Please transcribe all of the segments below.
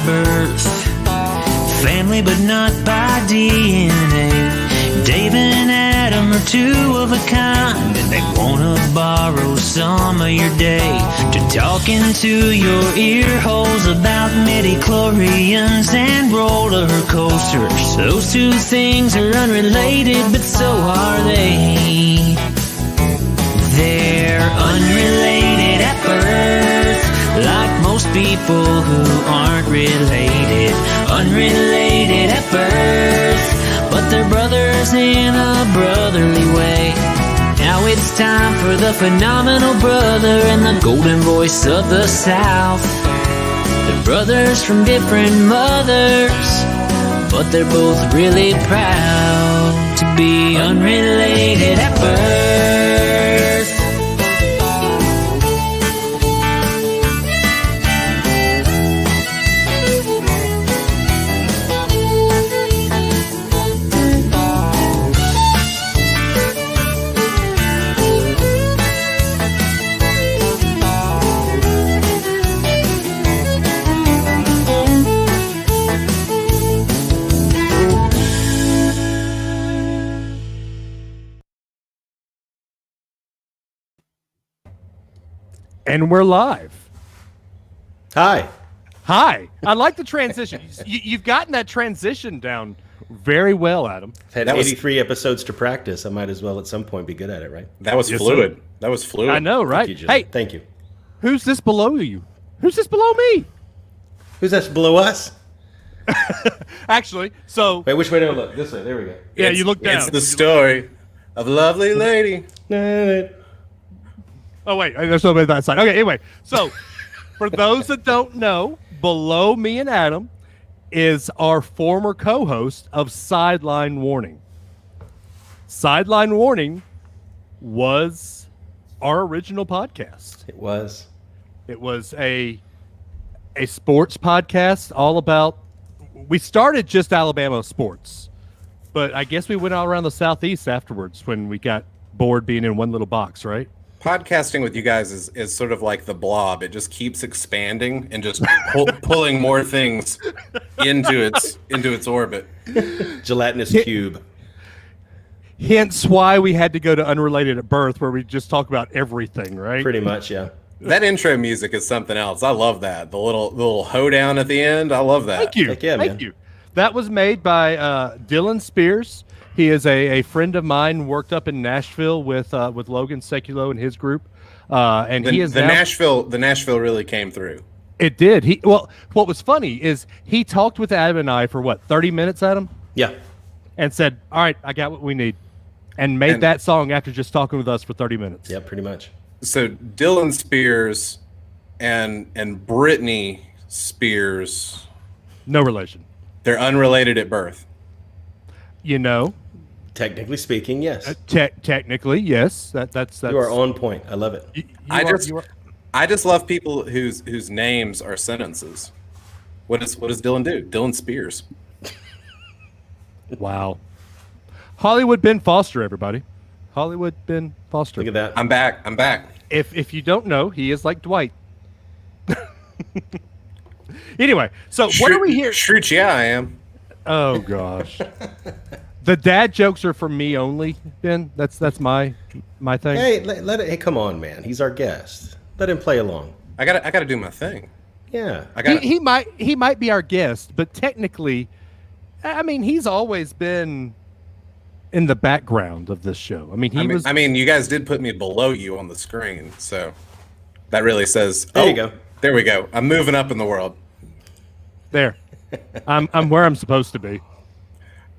birth. Family but not by DNA. Dave and Adam are two of a kind, and they wanna borrow some of your day to talk into your ear holes about midi-chlorians and roller coasters. Those two things are unrelated, but so are they. They're unrelated at birth, like most people who aren't related. Unrelated at birth, but they're brothers in a brotherly way. Now it's time for the phenomenal brother and the golden voice of the South. They're brothers from different mothers, but they're both really proud to be unrelated at birth. And we're live. Hi. Hi. I like the transition. You've gotten that transition down very well, Adam. I've had 83 episodes to practice. I might as well at some point be good at it, right? That was fluid. That was fluid. I know, right? Thank you, hey, thank you. Who's this below you? Who's this below me? Who's that below us? Actually, so... Wait, which way do I look? This way. There we go. Yeah, you look down. It's the story of a lovely lady. Oh, wait. There's nobody on that side. Okay, anyway. So, for those that don't know, below me and Adam is our former co-host of Sideline Warning. Sideline Warning was our original podcast. It was. It was a sports podcast all about... We started just Alabama sports, but I guess we went all around the Southeast afterwards when we got bored being in one little box, right? Podcasting with you guys is sort of like the Blob. It just keeps expanding and just pulling more things into its orbit. Gelatinous cube. Hence why we had to go to Unrelated at Birth, where we just talk about everything, right? Pretty much, yeah. That intro music is something else. I love that. The little hoedown at the end. I love that. Thank you. Heck yeah, Thank man. you. That was made by Dylan Spears. He is a friend of mine, worked up in Nashville with Logan Seculo and his group. And he is Nashville really came through. It did. What was funny is he talked with Adam and I for 30 minutes, Adam? Yeah. And said, all right, I got what we need. And made that song after just talking with us for 30 minutes. Yeah, pretty much. So Dylan Spears and Britney Spears, No relation. they're unrelated at birth. You know. Technically speaking, yes. Technically, yes. That's You are on point. I love it. I just love people whose names are sentences. What does Dylan do? Dylan Spears. Wow. Hollywood Ben Foster, everybody. Hollywood Ben Foster. Look at that. I'm back. If you don't know, he is like Dwight. Anyway, so what are we here? Shoots, yeah, I am. Oh gosh. The dad jokes are for me only, Ben. That's my thing. Hey, let it. Hey, come on, man. He's our guest. Let him play along. I gotta do my thing. Yeah. He might be our guest, but technically, I mean, he's always been in the background of this show. I mean, you guys did put me below you on the screen, so that really says. There you go. There we go. I'm moving up in the world. There. I'm where I'm supposed to be.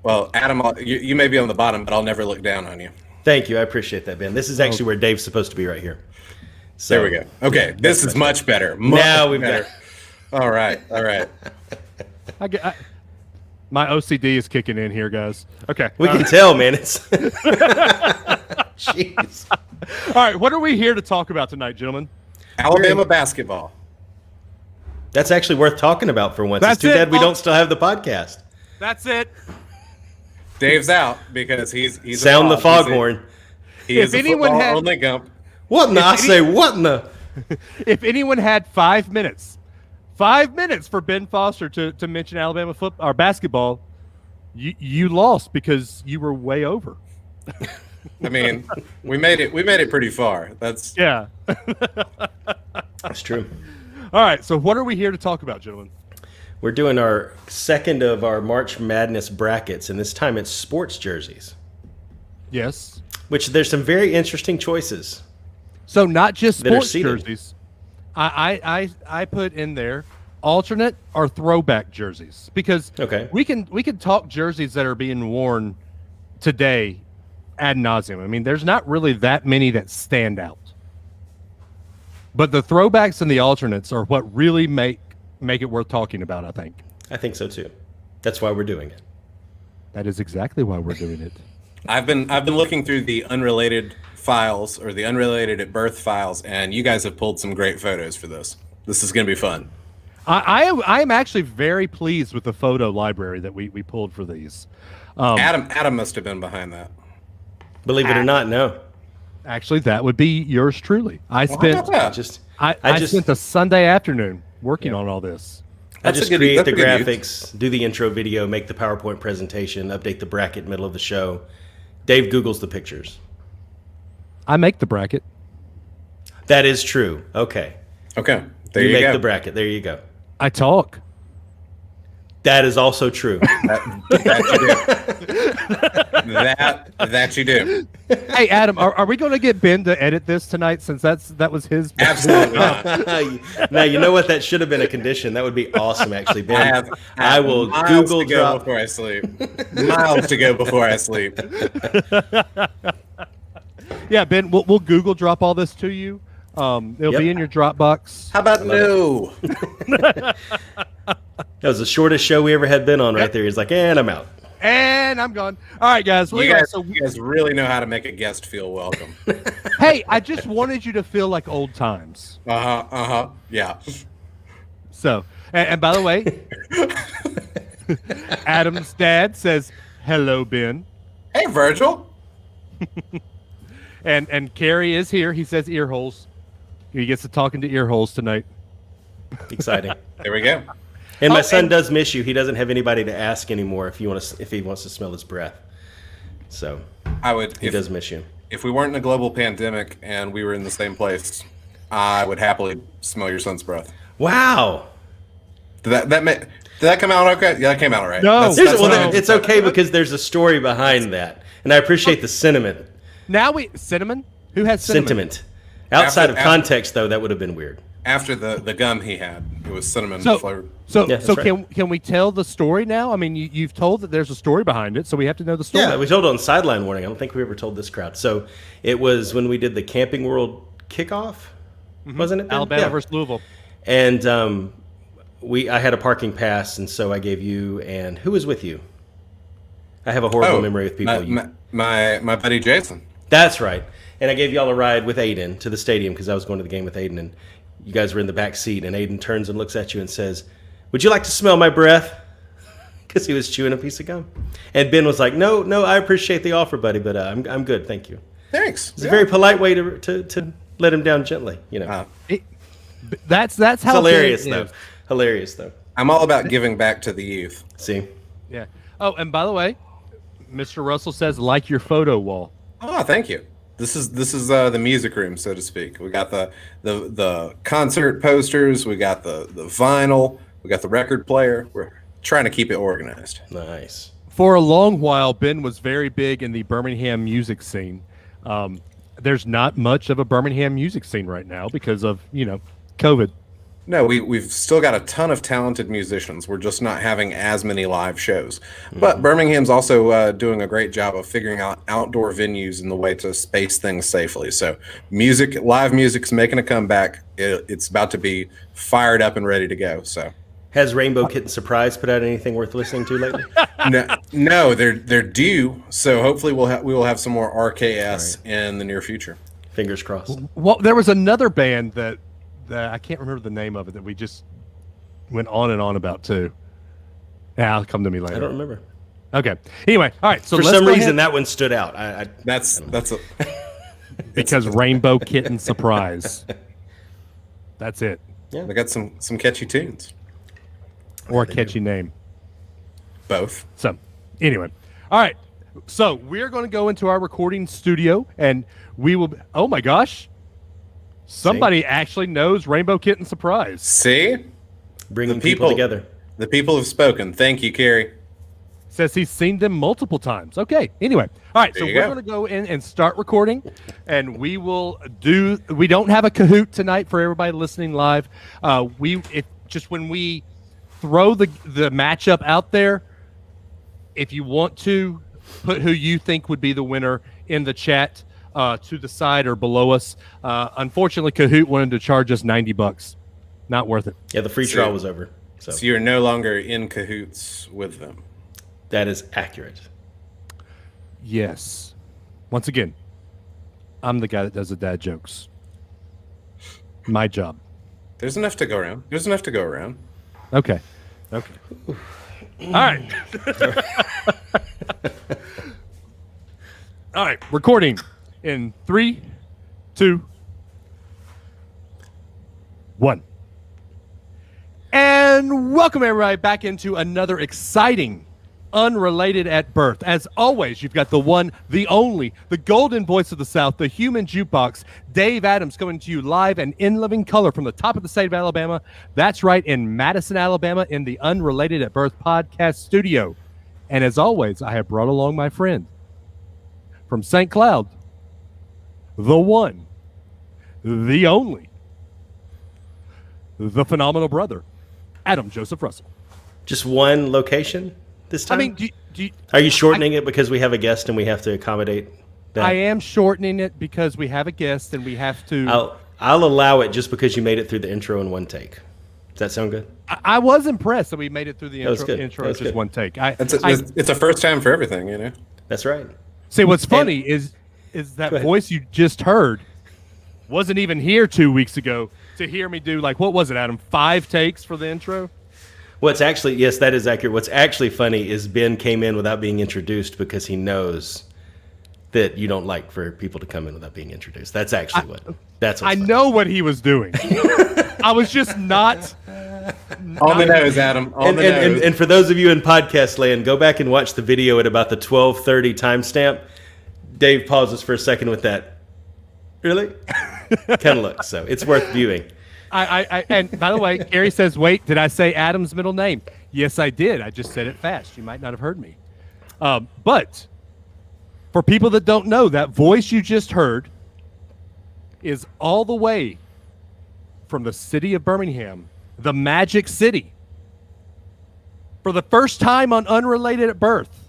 Well, Adam, you may be on the bottom, but I'll never look down on you. Thank you. I appreciate that, Ben. This is actually where Dave's supposed to be, right here. So, there we go. Okay, this is much better. Now we've got. All right. My OCD is kicking in here, guys. Okay. We can tell, man. It's. Jeez. All right. What are we here to talk about tonight, gentlemen? Alabama basketball. That's actually worth talking about for once. That's it's too bad we don't still have the podcast. That's it. Dave's out because he's sound the foghorn. He is a football-only Gump. What in the? I say what in the? If anyone had 5 minutes 5 minutes for Ben Foster to mention Alabama football or basketball. You lost because you were way over. I mean, we made it pretty far. That's Yeah. That's true. All right. So what are we here to talk about, gentlemen? We're doing our second of our March Madness brackets, and this time it's sports jerseys, Yes. which there's some very interesting choices. So not just That are sports seated. jerseys. I put in there alternate or throwback jerseys because Okay. we can talk jerseys that are being worn today ad nauseum. I mean, there's not really that many that stand out. But the throwbacks and the alternates are what really make it worth talking about, I think. I think so too. That's why we're doing it. That is exactly why we're doing it. I've been looking through the unrelated files or the unrelated at birth files, and you guys have pulled some great photos for this. This is going to be fun. I am actually very pleased with the photo library that we pulled for these. Adam must have been behind that. Believe it or not, no. Actually, that would be yours truly. I Well, how about spent that? Just I spent a Sunday afternoon working on all this. I That's a just good- create that's the a good graphics, do the intro video, make the PowerPoint presentation, update the bracket middle of the show. Dave Googles the pictures. I make the bracket. That is true. Okay. Okay, there you make go. the bracket. There you go. I talk. That is also true. That you do. Hey, Adam, are we going to get Ben to edit this tonight since that was his? Absolutely not. Now, you know what? That should have been a condition. That would be awesome, actually. Ben, I will miles Google to go drop. before I sleep. Miles to go before I sleep. Yeah, Ben, we'll Google drop all this to you. It'll be Yep. in your Dropbox. How about no? That was the shortest show we ever had Ben on right there. He's like, and I'm out. And I'm gone. All right, guys. You guys really know how to make a guest feel welcome. Hey, I just wanted you to feel like old times. Yeah. So, and by the way, Adam's dad says, "Hello, Ben." Hey, Virgil. And Carrie is here. He says ear holes. He gets to talking to ear holes tonight. Exciting. There we go. And my Oh, son and- does miss you. He doesn't have anybody to ask anymore if he wants to smell his breath. So I would. he does miss you. If we weren't in a global pandemic and we were in the same place, I would happily smell your son's breath. Wow. Did that come out okay? Yeah, that came out all right. No. It's okay because there's a story behind that, and I appreciate the sentiment. Now cinnamon. Who has cinnamon? Sentiment. Outside of After- context, though, that would have been weird. After the gum he had, it was cinnamon So, flavored. so, Yeah, that's so right. can we tell the story now? I mean, you've told that there's a story behind it, so we have to know the story. Yeah, we told it on Sideline Warning. I don't think we ever told this crowd. So it was when we did the Camping World kickoff, wasn't it? Ben? Alabama Yeah. versus Louisville. And I had a parking pass, and so I gave you, and who was with you? I have a horrible memory with people. My buddy Jason. That's right. And I gave y'all a ride with Aiden to the stadium because I was going to the game with Aiden, and you guys were in the back seat, and Aiden turns and looks at you and says, "Would you like to smell my breath?" Because he was chewing a piece of gum. And Ben was like, "No, I appreciate the offer, buddy, but I'm good, thank you." Thanks. It's a very polite way to let him down gently, you know. That's how It's hilarious Ben though. is. Hilarious though. I'm all about giving back to the youth. See, Yeah. Oh, and by the way, Mr. Russell says like your photo wall. Oh, thank you. This is the music room, so to speak. We got the concert posters. We got the vinyl. We got the record player. We're trying to keep it organized. nice. For a long while, Ben was very big in the Birmingham music scene. There's not much of a Birmingham music scene right now because of COVID. No, we've still got a ton of talented musicians. We're just not having as many live shows. But Birmingham's also doing a great job of figuring out outdoor venues and the way to space things safely. So live music's making a comeback. It's about to be fired up and ready to go. So Has Rainbow Kitten Surprise put out anything worth listening to lately? no, they're due. So hopefully we will have some more RKS in the near future. Fingers crossed. Well, there was another band that I can't remember the name of it that we just went on and on about too. Yeah, it'll come to me later. I don't remember. Okay. Anyway, all right. So For let's some go reason, ahead- that one stood out. That's because Rainbow Kitten Surprise. That's it. they got some catchy tunes. or a catchy name. Both. So, anyway. All right. So, we're going to go into our recording studio, and we will... Oh, my gosh. Somebody actually knows Rainbow Kitten Surprise. See? Bringing people together. The people have spoken. Thank you, Carrie. Says he's seen them multiple times. Okay. Anyway. All right. So we're going to go in and start recording, and we will do. We don't have a Kahoot tonight for everybody listening live. When we throw the matchup out there, if you want to put who you think would be the winner in the chat to the side or below us. Unfortunately, Kahoot wanted to charge us $90. Not worth it. Yeah, the free trial was over. So you're no longer in cahoots with them. That is accurate. Yes. Once again, I'm the guy that does the dad jokes. My job. There's enough to go around. Okay. All right. All right. Recording in 3, 2, 1. And welcome everybody back into another exciting Unrelated at Birth. As always, you've got the one, the only, the golden voice of the South, the human jukebox, Dave Adams, coming to you live and in living color from the top of the state of Alabama. That's right, in Madison, Alabama, in the Unrelated at Birth podcast studio. And as always, I have brought along my friend from St. Cloud, the one, the only, the phenomenal brother, Adam Joseph Russell. Just one location this time? I mean, are you shortening it because we have a guest and we have to accommodate that? I am shortening it because we have a guest and we have to... I'll allow it just because you made it through the intro in one take. Does that sound good? I was impressed that we made it through the intro in just one take. It's a first time for everything, you know? That's right. See, what's funny is that voice you just heard wasn't even here 2 weeks ago to hear me do, like, what was it, Adam? 5 takes for the intro? What's actually, yes, that is accurate. What's actually funny is Ben came in without being introduced because he knows that you don't like for people to come in without being introduced. That's actually what's I funny. know what he was doing. I was just not... On the nose, Adam. On the nose. And for those of you in podcast land, go back and watch the video at about the 12:30 timestamp. Dave pauses for a second with that. Really? Kind of look. So it's worth viewing. And by the way, Gary says, wait, did I say Adam's middle name? Yes, I did. I just said it fast. You might not have heard me. But for people that don't know, that voice you just heard is all the way from the city of Birmingham, the Magic City. For the first time on Unrelated at Birth,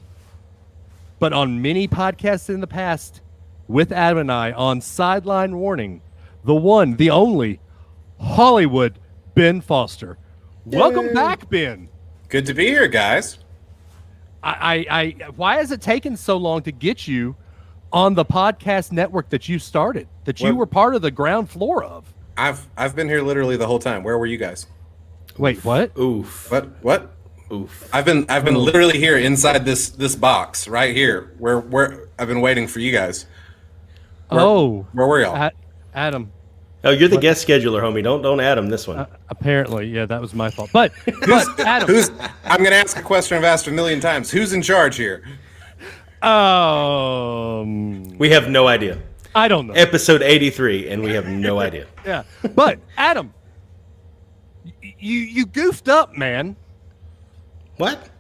but on many podcasts in the past with Adam and I on Sideline Warning, the one, the only, Hollywood Ben Foster. Yay. Welcome back, Ben. Good to be here, guys. Why has it taken so long to get you on the podcast network that you started, that you were part of the ground floor of? I've been here literally the whole time. Where were you guys? Wait, what? Oof. What? Oof. I've been literally here inside this box right here where I've been waiting for you guys. Where were y'all? Adam. Oh, you're the guest scheduler, homie. Don't add him this one. Apparently, yeah, that was my fault. But Adam, I'm going to ask a question I've asked a million times. Who's in charge here? We have no idea. I don't know. Episode 83, and we have no idea. Yeah, but Adam, you goofed up, man. What?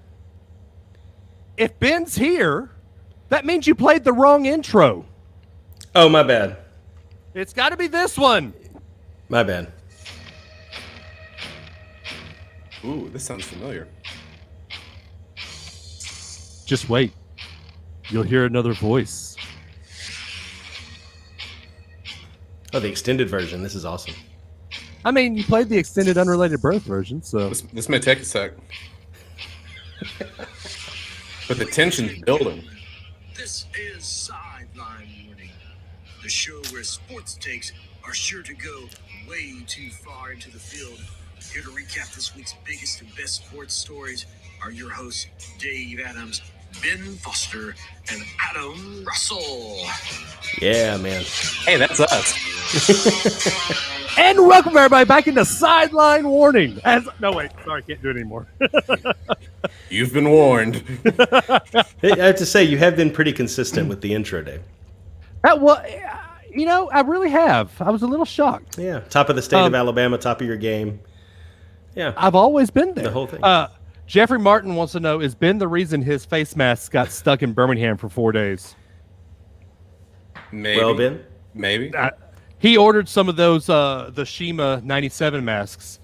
If Ben's here, that means you played the wrong intro. Oh, my bad. It's got to be this one. My bad. Ooh, this sounds familiar. Just wait. You'll hear another voice. Oh, the extended version. This is awesome. I mean, you played the extended Unrelated Birth version, so... This may take a sec. But the tension's building. This is Sideline Warning, the show where sports takes are sure to go way too far into the field. Here to recap this week's biggest and best sports stories are your hosts, Dave Adams, Ben Foster, and Adam Russell. Yeah, man. Hey, that's us. And welcome everybody back into Sideline Warning. No, wait, sorry, can't do it anymore. You've been warned. I have to say, you have been pretty consistent with the intro, Dave. Well, I really have. I was a little shocked. Yeah, top of the state of Alabama, top of your game. Yeah, I've always been there. the whole thing. Jeffrey Martin wants to know, is Ben the reason his face mask got stuck in Birmingham for 4 days? Maybe. Well, Ben? Maybe. He ordered some of those the Shima 97 masks.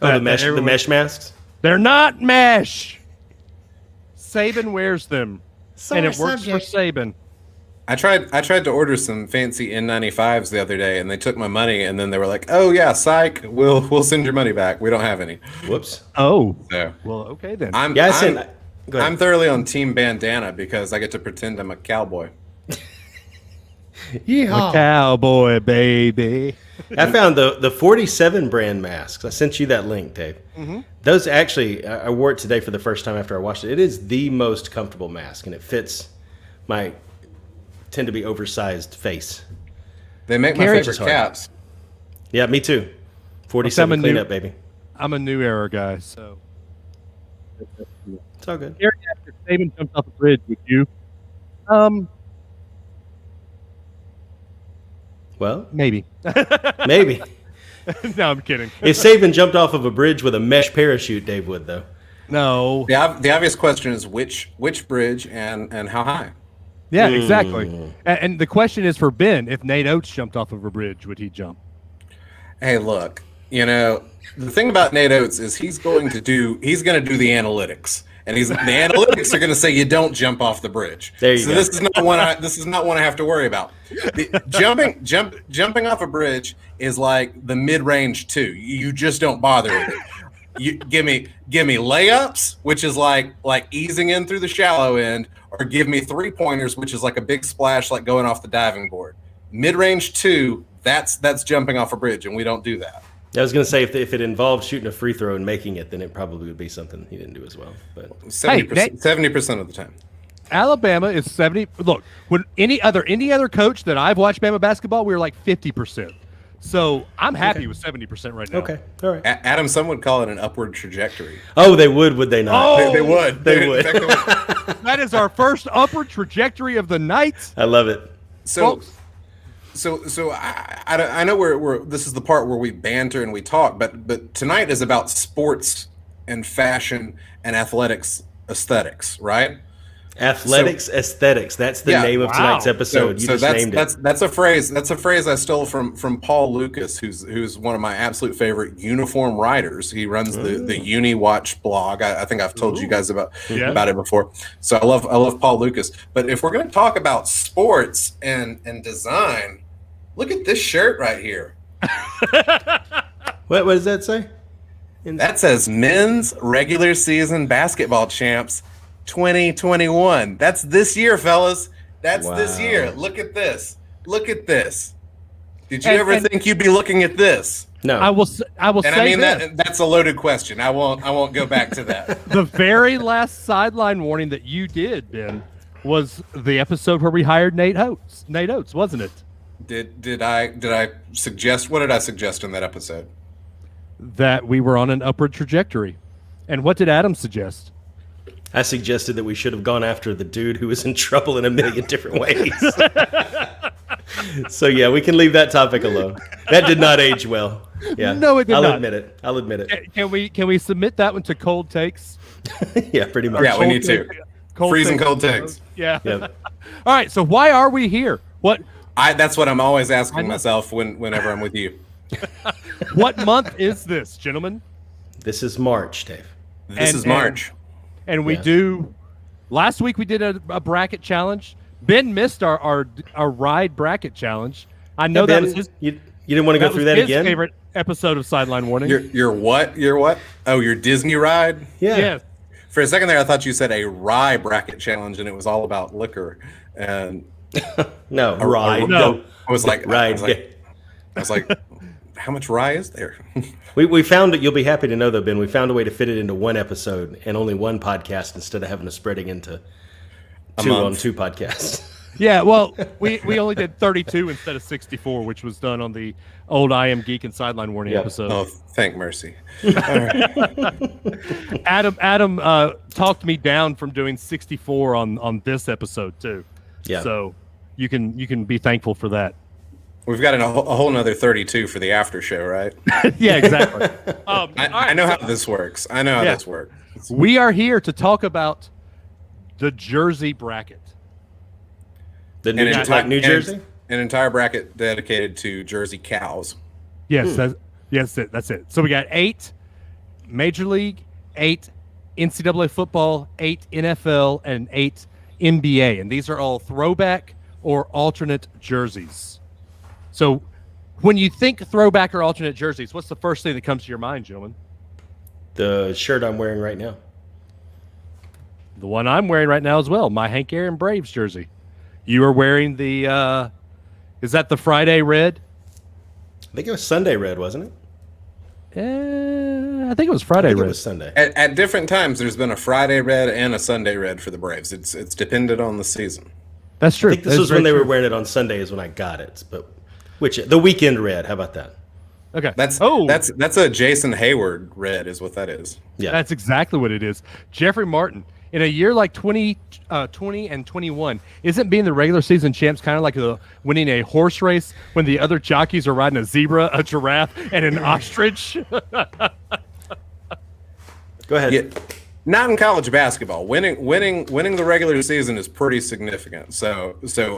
Oh, the mesh masks? They're not mesh. Saban wears them. Sorry, and it works subject. for Saban. I tried to order some fancy N95s the other day, and they took my money, and then they were like, "Oh yeah, psych, we'll send your money back. We don't have any." Whoops. Oh. So Well, okay then. I'm Yeah, go ahead. I'm thoroughly on Team Bandana because I get to pretend I'm a cowboy. A cowboy, baby. I found the 47 brand masks. I sent you that link, Dave. Mm-hmm. Those actually, I wore it today for the first time after I washed it. It is the most comfortable mask, and it fits my tend to be oversized face. They make my Carry- favorite caps. Yeah, me too. 47 I'm a cleanup, baby. I'm a new era guy, so. It's all good. Gary, after Saban jumped off the bridge, would you? Well, Maybe. maybe. No, I'm kidding. If Saban jumped off of a bridge with a mesh parachute, Dave would, though. No. The obvious question is which bridge and how high? Yeah, exactly. And the question is for Ben: if Nate Oates jumped off of a bridge, would he jump? Hey, look, the thing about Nate Oates is he's going to do the analytics, and the analytics are going to say you don't jump off the bridge. There you so go. this is not one I have to worry about. Jumping off a bridge is like the mid-range 2. You just don't bother with it. You give me layups, which is like easing in through the shallow end, or give me 3-pointers, which is like a big splash, like going off the diving board. Mid-range 2, that's jumping off a bridge, and we don't do that. I was going to say, if it involved shooting a free throw and making it, then it probably would be something he didn't do as well. But 70% of the time. Alabama is 70. Look, when any other coach that I've watched Bama basketball, we were like 50%. So I'm happy with 70% right now. okay, all right. Adam, some would call it an upward trajectory. Oh, they would they not? Oh! They would. They would. In fact, That is our first upward trajectory of the night. I love it. So Folks. I know we're this is the part where we banter and we talk, but tonight is about sports and fashion and athletics aesthetics, right? Athletics aesthetics. That's the name of tonight's episode. You just named it. That's a phrase. That's a phrase I stole from Paul Lucas, who's one of my absolute favorite uniform writers. He runs the Uni Watch blog. I think I've told you guys about it before. So I love Paul Lucas. But if we're going to talk about sports and design, look at this shirt right here. What does that say? That says Men's Regular Season Basketball Champs 2021. That's this year, fellas. That's this year. Look at this. Look at this. Did you ever think you'd be looking at this? No. I will say That's a loaded question. I won't go back to that. the very last sideline warning that you did, Ben, was the episode where we hired Nate Oates. Nate Oates, wasn't it? Did I suggest, what did I suggest in that episode? That we were on an upward trajectory. And what did Adam suggest? I suggested that we should have gone after the dude who was in trouble in a million different ways. So yeah, we can leave that topic alone. That did not age well. Yeah. No, it did I'll not. admit it. Can we submit that one to cold takes? Yeah, pretty much. Yeah, we need to. Freezing cold takes. Yeah. Yep. All right. So why are we here? That's what I'm always asking myself whenever I'm with you. What month is this, gentlemen? This is March, Dave. This is March. And we do. Last week we did a bracket challenge. Ben missed our ride bracket challenge. I know that was his. You didn't want to go through that his again? favorite episode of Sideline Warning. Your what? Your what? Oh, your Disney ride? Yeah. Yes. For a second there, I thought you said a rye bracket challenge, and it was all about liquor. And No, ride. No. I was like, Ride. I was like, how much rye is there? We found it. You'll be happy to know, though, Ben. We found a way to fit it into one episode and only one podcast instead of having to spread it into two month. on two podcasts. Yeah, well, we only did 32 instead of 64, which was done on the old I Am Geek and Sideline Warning Yep. episode. Oh, thank mercy. Adam talked me down from doing 64 on this episode too. Yeah. So you can be thankful for that. We've got a whole nother 32 for the after show, right? Yeah, exactly. I know how this works. I know how this works. We are here to talk about the Jersey bracket. The New, like New Jersey? An entire bracket dedicated to Jersey cows. Yes, that's it. So we got 8 Major League, 8 NCAA football, 8 NFL, and 8 NBA. And these are all throwback or alternate jerseys. So when you think throwback or alternate jerseys, what's the first thing that comes to your mind, gentlemen? The shirt I'm wearing right now. The one I'm wearing right now as well, my Hank Aaron Braves jersey. You are wearing the, is that the Friday red? I think it was Sunday red, wasn't it? I think it was Friday red. It was Sunday. At different times, there's been a Friday red and a Sunday red for the Braves. It's depended on the season. That's true. I think this was when they were wearing it on Sunday is when I got it. But the weekend red, how about that? Okay. That's a Jason Hayward red is what that is. Yeah. That's exactly what it is. Jeffrey Martin, in a year like 2020 and 21, isn't being the regular season champs kind of like winning a horse race when the other jockeys are riding a zebra, a giraffe, and an ostrich? Go ahead. Yeah, not in college basketball. Winning the regular season is pretty significant. So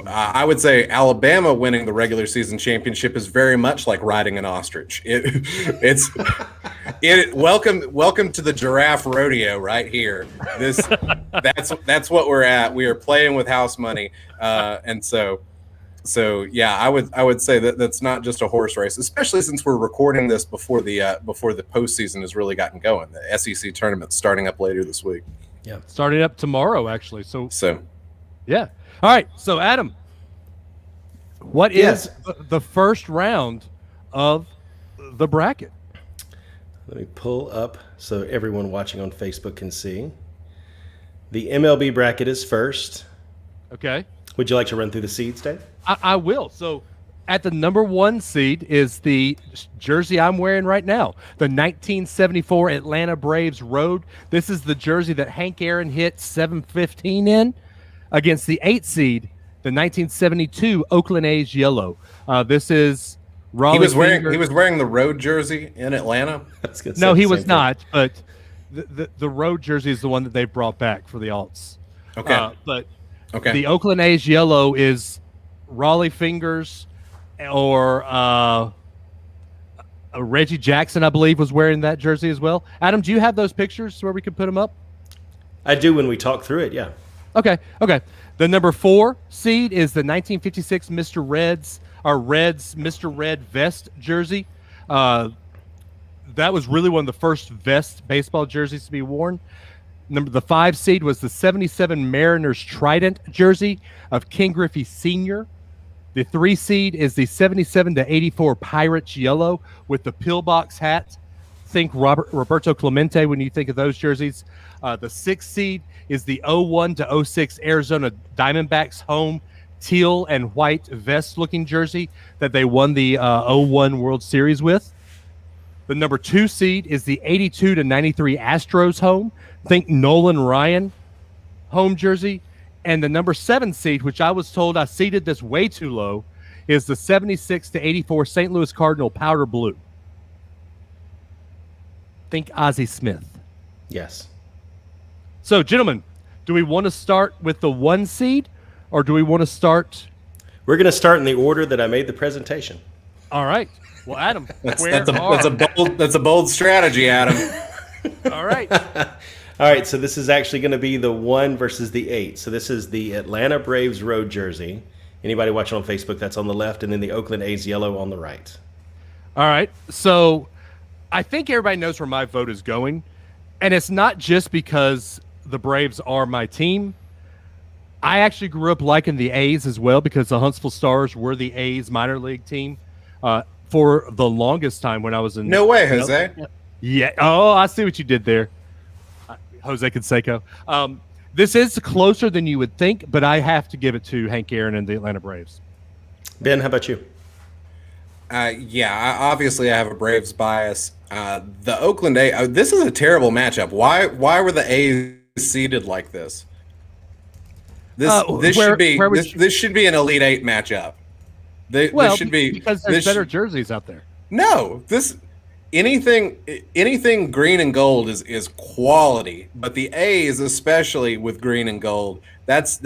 I would say Alabama winning the regular season championship is very much like riding an ostrich. Welcome to the giraffe rodeo right here. That's what we're at. We are playing with house money, and so yeah, I would say that's not just a horse race, especially since we're recording this before the postseason has really gotten going. The SEC tournament's starting up later this week. Yeah, starting up tomorrow actually. So yeah. All right. So Adam, what is the first round of the bracket? Let me pull up so everyone watching on Facebook can see. The MLB bracket is first. Okay. Would you like to run through the seeds, Dave? I will. So at the number 1 seed is the jersey I'm wearing right now, the 1974 Atlanta Braves Road. This is the jersey that Hank Aaron hit 715 in against the 8 seed, the 1972 Oakland A's Yellow. This is Raleigh. He was wearing the road jersey in Atlanta. No, he was not. But the road jersey is the one that they brought back for the alts. Okay. Okay. The Oakland A's Yellow is Raleigh Fingers, or Reggie Jackson, I believe, was wearing that jersey as well. Adam, do you have those pictures where we can put them up? I do when we talk through it, yeah. Okay. The number 4 seed is the 1956 Mr. Reds Mr. Red vest jersey. That was really one of the first vest baseball jerseys to be worn. The 5 seed was the 77 Mariners Trident jersey of King Griffey Sr. The 3 seed is the 77 to 84 Pirates Yellow with the pillbox hat. Think Roberto Clemente when you think of those jerseys. The 6 seed is the 01 to 06 Arizona Diamondbacks home teal and white vest looking jersey that they won the 01 World Series with. The number 2 seed is the 82 to 93 Astros home. Think Nolan Ryan home jersey. And the number 7 seed, which I was told I seeded this way too low, is the 76 to 84 St. Louis Cardinal powder blue. Think Ozzie Smith. Yes. So, gentlemen, do we want to start with the 1 seed, or do we want to start? We're going to start in the order that I made the presentation. All right. Well, Adam, that's a bold strategy, Adam. All right. All right, so this is actually going to be the 1 versus the 8. So this is the Atlanta Braves road jersey. Anybody watching on Facebook, that's on the left, and then the Oakland A's yellow on the right. All right. So I think everybody knows where my vote is going, and it's not just because the Braves are my team. I actually grew up liking the A's as well because the Huntsville Stars were the A's minor league team for the longest time when I was in. No way, Jose. Yeah. Oh, I see what you did there. Jose Canseco. This is closer than you would think, but I have to give it to Hank Aaron and the Atlanta Braves. Ben, how about you? Obviously I have a Braves bias. The Oakland A. This is a terrible matchup. Why were the A's seeded like this? This should be an Elite Eight matchup. This should be because there's better jerseys out there. No, anything green and gold is quality, but the A's, especially with green and gold, that's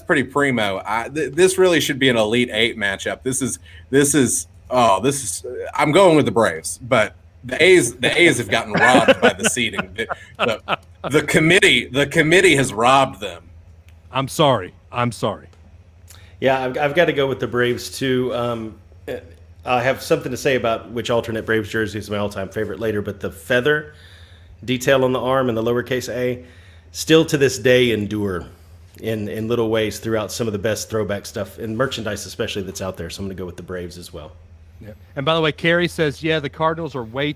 pretty primo. This really should be an Elite Eight matchup. This is. I'm going with the Braves, but the A's have gotten robbed by the seeding. The committee has robbed them. I'm sorry. Yeah, I've got to go with the Braves too. I have something to say about which alternate Braves jersey is my all-time favorite later, but the feather detail on the arm and the lowercase a still to this day endure in little ways throughout some of the best throwback stuff and merchandise especially that's out there. So I'm going to go with the Braves as well. Yeah. And by the way, Carrie says, the Cardinals are way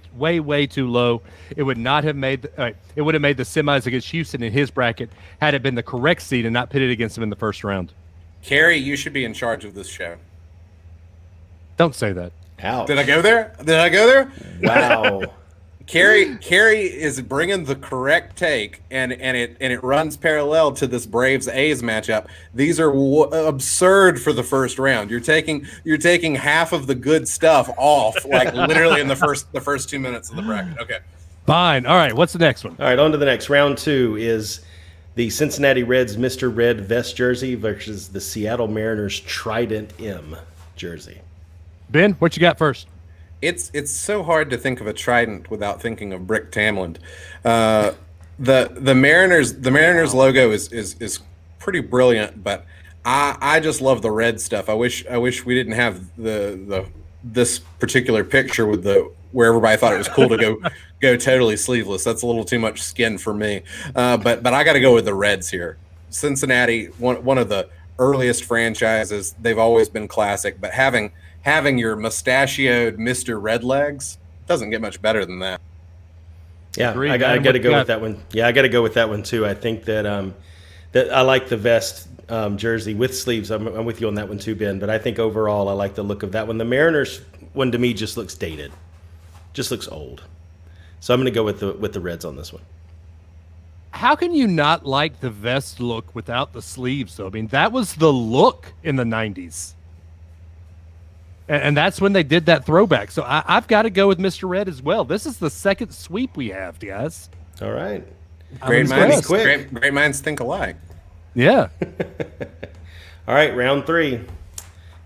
too low. It would not have made it would have made the semis against Houston in his bracket had it been the correct seed and not pitted against them in the first round. Carrie, you should be in charge of this show. Don't say that. Ouch. Did I go there? Wow. Carrie is bringing the correct take, and it runs parallel to this Braves A's matchup. These are absurd for the first round. You're taking half of the good stuff off, like literally in the first 2 minutes of the bracket. Okay. Fine. All right. What's the next one? All right. On to the next. Round 2 is the Cincinnati Reds Mr. Red vest jersey versus the Seattle Mariners Trident M jersey. Ben, what you got first? It's so hard to think of a trident without thinking of Brick Tamland. The Mariners logo is pretty brilliant, but I just love the red stuff. I wish we didn't have this particular picture with where everybody thought it was cool to go totally sleeveless. That's a little too much skin for me. But I got to go with the Reds here. Cincinnati, one of the earliest franchises. They've always been classic, but having your mustachioed Mr. Redlegs doesn't get much better than that. Yeah, Agreed, I got to go with that one. Yeah, I got to go with that one too. I think that that I like the vest jersey with sleeves. I'm with you on that one too, Ben. But I think overall I like the look of that one. The Mariners one to me just looks dated, just looks old. So I'm going to go with the Reds on this one. How can you not like the vest look without the sleeves, though? I mean, that was the look in the 90s. And that's when they did that throwback. So I've got to go with Mr. Red as well. This is the second sweep we have, guys. All right. Great minds think alike. Yeah. All right, round 3.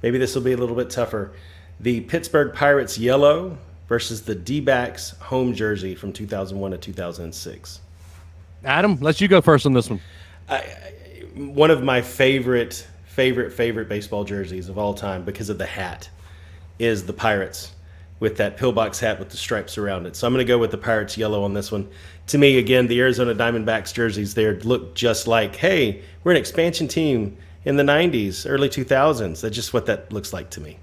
Maybe this will be a little bit tougher. The Pittsburgh Pirates yellow versus the D-backs home jersey from 2001 to 2006. Adam, let you go first on this one. One of my favorite baseball jerseys of all time because of the hat is the Pirates with that pillbox hat with the stripes around it. So I'm going to go with the Pirates yellow on this one. To me, again, the Arizona Diamondbacks jerseys there look just like, hey, we're an expansion team in the 90s, early 2000s. That's just what that looks like to me.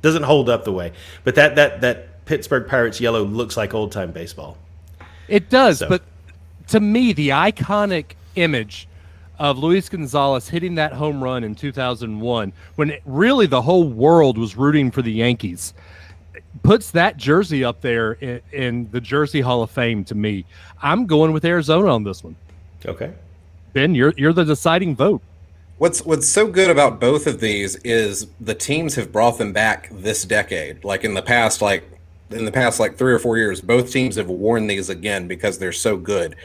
Doesn't hold up the way. But that Pittsburgh Pirates yellow looks like old-time baseball. It does, but to me, the iconic image of Luis Gonzalez hitting that home run in 2001, when really the whole world was rooting for the Yankees, puts that jersey up there in the Jersey Hall of Fame to me. I'm going with Arizona on this one. Okay. Ben, you're the deciding vote. What's so good about both of these is the teams have brought them back this decade. Like in the past 3 or 4 years, both teams have worn these again because they're so good.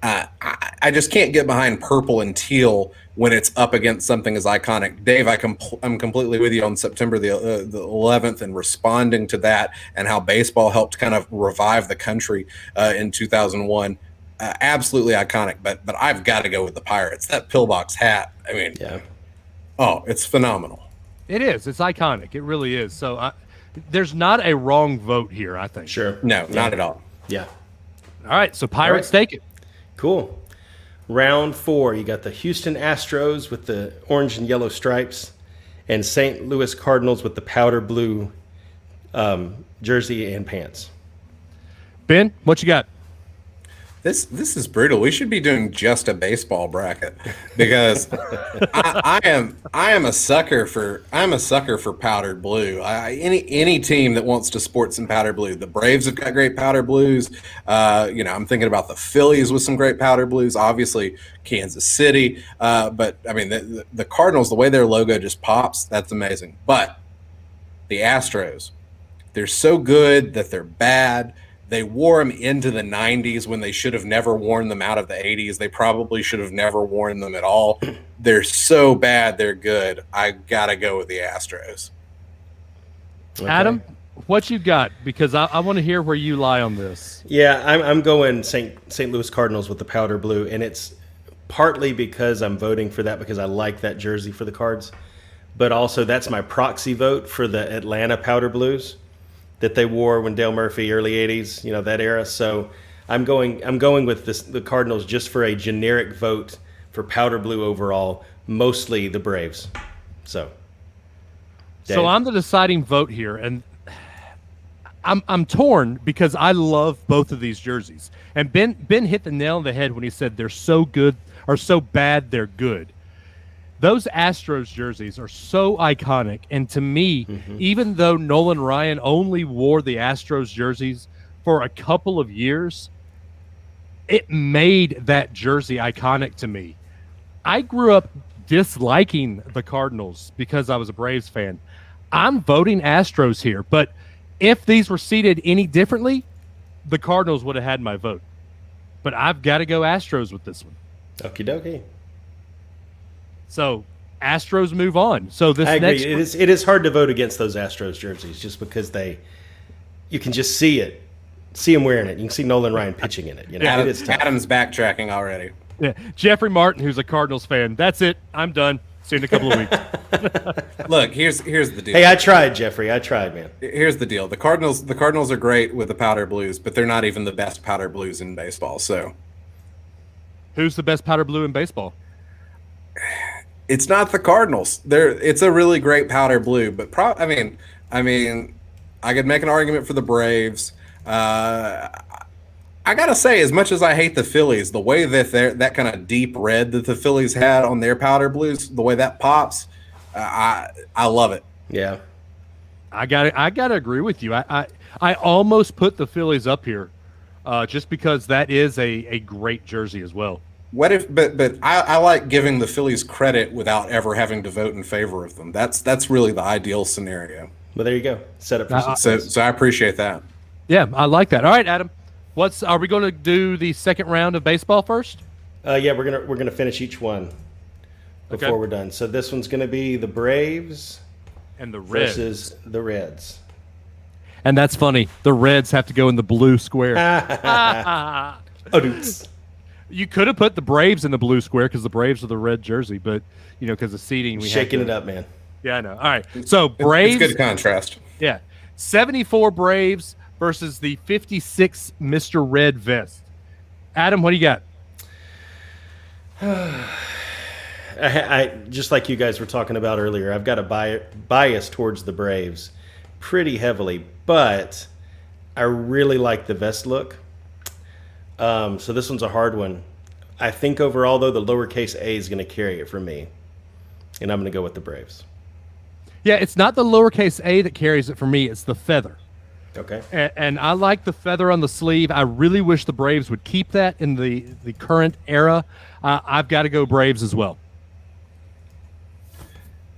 I just can't get behind purple and teal when it's up against something as iconic. Dave, I'm completely with you on September the 11th and responding to that and how baseball helped kind of revive the country in 2001. Absolutely iconic, but I've got to go with the Pirates. That pillbox hat, I mean, it's phenomenal. It is. It's iconic. It really is. So there's not a wrong vote here, I think. Sure. No, not at all. Yeah. All right, so Pirates take it. Cool. Round 4, you got the Houston Astros with the orange and yellow stripes and St. Louis Cardinals with the powder blue jersey and pants. Ben, what you got? This is brutal. We should be doing just a baseball bracket because I am a sucker for powdered blue. Any team that wants to sport some powder blue. The Braves have got great powder blues. I'm thinking about the Phillies with some great powder blues. Obviously, Kansas City. But I mean the Cardinals, the way their logo just pops, that's amazing. But the Astros, they're so good that they're bad. They wore them into the 90s when they should have never worn them out of the 80s. They probably should have never worn them at all. They're so bad, they're good. I got to go with the Astros. Okay. Adam, what you got? Because I want to hear where you lie on this. Yeah, I'm going St. Louis Cardinals with the powder blue, and it's partly because I'm voting for that because I like that jersey for the Cards, but also that's my proxy vote for the Atlanta powder blues that they wore when Dale Murphy, early 80s, that era. So I'm going with the Cardinals just for a generic vote for powder blue overall, mostly the Braves. So I'm the deciding vote here, and I'm torn because I love both of these jerseys. And Ben hit the nail on the head when he said they're so good or so bad they're good. Those Astros jerseys are so iconic, and to me, even though Nolan Ryan only wore the Astros jerseys for a couple of years, it made that jersey iconic to me. I grew up disliking the Cardinals because I was a Braves fan. I'm voting Astros here, but if these were seated any differently, the Cardinals would have had my vote. But I've got to go Astros with this one. Okie dokie. So Astros move on. So this I agree. next It is hard to vote against those Astros jerseys just because you can just see him wearing it. You can see Nolan Ryan pitching in it. It is tough. Adam's backtracking already. Yeah. Jeffrey Martin, who's a Cardinals fan. That's it. I'm done. See you in a couple of weeks. Look, here's the deal. Hey, I tried, Jeffrey. I tried, man. Here's the deal. The Cardinals are great with the powder blues, but they're not even the best powder blues in baseball. So, who's the best powder blue in baseball? It's not the Cardinals. It's a really great powder blue, but I mean, I could make an argument for the Braves. I gotta say, as much as I hate the Phillies, the way that that kind of deep red that the Phillies had on their powder blues, the way that pops, I love it. Yeah, I gotta agree with you. I almost put the Phillies up here, just because that is a great jersey as well. What if? But I like giving the Phillies credit without ever having to vote in favor of them. That's really the ideal scenario. Well, there you go. Set up for success. So I appreciate that. Yeah, I like that. All right, Adam. Are we going to do the second round of baseball first? Yeah, we're gonna finish each one before we're done. So this one's gonna be the Braves and the Reds versus the Reds. And that's funny. The Reds have to go in the blue square. Oh, dudes. You could have put the Braves in the blue square because the Braves are the red jersey, but because of seating, we shaking it up, man. Yeah, I know. All right, so Braves. It's good contrast. Yeah, 74 Braves versus the 56 Mr. Red vest. Adam, what do you got? I just like you guys were talking about earlier. I've got a bias towards the Braves, pretty heavily, but I really like the vest look. So this one's a hard one. I think overall, though, the lowercase a is going to carry it for me, and I'm going to go with the Braves. Yeah, it's not the lowercase a that carries it for me. It's the feather. Okay. And I like the feather on the sleeve. I really wish the Braves would keep that in the current era. I've got to go Braves as well.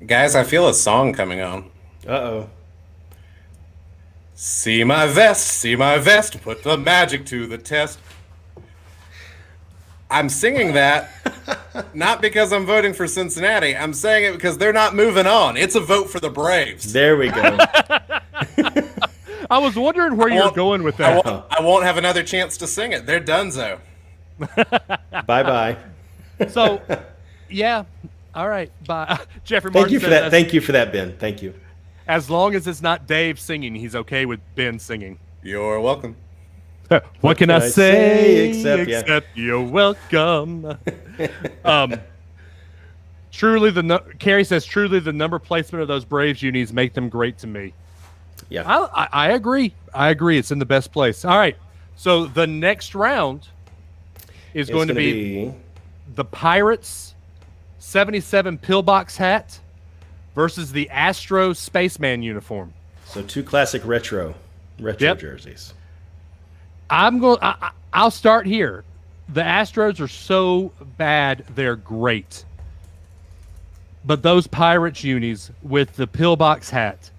Guys, I feel a song coming on. Uh-oh. See my vest, put the magic to the test. I'm singing that not because I'm voting for Cincinnati. I'm saying it because they're not moving on. It's a vote for the Braves. There we go. I was wondering where you're going with that. I won't have another chance to sing it. They're donezo. Bye-bye. So, yeah. All right. Bye. Jeffrey Thank Martin you for that. Thank you for that, Ben. Thank you. As long as it's not Dave singing, he's okay with Ben singing. You're welcome. What can I say except you're welcome? Truly, Carrie says, truly the number placement of those Braves unis make them great to me. Yeah, I agree. I agree. It's in the best place. All right. So the next round is It's going to gonna be the Pirates 77 pillbox hat versus the Astros spaceman uniform. So 2 classic retro Yep. jerseys. I'll start here. The Astros are so bad, they're great. But those Pirates unis with the pillbox hat,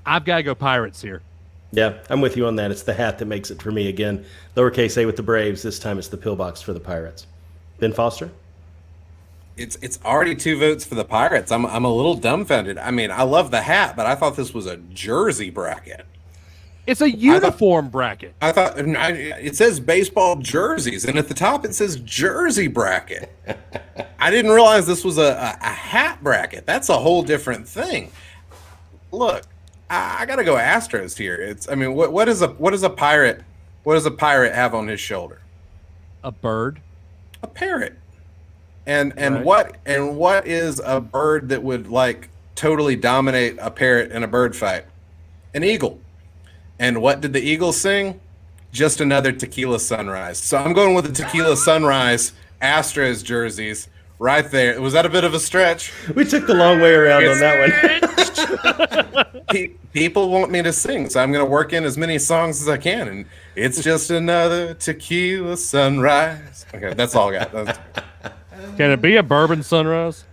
I've got to go Pirates here. Yeah, I'm with you on that. It's the hat that makes it for me. Again, lowercase a with the Braves. This time it's the pillbox for the Pirates. Ben Foster? It's already 2 votes for the Pirates. I'm a little dumbfounded. I mean, I love the hat, but I thought this was a jersey bracket. It's a uniform bracket. I thought it says baseball jerseys, and at the top it says jersey bracket. I didn't realize this was a hat bracket. That's a whole different thing. Look, I gotta go Astros here. What does a pirate have on his shoulder? A bird. A parrot. And Right. what is a bird that would like totally dominate a parrot in a bird fight? An eagle. And what did the eagle sing? Just another tequila sunrise. So I'm going with the tequila sunrise Astros jerseys right there. Was that a bit of a stretch? We took the long way around on that one. People want me to sing, so I'm going to work in as many songs as I can. And it's just another tequila sunrise. Okay, that's all I got. Can it be a bourbon sunrise?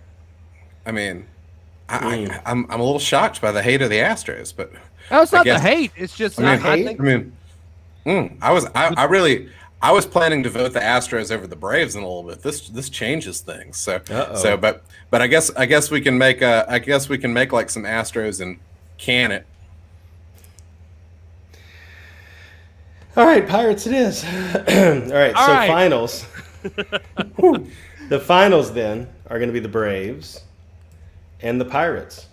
I mean, I'm a little shocked by the hate of the Astros, but Oh, it's not guess- the hate. It's just I think I was planning to vote the Astros over the Braves in a little bit. This changes things. But I guess we can make like some Astros and can it. All right, Pirates it is. All right, All so right. finals. The finals then are going to be the Braves and the Pirates.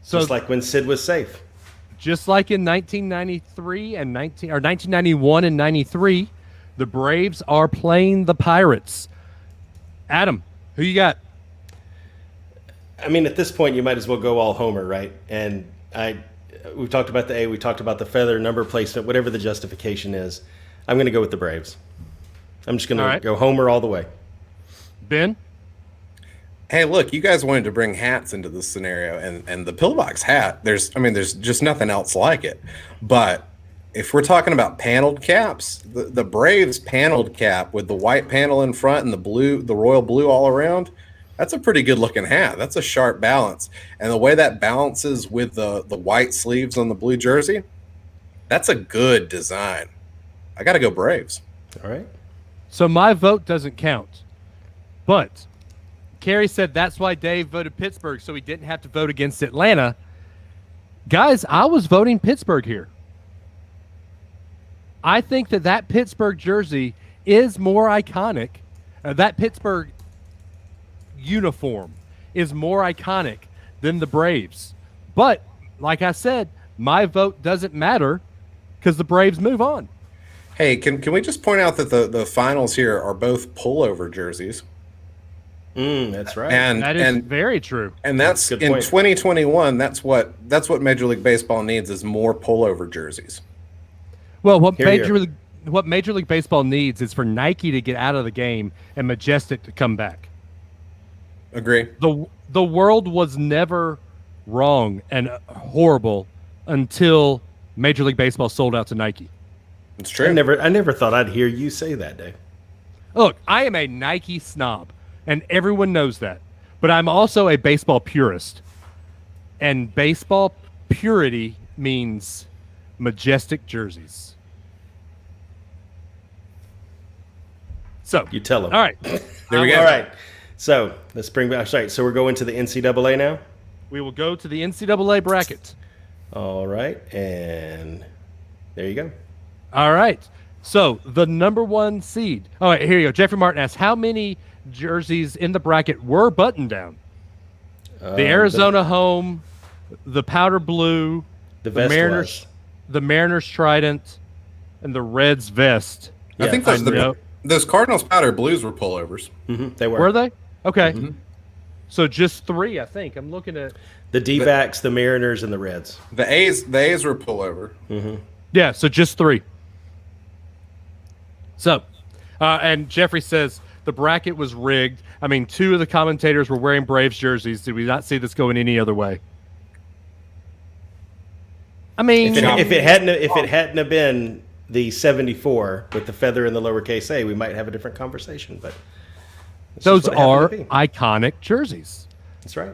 so. Just like when Sid was safe. Just like in 1993 and 1991 and 93, the Braves are playing the Pirates. Adam, who you got? I mean, at this point, you might as well go all homer, right? And we've talked about the A, we talked about the feather, number placement, whatever the justification is. I'm going to go with the Braves. I'm just going All to right. go homer all the way. Ben? Hey, look, you guys wanted to bring hats into this scenario, and the pillbox hat, there's just nothing else like it. But if we're talking about paneled caps, the Braves paneled cap with the white panel in front and the royal blue all around, that's a pretty good looking hat. That's a sharp balance. And the way that balances with the white sleeves on the blue jersey, that's a good design. I got to go Braves. All right. So my vote doesn't count. But Carrie said that's why Dave voted Pittsburgh, so he didn't have to vote against Atlanta. Guys, I was voting Pittsburgh here. I think that Pittsburgh jersey is more iconic. That Pittsburgh uniform is more iconic than the Braves. But, like I said, my vote doesn't matter because the Braves move on. Hey, can we just point out that the finals here are both pullover jerseys? That's right. That is very true. And that's Good in point. 2021. That's what Major League Baseball needs is more pullover jerseys. Well, what Hear, hear. Major League Baseball needs is for Nike to get out of the game and Majestic to come back. Agree. The world was never wrong and horrible until Major League Baseball sold out to Nike. It's true. I never thought I'd hear you say that, Dave. Look, I am a Nike snob, and everyone knows that. But I'm also a baseball purist. And baseball purity means Majestic jerseys. So, You tell them. all right. There we go. All right. So let's bring back. Sorry. So we're going to the NCAA now. We will go to the NCAA bracket. All right, and there you go. All right. So the number one seed. All right, here you go. Jeffrey Martin asks, how many jerseys in the bracket were button down? The Arizona home, the powder blue, The vest Mariners, the Mariners trident, and the Reds vest. I Yeah, think those Cardinals powder blues were pullovers. They were. Were they? Okay. So just three, I think. I'm looking at. The D-backs, the Mariners, and the Reds. The A's were pullover. Yeah, so just three. So, And Jeffrey says the bracket was rigged. I mean, 2 of the commentators were wearing Braves jerseys. Did we not see this going any other way? I mean, if it hadn't have been the 74 with the feather in the lowercase a, we might have a different conversation. But those are iconic jerseys. That's right.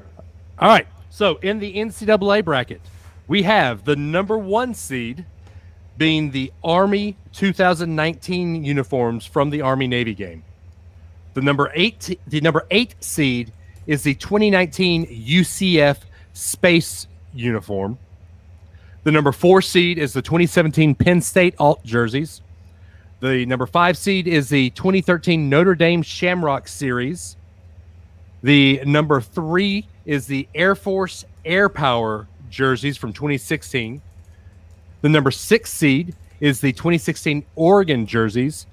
All right. So in the NCAA bracket, we have the number 1 seed being the Army 2019 uniforms from the Army-Navy game. The number 8 seed is the 2019 UCF Space uniform. The number 4 seed is the 2017 Penn State Alt jerseys. The number 5 seed is the 2013 Notre Dame Shamrock Series. The number 3 is the Air Force Air Power jerseys from 2016. The number 6 seed is the 2016 Oregon jerseys.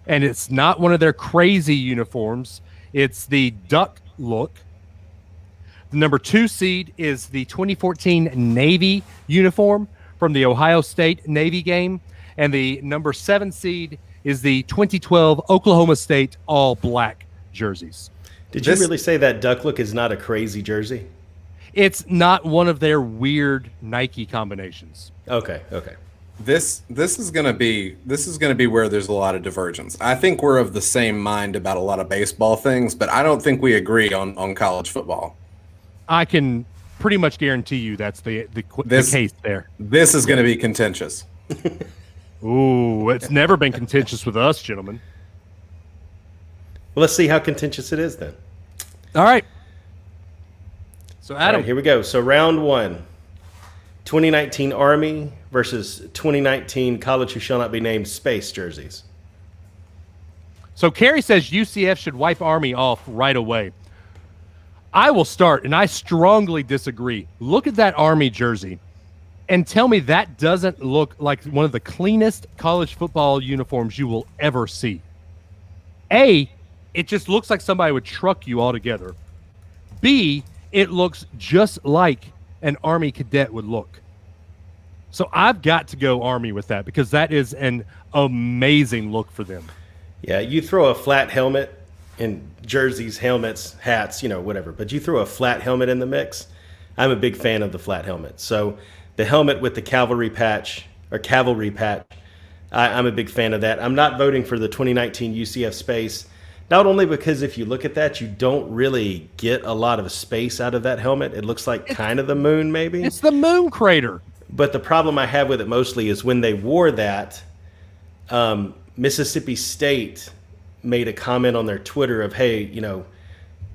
And it's not one of their crazy uniforms. It's the duck look. The number 2 seed is the 2014 Navy uniform from the Ohio State Navy game. And the number 7 seed is the 2012 Oklahoma State all black jerseys. Did you really say that duck look is not a crazy jersey? It's not one of their weird Nike combinations. Okay. This is gonna be where there's a lot of divergence. I think we're of the same mind about a lot of baseball things, but I don't think we agree on college football. I can pretty much guarantee you that's the case there. This is going to be contentious. Ooh, it's never been contentious with us, gentlemen. Well, let's see how contentious it is then. All right. So, Adam. All right, here we go. So, round 1. 2019 Army versus 2019 College Who Shall Not Be Named Space jerseys. So, Carrie says UCF should wipe Army off right away. I will start, and I strongly disagree. Look at that Army jersey and tell me that doesn't look like one of the cleanest college football uniforms you will ever see. A, it just looks like somebody would truck you all together. B, it looks just like an Army cadet would look. So I've got to go Army with that because that is an amazing look for them. Yeah, you throw a flat helmet in jerseys, helmets, hats, whatever. But you throw a flat helmet in the mix. I'm a big fan of the flat helmet. So the helmet with the cavalry patch, I'm a big fan of that. I'm not voting for the 2019 UCF Space, not only because if you look at that, you don't really get a lot of space out of that helmet. It looks like kind of the moon, maybe. It's the moon crater. But the problem I have with it mostly is when they wore that, Mississippi State made a comment on their Twitter of, hey,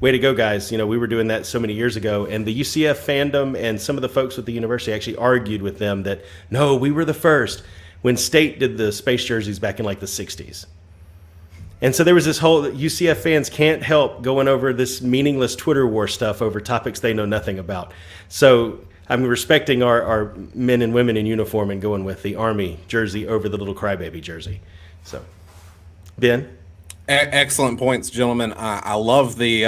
way to go, guys. We were doing that so many years ago. And the UCF fandom and some of the folks with the university actually argued with them that, no, we were the first when State did the space jerseys back in like the 60s. And so there was this whole UCF fans can't help going over this meaningless Twitter war stuff over topics they know nothing about. So I'm respecting our men and women in uniform and going with the Army jersey over the little crybaby jersey. So, Ben? Excellent points, gentlemen. I love the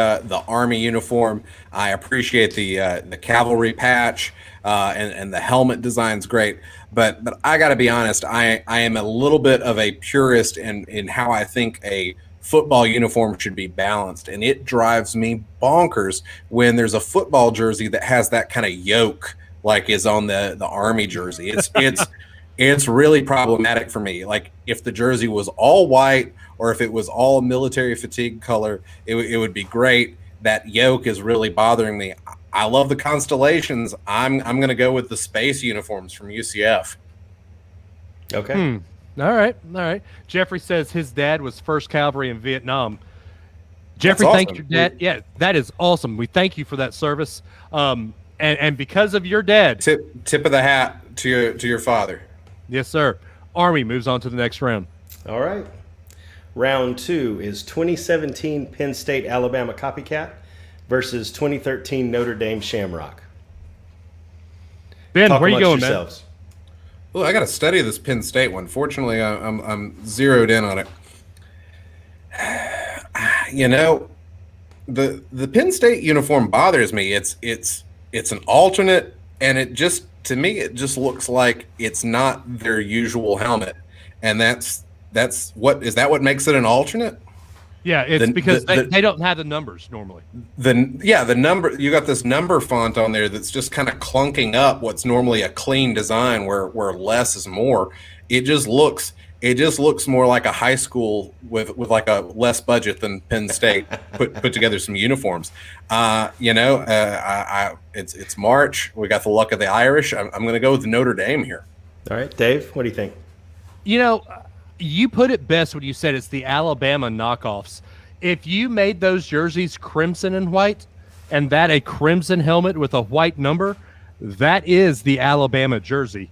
Army uniform. I appreciate the cavalry patch and the helmet design's great. But I got to be honest, I am a little bit of a purist in how I think a football uniform should be balanced, and it drives me bonkers when there's a football jersey that has that kind of yoke like is on the Army jersey. It's really problematic for me. Like if the jersey was all white or if it was all military fatigue color, it would be great. That yoke is really bothering me. I love the constellations. I'm going to go with the space uniforms from UCF. Okay. All right. Jeffrey says his dad was 1st Cavalry in Vietnam. Jeffrey, thank your dad. Yeah, that is awesome. We thank you for that service. And because of your dad. Tip of the hat to your father. Yes, sir. Army moves on to the next round. All right. Round 2 is 2017 Penn State Alabama Copycat versus 2013 Notre Dame Shamrock. Ben, Talk where you going, yourselves. Well, I got to study this Penn State one. Fortunately, I'm zeroed in on it. The Penn State uniform bothers me. It's an alternate, and to me it just looks like it's not their usual helmet, and that's that's what is that what makes it an alternate? Yeah, it's because they don't have the numbers normally. The number, you got this number font on there that's just kind of clunking up what's normally a clean design where less is more. It just looks more like a high school with like a less budget than Penn State put together some uniforms. It's March. We got the luck of the Irish. I'm going to go with Notre Dame here. All right, Dave, what do you think? You put it best when you said it's the Alabama knockoffs. If you made those jerseys crimson and white, and that a crimson helmet with a white number, that is the Alabama jersey.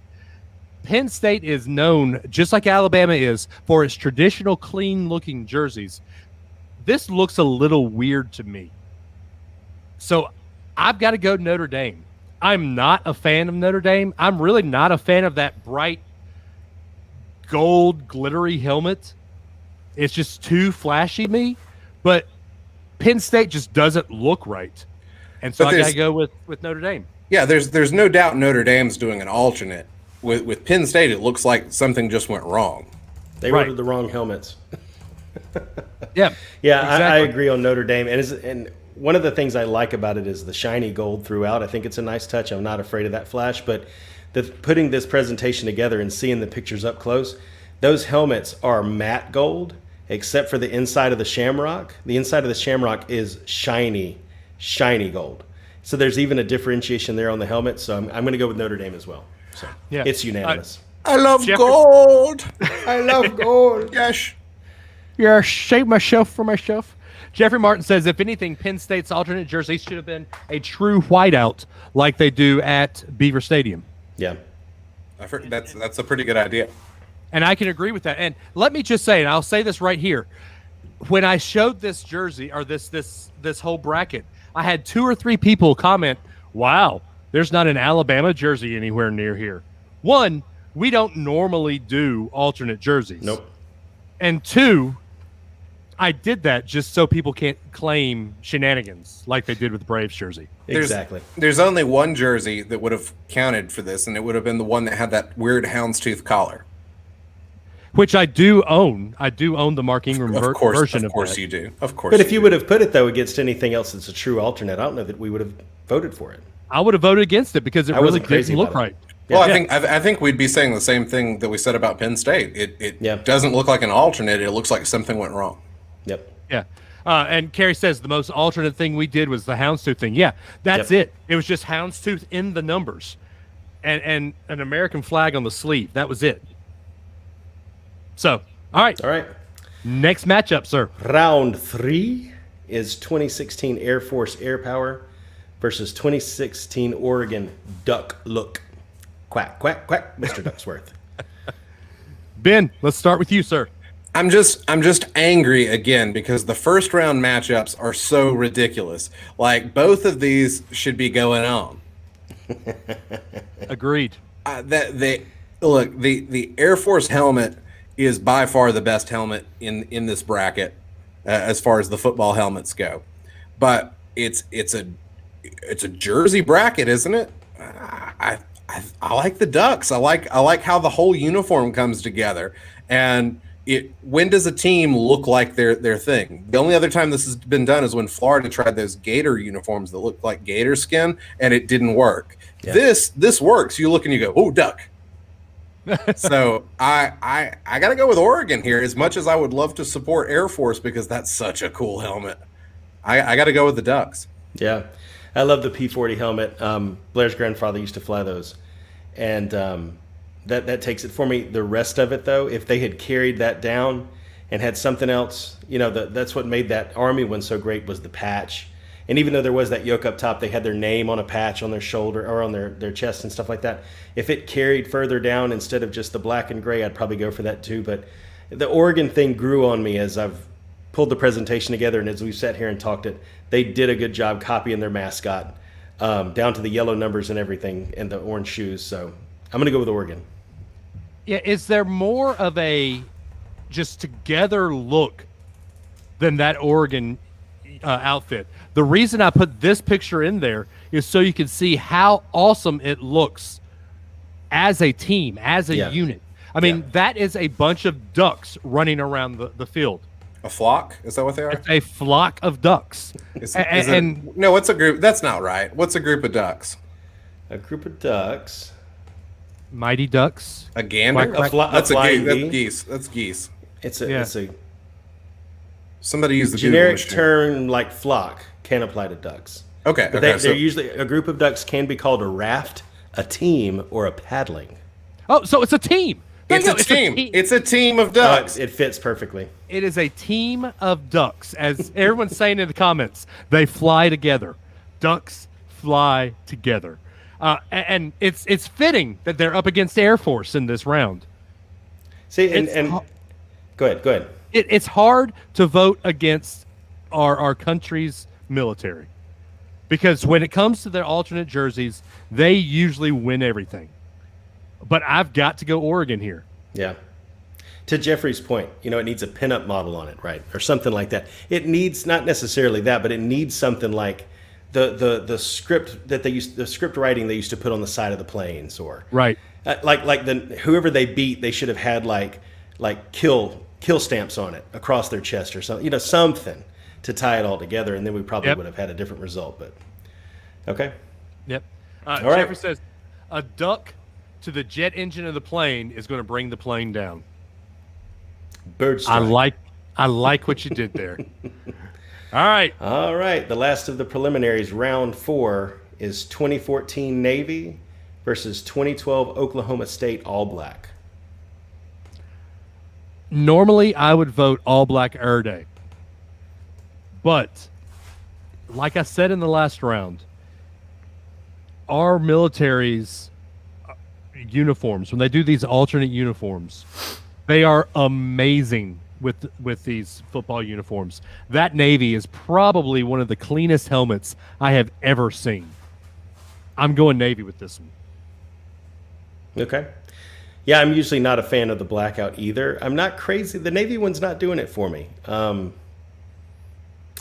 Penn State is known, just like Alabama is, for its traditional clean-looking jerseys. This looks a little weird to me. So I've got to go Notre Dame. I'm not a fan of Notre Dame. I'm really not a fan of that bright gold glittery helmet. It's just too flashy to me. But Penn State just doesn't look right. And so I got to go with Notre Dame. Yeah, there's no doubt Notre Dame's doing an alternate. With Penn State, it looks like something just went wrong. They ordered the wrong helmets. Yeah, exactly. I agree on Notre Dame. And one of the things I like about it is the shiny gold throughout. I think it's a nice touch. I'm not afraid of that flash. But putting this presentation together and seeing the pictures up close, those helmets are matte gold, except for the inside of the shamrock. The inside of the shamrock is shiny gold. So there's even a differentiation there on the helmet. So I'm going to go with Notre Dame as well. So it's unanimous. I love gold. I love gold. Yes. Yeah, shave myself for myself. Jeffrey Martin says, if anything, Penn State's alternate jersey should have been a true whiteout like they do at Beaver Stadium. Yeah. I've heard that's a pretty good idea. And I can agree with that. And let me just say, and I'll say this right here, when I showed this jersey or this whole bracket, I had 2 or 3 people comment, wow, there's not an Alabama jersey anywhere near here. 1, we don't normally do alternate jerseys. Nope. And 2, I did that just so people can't claim shenanigans like they did with the Braves jersey. Exactly. There's only one jersey that would have counted for this, and it would have been the one that had that weird houndstooth collar. Which I do own. I do own the Mark Ingram version of that. Of course you do. Of course. But if you would have put it, though, against anything else that's a true alternate, I don't know that we would have voted for it. I would have voted against it because it really didn't look right. Well, I think we'd be saying the same thing that we said about Penn State. It doesn't look like an alternate. It looks like something went wrong. Yep. Yeah. And Carrie says the most alternate thing we did was the houndstooth thing. Yeah, that's it. It was just houndstooth in the numbers and an American flag on the sleeve. That was it. So, all right. Next matchup, sir. Round 3 is 2016 Air Force Air Power versus 2016 Oregon Duck Look. Quack, quack, quack, Mr. Ducksworth. Ben, let's start with you, sir. I'm just angry again because the first round matchups are so ridiculous. Like both of these should be going on. Agreed. The Air Force helmet is by far the best helmet in this bracket as far as the football helmets go. But it's a jersey bracket, isn't it? I like the Ducks. I like how the whole uniform comes together. And when does a team look like their thing? The only other time this has been done is when Florida tried those Gator uniforms that looked like gator skin, and it didn't work. Yeah. This works. You look and you go, oh, Duck. So I got to go with Oregon here, as much as I would love to support Air Force because that's such a cool helmet. I got to go with the Ducks. Yeah, I love the P40 helmet. Blair's grandfather used to fly those, and that takes it for me. The rest of it, though, if they had carried that down and had something else, that's what made that Army one so great was the patch. And even though there was that yoke up top, they had their name on a patch on their shoulder or on their chest and stuff like that. If it carried further down instead of just the black and gray, I'd probably go for that too. But the Oregon thing grew on me as I've pulled the presentation together, and as we've sat here and talked it, they did a good job copying their mascot down to the yellow numbers and everything and the orange shoes. So I'm going to go with Oregon. Yeah, is there more of a just together look than that Oregon outfit? The reason I put this picture in there is so you can see how awesome it looks as a team, as a unit. I mean, that is a bunch of ducks running around the field. A flock? Is that what they are? It's a flock of ducks. No, what's a group? That's not right. What's a group of ducks? A group of ducks. Mighty ducks. A gander? That's geese. That's geese. It's a somebody use the generic term like flock can apply to ducks. Okay. But they're usually a group of ducks can be called a raft, a team, or a paddling. Oh, so it's a team. It's a team. It's a team of ducks. It fits perfectly. It is a team of ducks. As everyone's saying in the comments, they fly together. Ducks fly together. And it's fitting that they're up against Air Force in this round. See, and go ahead. It's hard to vote against our country's military because when it comes to their alternate jerseys, they usually win everything. But I've got to go Oregon here. Yeah. To Jeffrey's point, it needs a pinup model on it, right? Or something like that. It needs not necessarily that, but it needs something like the script that the script writing they used to put on the side of the planes, or right. Like whoever they beat, they should have had like kill stamps on it across their chest or something. Something to tie it all together, and then we probably would have had a different result. But okay. Yep. All Jeffrey right. says a duck to the jet engine of the plane is going to bring the plane down. Bird strike. I like what you did there. All right. The last of the preliminaries, round 4, is 2014 Navy versus 2012 Oklahoma State All Black. Normally, I would vote All Black Air Day. But, like I said in the last round, our military's uniforms, when they do these alternate uniforms, they are amazing with these football uniforms. That Navy is probably one of the cleanest helmets I have ever seen. I'm going Navy with this one. Okay. Yeah, I'm usually not a fan of the blackout either. I'm not crazy. The Navy one's not doing it for me. I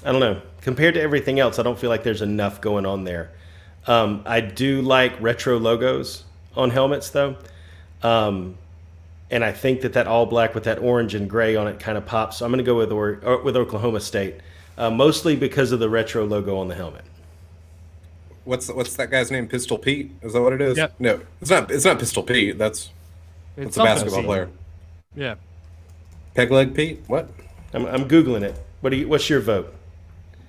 don't know. Compared to everything else, I don't feel like there's enough going on there. I do like retro logos on helmets, though. And I think that all black with that orange and gray on it kind of pops. So I'm going to go with Oklahoma State, mostly because of the retro logo on the helmet. What's that guy's name? Pistol Pete? Is that what it is? Yep. No, it's not. It's not Pistol Pete. That's a basketball player. Yeah. Peg Leg Pete? What? I'm googling it. What's your vote?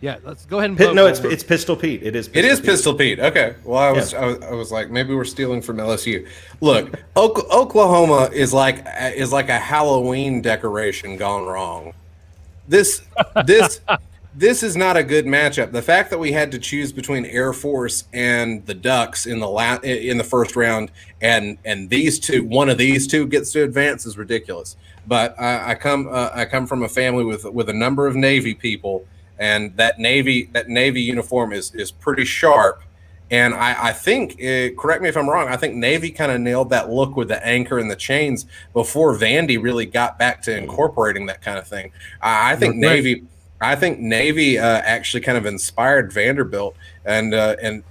Yeah, let's go ahead and vote. No, it's Pistol Pete. It is Pistol Pete. Okay. Well, I was like, maybe we're stealing from LSU. Look, Oklahoma is like a Halloween decoration gone wrong. This is not a good matchup. The fact that we had to choose between Air Force and the Ducks in the first round, and one of these two gets to advance is ridiculous. But I come from a family with a number of Navy people. And that Navy uniform is pretty sharp, and I think, correct me if I'm wrong, I think Navy kind of nailed that look with the anchor and the chains before Vandy really got back to incorporating that kind of thing. I think Navy actually kind of inspired Vanderbilt, and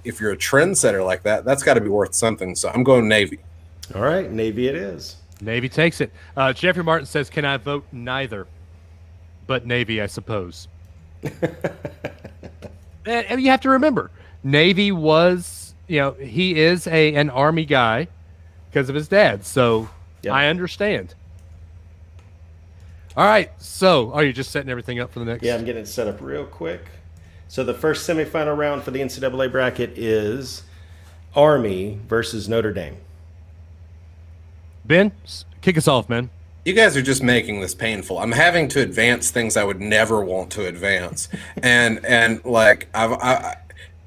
if you're a trendsetter like that, that's got to be worth something. So I'm going Navy. All right, Navy it is. Navy takes it. Jeffrey Martin says, "Can I vote neither, but Navy, I suppose." And you have to remember, Navy was, he is an Army guy because of his dad. So I understand. All right. So are you just setting everything up for the next? Yeah, I'm getting it set up real quick. So the first semifinal round for the NCAA bracket is Army versus Notre Dame. Ben, kick us off, man. You guys are just making this painful. I'm having to advance things I would never want to advance, and like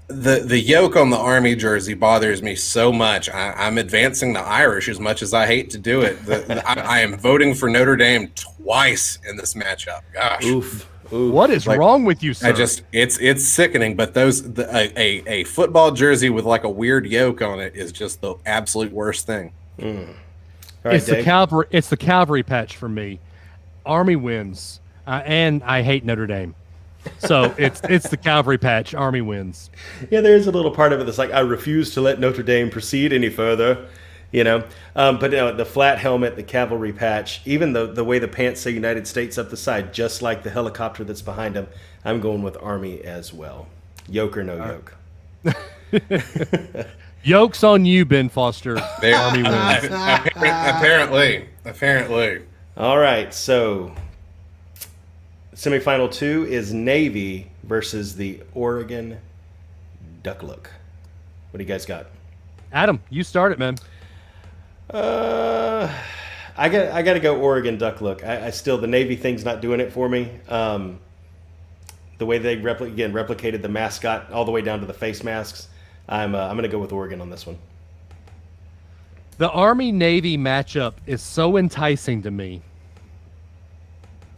the yoke on the Army jersey bothers me so much. I'm advancing the Irish as much as I hate to do it. I am voting for Notre Dame twice in this matchup. Gosh, oof. What is wrong with you, sir? It's sickening. But a football jersey with like a weird yoke on it is just the absolute worst thing. Right, it's Dave? the cavalry patch for me. Army wins, and I hate Notre Dame, so it's the cavalry patch. Army wins. Yeah, there is a little part of it that's like, I refuse to let Notre Dame proceed any further. But the flat helmet, the cavalry patch, even the way the pants say United States up the side, just like the helicopter that's behind him, I'm going with Army as well. Yoke or no yoke? Yoke's on you, Ben Foster. Army wins. Apparently. All right, so semifinal 2 is Navy versus the Oregon Duck Look. What do you guys got? Adam, you start it, man. I got to go Oregon Duck Look. I still, the Navy thing's not doing it for me. The way they replicated the mascot all the way down to the face masks. I'm going to go with Oregon on this one. The Army-Navy matchup is so enticing to me.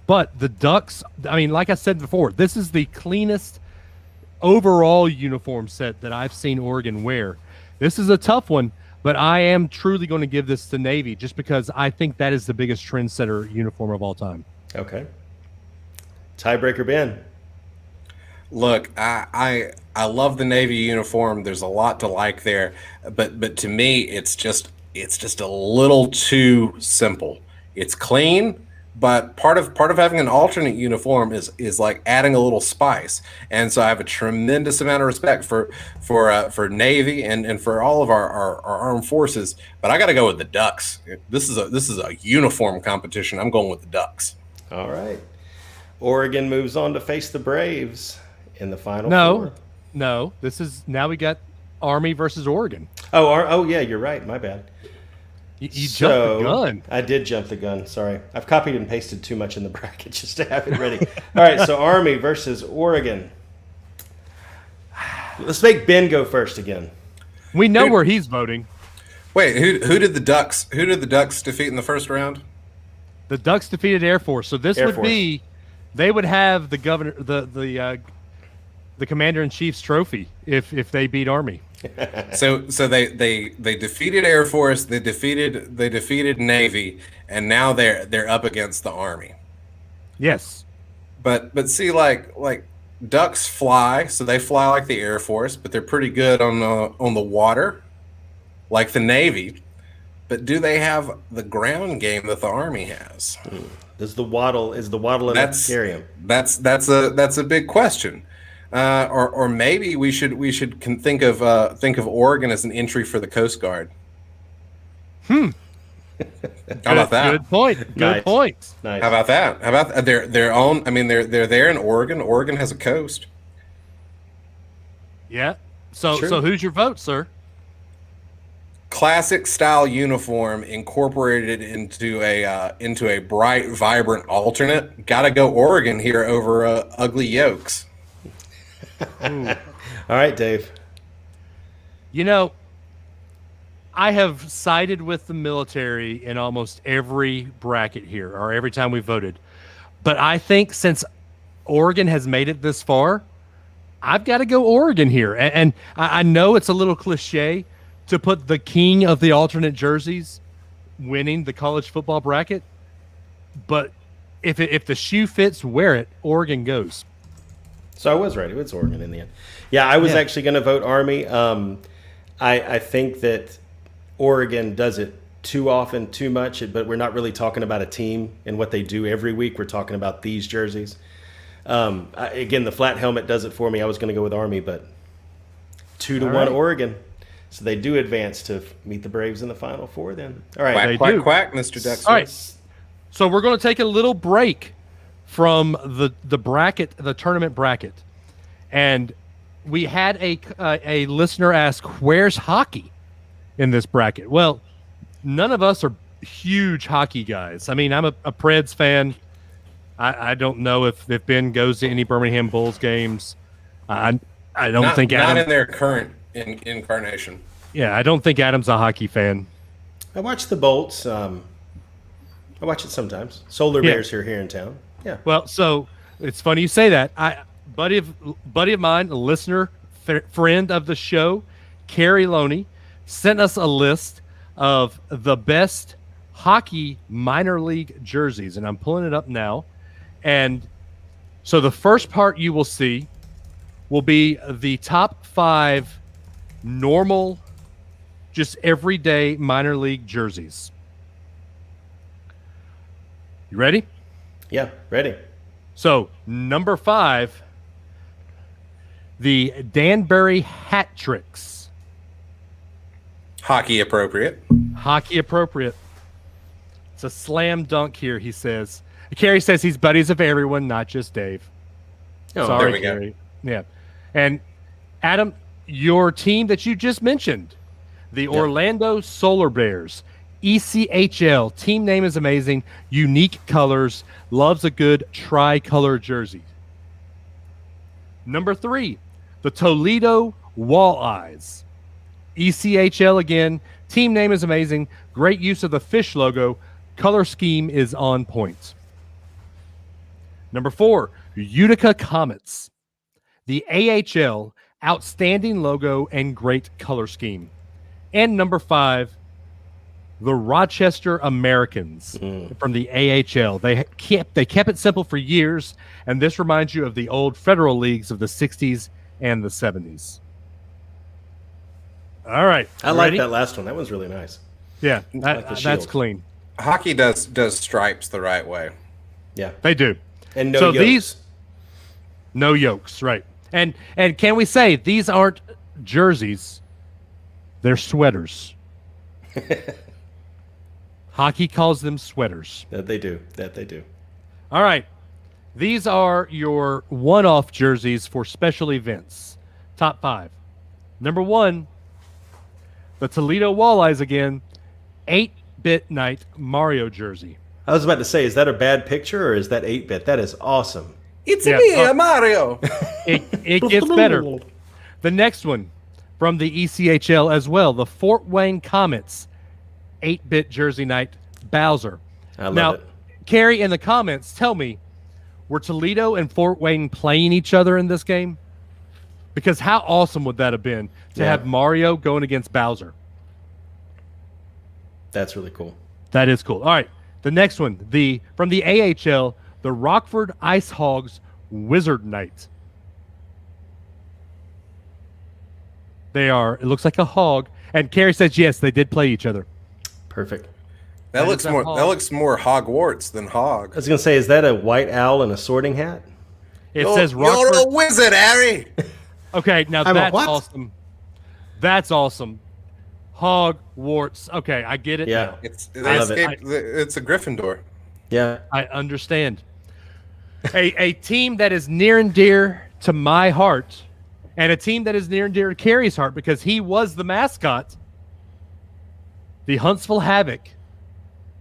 But the Ducks, I mean, like I said before, this is the cleanest overall uniform set that I've seen Oregon wear. This is a tough one, but I am truly going to give this to Navy just because I think that is the biggest trendsetter uniform of all time. Okay. Tiebreaker, Ben. Look, I love the Navy uniform. There's a lot to like there, but to me, it's just a little too simple. It's clean, but part of having an alternate uniform is like adding a little spice. And so I have a tremendous amount of respect for Navy and for all of our armed forces. But I got to go with the Ducks. This is a uniform competition. I'm going with the Ducks. All right. Oregon moves on to face the Braves in the final four. No. This is now we got Army versus Oregon. Oh yeah, you're right. My bad. You jumped the gun. I did jump the gun. Sorry. I've copied and pasted too much in the bracket just to have it ready. All right, so Army versus Oregon. Let's make Ben go first again. We know where he's voting. Wait, who did the Ducks defeat in the first round? The Ducks defeated Air Force. So this would be they would have the governor the commander-in-chief's trophy if they beat Army. So they defeated Air Force, they defeated Navy, and now they're up against the Army. Yes. But see, like Ducks fly, so they fly like the Air Force, but they're pretty good on the water, like the Navy. But do they have the ground game that the Army has? Is the waddle enough to carry him? That's a big question. Or maybe we should think of Oregon as an entry for the Coast Guard. How about that? Good point. Good point. Nice. How about that? How about their own? I mean, they're there in Oregon. Oregon has a coast. Yeah. So who's your vote, sir? Classic style uniform incorporated into a bright, vibrant alternate. Got to go Oregon here over ugly yolks. All right, Dave. I have sided with the military in almost every bracket here, or every time we voted. But I think since Oregon has made it this far, I've got to go Oregon here. And I know it's a little cliche to put the king of the alternate jerseys winning the college football bracket, but if the shoe fits, wear it. Oregon goes. So I was right. It was Oregon in the end. Yeah, I was actually going to vote Army. I think that Oregon does it too often, too much, but we're not really talking about a team and what they do every week. We're talking about these jerseys. Again, the flat helmet does it for me. I was going to go with Army, but 2-1 Oregon. So they do advance to meet the Braves in the Final Four then. All right. Quack, Mr. Dexter. All right. So we're going to take a little break from the bracket, the tournament bracket. And we had a listener ask, where's hockey in this bracket? Well, none of us are huge hockey guys. I mean, I'm a Preds fan. I don't know if Ben goes to any Birmingham Bulls games. I don't think Adam, not in their current incarnation. Yeah, I don't think Adam's a hockey fan. I watch the Bolts. I watch it sometimes. Solar Bears here in town. Yeah. Well, so it's funny you say that. Buddy of mine, a listener, friend of the show, Carrie Loney, sent us a list of the best hockey minor league jerseys, and I'm pulling it up now. And so the first part you will see will be the top 5 normal just everyday minor league jerseys. You ready? Yeah, ready. So, number 5, the Danbury Hat Tricks. Hockey appropriate. Hockey appropriate. It's a slam dunk here, he says. Kerry says he's buddies of everyone, not just Dave. Oh, Sorry, there we go. Kerry. Yeah. And Adam, your team that you just mentioned, the Orlando Solar Bears, ECHL. Team name is amazing. Unique colors. Loves a good tricolor jersey. Number 3, the Toledo Walleyes. ECHL again. Team name is amazing. Great use of the fish logo. Color scheme is on point. Number 4, Utica Comets. The AHL. Outstanding logo and great color scheme. And number 5, the Rochester Americans from the AHL. They kept it simple for years, and this reminds you of the old federal leagues of the 60s and the 70s. All right. I like ready? that last one. That one's really nice. Yeah, like the that's shield. clean. Hockey does stripes the right way. Yeah. They do. And no So yolks. these no yolks, right? And can we say these aren't jerseys? They're sweaters. Hockey calls them sweaters. That they do. That they do. All right. These are your one-off jerseys for special events. Top 5. Number 1, the Toledo Walleyes again, 8-bit night Mario jersey. I was about to say, is that a bad picture or is that 8-bit? That is awesome. It's Yeah. me, Mario. It gets better. The next one from the ECHL as well, the Fort Wayne Comets, 8-bit jersey night Bowser. I love now, it. Carrie, in the comments, tell me, were Toledo and Fort Wayne playing each other in this game? Because how awesome would that have been to have Mario going against Bowser? That's really cool. That is cool. All right, the next one, from the AHL, the Rockford Ice Hogs Wizard Night. It looks like a hog. And Carrie says, yes, they did play each other. Perfect. That looks a more. hog. That looks more Hogwarts than I hog. was going to say, is that a white owl in a sorting hat? It says You're Rockford. a wizard, Harry. Okay, now I'm a that's what? awesome. That's awesome. Hogwarts. Okay, I get it Yeah. now. I love it. It's a Gryffindor. Yeah. I understand. a team that is near and dear to my heart, and a team that is near and dear to Carrie's heart because he was the mascot, the Huntsville Havoc,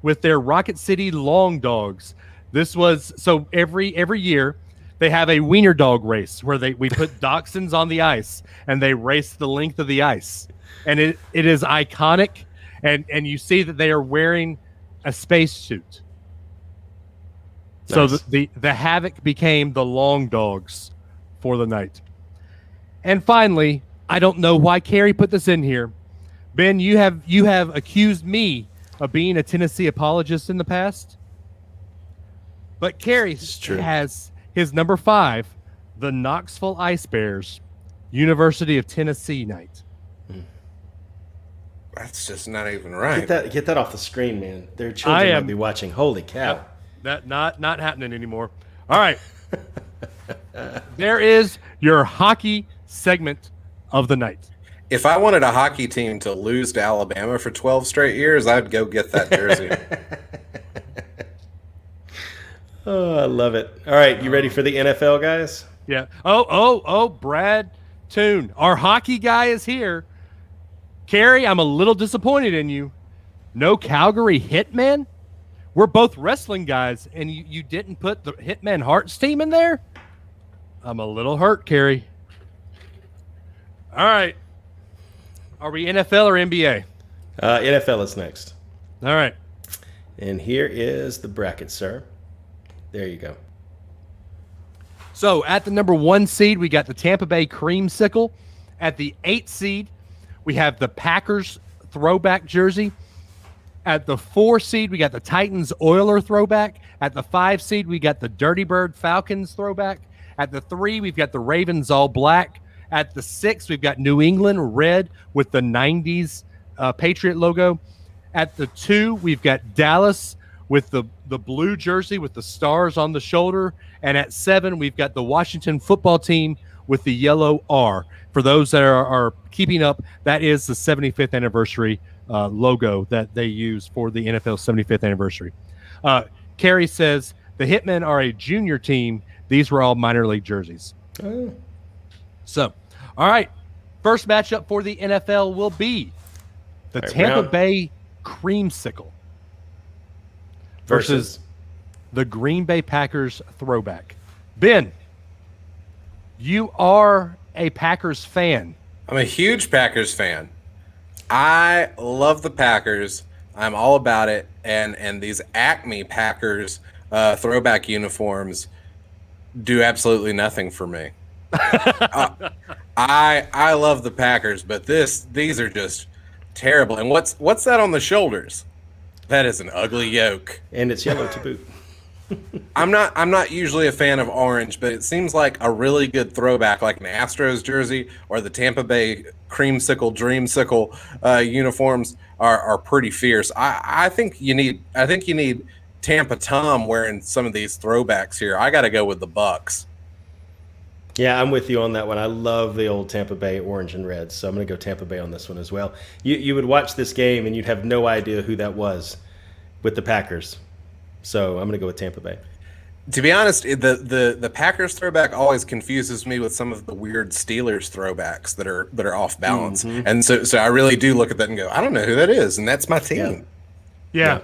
with their Rocket City Long Dogs. This was so every year they have a wiener dog race where we put dachshunds on the ice and they race the length of the ice, and it is iconic, and you see that they are wearing a spacesuit. So Nice. the Havoc became the Long Dogs for the night. And finally, I don't know why Carrie put this in here. Ben, you have accused me of being a Tennessee apologist in the past. But Carrie true. has his number 5, the Knoxville Ice Bears, University of Tennessee night. That's just not even right. Get that off the screen, man. Their children might be watching. Holy cow. That not happening anymore. All right. There is your hockey segment of the night. If I wanted a hockey team to lose to Alabama for 12 straight years, I'd go get that jersey. Oh, I love it. All right, you ready for the NFL, guys? Yeah. Oh, Brad Toon. Our hockey guy is here. Carrie, I'm a little disappointed in you. No Calgary Hitmen? We're both wrestling guys, and you didn't put the Hitman Hearts team in there? I'm a little hurt, Carrie. All right. Are we NFL or NBA? NFL is next. All right. And here is the bracket, sir. There you go. So at the number 1 seed, we got the Tampa Bay Creamsicle. At the 8th seed, we have the Packers throwback jersey. At the 4 seed, we got the Titans Oiler throwback. At the 5 seed, we got the Dirty Bird Falcons throwback. At the 3, we've got the Ravens all black. At the 6, we've got New England red with the 90s Patriot logo. At the 2, we've got Dallas with the blue jersey with the stars on the shoulder. And at 7, we've got the Washington football team with the yellow R. For those that are keeping up, that is the 75th anniversary logo that they use for the NFL 75th anniversary. Carrie says, the Hitmen are a junior team. These were all minor league jerseys. Oh. So, all right. First matchup for the NFL will be the Tampa Bay Creamsicle versus the Green Bay Packers throwback. Ben, you are a Packers fan. I'm a huge Packers fan. I love the Packers. I'm all about it. And these Acme Packers throwback uniforms do absolutely nothing for me. I love the Packers, but these are just terrible. And what's that on the shoulders? That is an ugly yoke. And it's yellow to boot. I'm not usually a fan of orange, but it seems like a really good throwback, like an Astros jersey or the Tampa Bay Creamsicle, Dreamsicle uniforms are pretty fierce. I think you need Tampa Tom wearing some of these throwbacks here. I got to go with the Bucks. Yeah, I'm with you on that one. I love the old Tampa Bay orange and reds, so I'm going to go Tampa Bay on this one as well. You would watch this game and you'd have no idea who that was with the Packers. So I'm going to go with Tampa Bay. To be honest, the Packers throwback always confuses me with some of the weird Steelers throwbacks that are off balance. Mm-hmm. And so I really do look at that and go, I don't know who that is, and that's my team. Yeah.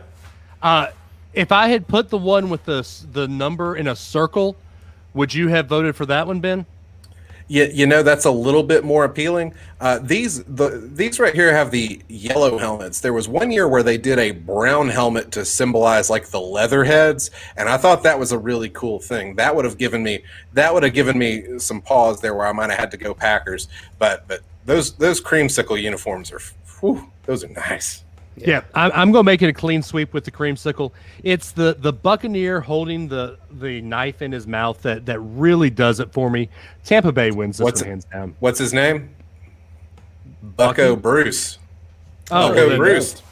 If I had put the one with the number in a circle, would you have voted for that one, Ben? Yeah, that's a little bit more appealing. These right here have the yellow helmets. There was one year where they did a brown helmet to symbolize like the leather heads, and I thought that was a really cool thing. That would have given me some pause there where I might have had to go Packers. But those Creamsicle uniforms those are nice. Yeah, I'm going to make it a clean sweep with the Creamsicle. It's the Buccaneer holding the knife in his mouth that really does it for me. Tampa Bay wins this one hands down. What's his name? Bucko Bruce. Oh, Bucko Bruce.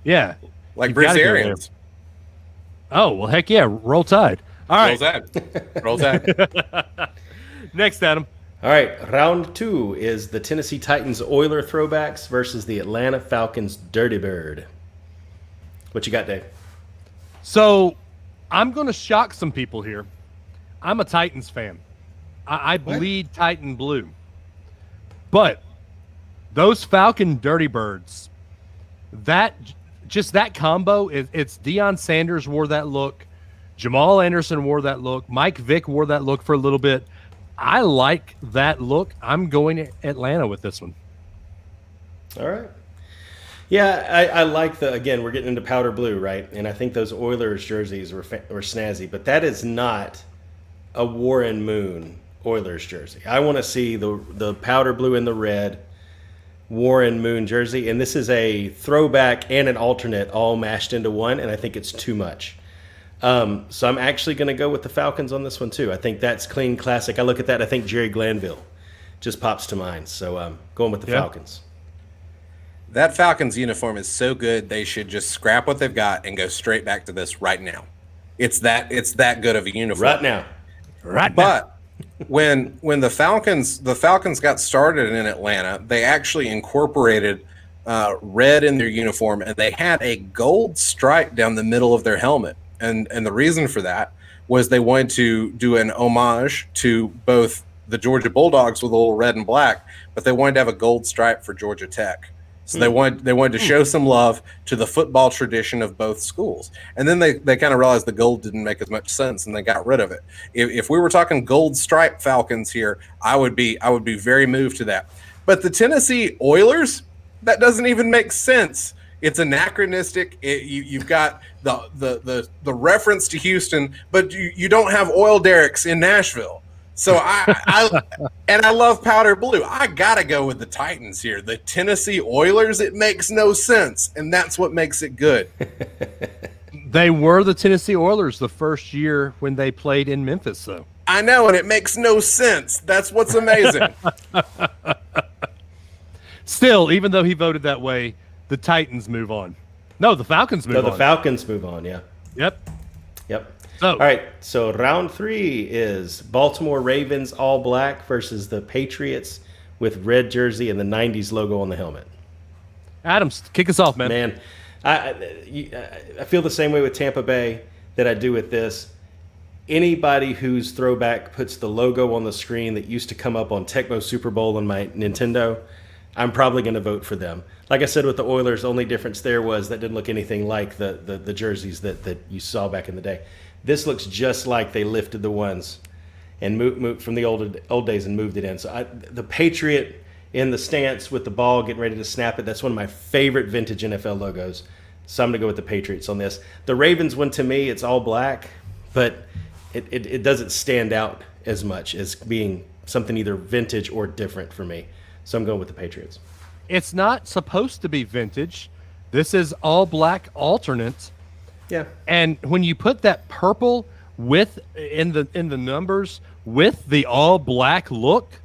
Yeah. Like Bruce Arians. Oh, well, heck yeah. Roll Tide. All right. Roll Tide. Next, Adam. All right, round 2 is the Tennessee Titans Oiler throwbacks versus the Atlanta Falcons Dirty Bird. What you got, Dave? So I'm going to shock some people here. I'm a Titans fan. I bleed Titan blue. But those Falcon Dirty Birds, that combo, it's Deion Sanders wore that look. Jamal Anderson wore that look. Mike Vick wore that look for a little bit. I like that look. I'm going to Atlanta with this one. All right. Yeah, I like again, we're getting into powder blue, right? And I think those Oilers jerseys were snazzy, but that is not a Warren Moon Oilers jersey. I want to see the powder blue and the red Warren Moon jersey, and this is a throwback and an alternate all mashed into one, and I think it's too much. So I'm actually going to go with the Falcons on this one too. I think that's clean, classic. I look at that, I think Jerry Glanville just pops to mind. So going with the Falcons. That Falcons uniform is so good, they should just scrap what they've got and go straight back to this right now. It's that good of a uniform. Right now. But when the Falcons got started in Atlanta, they actually incorporated red in their uniform, and they had a gold stripe down the middle of their helmet. And the reason for that was they wanted to do an homage to both the Georgia Bulldogs with a little red and black, but they wanted to have a gold stripe for Georgia Tech. So they wanted to show some love to the football tradition of both schools. And then they kind of realized the gold didn't make as much sense, and they got rid of it. If we were talking gold stripe Falcons here, I would be very moved to that. But the Tennessee Oilers, that doesn't even make sense. It's anachronistic. You've got the reference to Houston, but you don't have oil derricks in Nashville. So I love powder blue. I gotta go with the Titans here. The Tennessee Oilers, it makes no sense, and that's what makes it good. They were the Tennessee Oilers the first year when they played in Memphis, though. I know, and it makes no sense. That's what's amazing. Still, even though he voted that way, the Titans move on. No, the Falcons move on. No, the Falcons move on, yeah. Yep. All right, so round 3 is Baltimore Ravens all black versus the Patriots with red jersey and the 90s logo on the helmet. Adams, kick us off, man. Man, I feel the same way with Tampa Bay that I do with this. Anybody whose throwback puts the logo on the screen that used to come up on Tecmo Super Bowl on my Nintendo, I'm probably going to vote for them. Like I said with the Oilers, the only difference there was that didn't look anything like the jerseys that you saw back in the day. This looks just like they lifted the ones and moved from the old days and moved it in. So the Patriot in the stance with the ball getting ready to snap it, that's one of my favorite vintage NFL logos. So I'm going to go with the Patriots on this. The Ravens one, to me, it's all black, but it doesn't stand out as much as being something either vintage or different for me. So I'm going with the Patriots. It's not supposed to be vintage. This is all black alternate. Yeah. And when you put that purple with in the numbers with the all black look,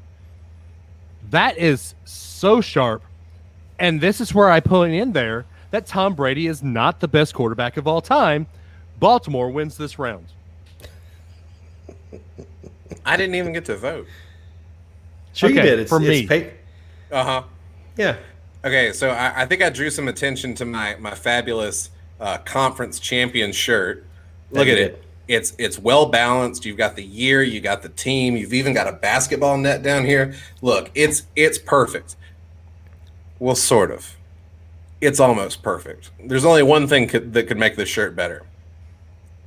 that is so sharp. And this is where I put in there that Tom Brady is not the best quarterback of all time. Baltimore wins this round. I didn't even get to vote. Sure, Okay, you did. for me. Yeah. Okay, so I think I drew some attention to my fabulous conference champion shirt. Look at it. It's well balanced. You've got the year, you got the team, you've even got a basketball net down here. Look, it's perfect. Well, sort of. It's almost perfect. There's only one thing that could make this shirt better.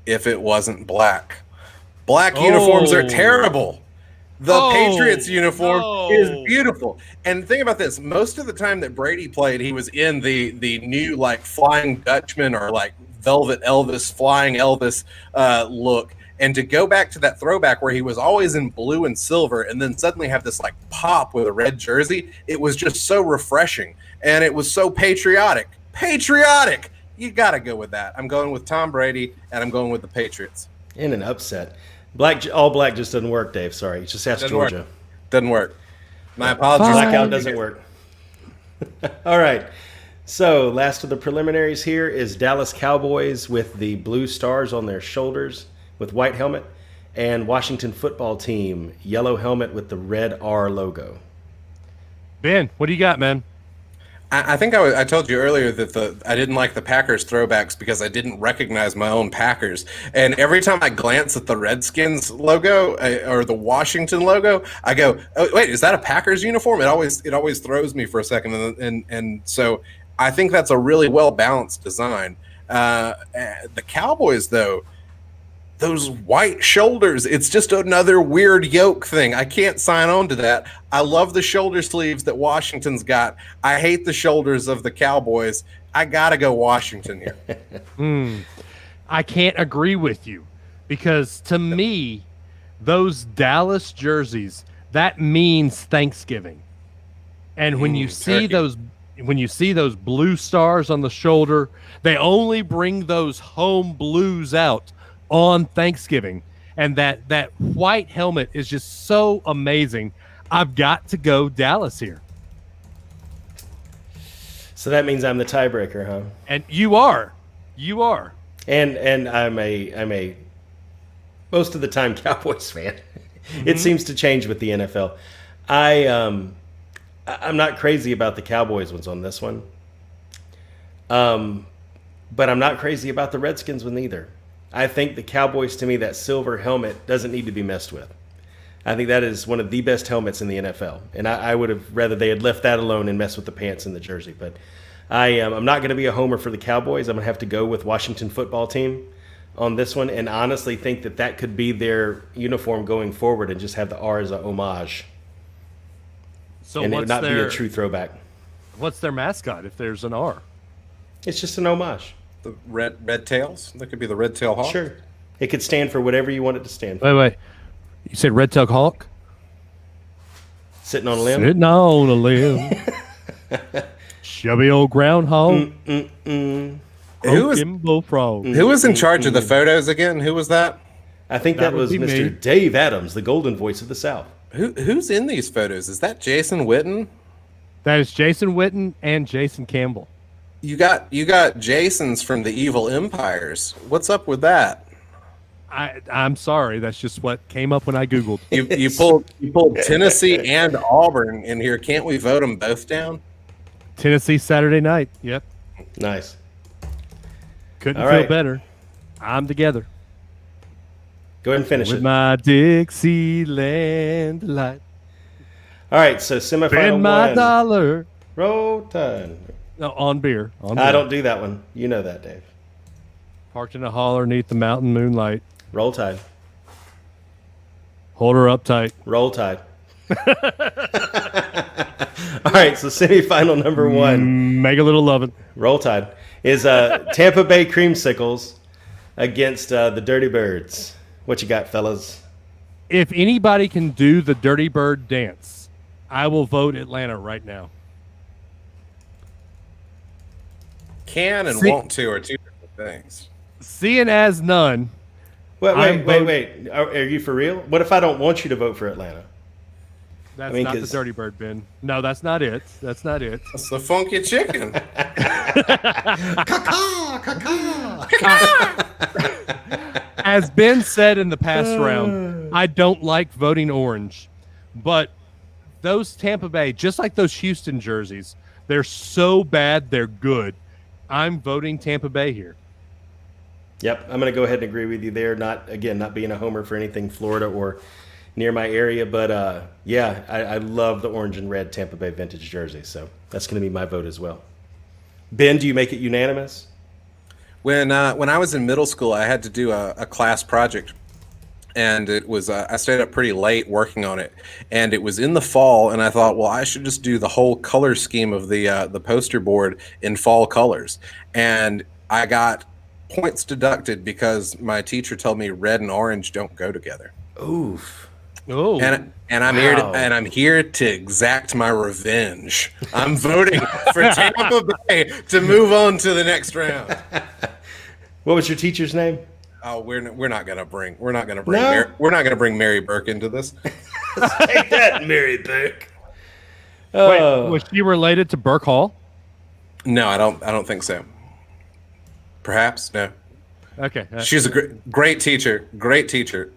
If it wasn't black. Black uniforms are terrible. The Patriots uniform is beautiful. And think about this. Most of the time that Brady played, he was in the new like Flying Dutchman or like Velvet Elvis, Flying Elvis look. And to go back to that throwback where he was always in blue and silver and then suddenly have this like pop with a red jersey, it was just so refreshing. And it was so patriotic. Patriotic! You got to go with that. I'm going with Tom Brady, and I'm going with the Patriots. In an upset. All black just doesn't work, Dave. Sorry. Just ask Georgia. Doesn't work. My apologies. Blackout doesn't work. All right. So last of the preliminaries here is Dallas Cowboys with the blue stars on their shoulders with white helmet, and Washington football team, yellow helmet with the red R logo. Ben, what do you got, man? I think I told you earlier that I didn't like the Packers throwbacks because I didn't recognize my own Packers. And every time I glance at the Redskins logo or the Washington logo, I go, "Oh, wait, is that a Packers uniform?" It always throws me for a second, and so I think that's a really well balanced design. The Cowboys, though. Those white shoulders, it's just another weird yoke thing. I can't sign on to that. I love the shoulder sleeves that Washington's got. I hate the shoulders of the Cowboys. I got to go Washington here. I can't agree with you because to me, those Dallas jerseys, that means Thanksgiving. And when you see those blue stars on the shoulder, they only bring those home blues out on Thanksgiving, and that white helmet is just so amazing. I've got to go Dallas here. So that means I'm the tiebreaker, huh? And you are. And I'm a most of the time Cowboys fan. It seems to change with the NFL. I'm not crazy about the Cowboys ones on this one. But I'm not crazy about the Redskins one either. I think the Cowboys, to me, that silver helmet doesn't need to be messed with. I think that is one of the best helmets in the NFL. And I would have rather they had left that alone and messed with the pants and the jersey. But I'm not going to be a homer for the Cowboys. I'm going to have to go with Washington football team on this one, and honestly think that could be their uniform going forward and just have the R as a homage. So and it would not be a true throwback. What's their mascot if there's an R? It's just an homage. The red tails? That could be the red tail hawk. Sure. It could stand for whatever you want it to stand for. Wait. You said red-tailed hawk? Sitting on a limb? Sitting on a limb. Chubby old groundhog. Who bullfrog. was in charge of the photos again? Who was that? I think that was would be Mr. me. Dave Adams, the golden voice of the South. Who's in these photos? Is that Jason Witten? That is Jason Witten and Jason Campbell. You got Jason's from the Evil Empires. What's up with that? I'm sorry. That's just what came up when I Googled. You pulled Tennessee and Auburn in here. Can't we vote them both down? Tennessee Saturday night. Yep. Nice. Couldn't All feel right. better. I'm together. Go ahead and finish With it. my Dixieland light. All right, so semifinal Spend my one. dollar. Roll Tide. No, on beer. I don't do that one. You know that, Dave. Parked in a holler neath the mountain moonlight. Roll Tide. Hold her up tight. Roll Tide. All right, so semifinal number one. Make a little lovin'. Roll Tide is Tampa Bay Creamsicles against the Dirty Birds. What you got, fellas? If anybody can do the Dirty Bird dance, I will vote Atlanta right now. Can and See- want to are two different things. Seeing as none, Wait. Are you for real? What if I don't want you to vote for Atlanta? that's I mean, not the 'cause- Dirty Bird, Ben. No, that's not it. That's not it. That's the funky chicken. As Ben said in the past round, I don't like voting orange, but those Tampa Bay, just like those Houston jerseys, they're so bad they're good. I'm voting Tampa Bay here. Yep, I'm going to go ahead and agree with you there. Not being a homer for anything Florida or near my area, but I love the orange and red Tampa Bay vintage jersey, so that's going to be my vote as well. Ben, do you make it unanimous? When I was in middle school, I had to do a class project, and it was I stayed up pretty late working on it, and it was in the fall, and I thought, well, I should just do the whole color scheme of the poster board in fall colors, and I got points deducted because my teacher told me red and orange don't go together. Oof. Oh, And I'm Wow. I'm here to exact my revenge. I'm voting for Tampa Bay to move on to the next round. What was your teacher's name? Oh, we're not gonna bring No? Mary Burke into this. Take that, Mary Burke. wait, Oh, was she related to Burke Hall? No, I don't think so. Perhaps no. Okay. She's a great teacher,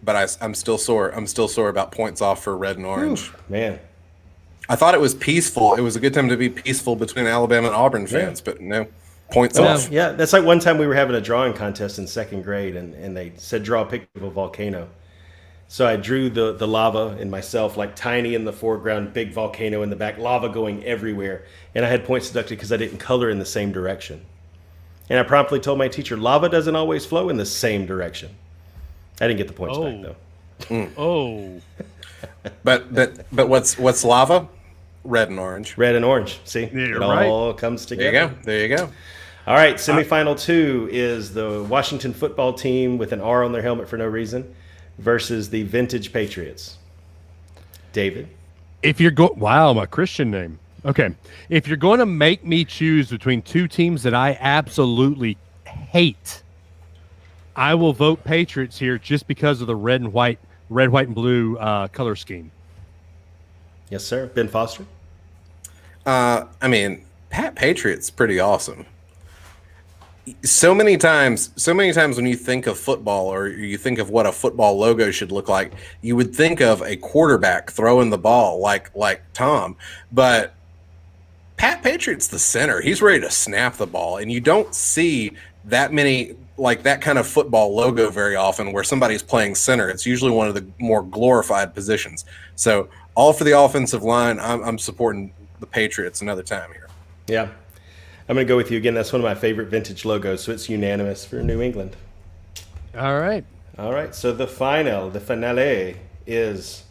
but I'm still sore. I'm still sore about points off for red and orange. man. I thought it was peaceful. It was a good time to be peaceful between Alabama and Auburn fans, but no, points off. Yeah, that's like one time we were having a drawing contest in second grade, and they said draw a picture of a volcano. So I drew the lava and myself, like tiny in the foreground, big volcano in the back, lava going everywhere. And I had points deducted because I didn't color in the same direction. And I promptly told my teacher, lava doesn't always flow in the same direction. I didn't get the points back, though. Oh. But what's lava? Red and orange. Red and orange. See? You're it right. all comes There together. you go. There you go. All right, semifinal 2 is the Washington football team with an R on their helmet for no reason versus the vintage Patriots. David? If you're going, wow, my Christian name. Okay. If you're going to make me choose between two teams that I absolutely hate, I will vote Patriots here just because of the red, white, and blue color scheme. Yes, sir. Ben Foster? I mean, Pat Patriot's pretty awesome. So many times when you think of football or you think of what a football logo should look like, you would think of a quarterback throwing the ball like Tom, but Pat Patriot's the center. He's ready to snap the ball, and you don't see that many like that kind of football logo very often where somebody's playing center. It's usually one of the more glorified positions. So all for the offensive line. I'm supporting the Patriots another time here. Yeah. I'm going to go with you again. That's one of my favorite vintage logos, so it's unanimous for New England. All right. All right, so the finale is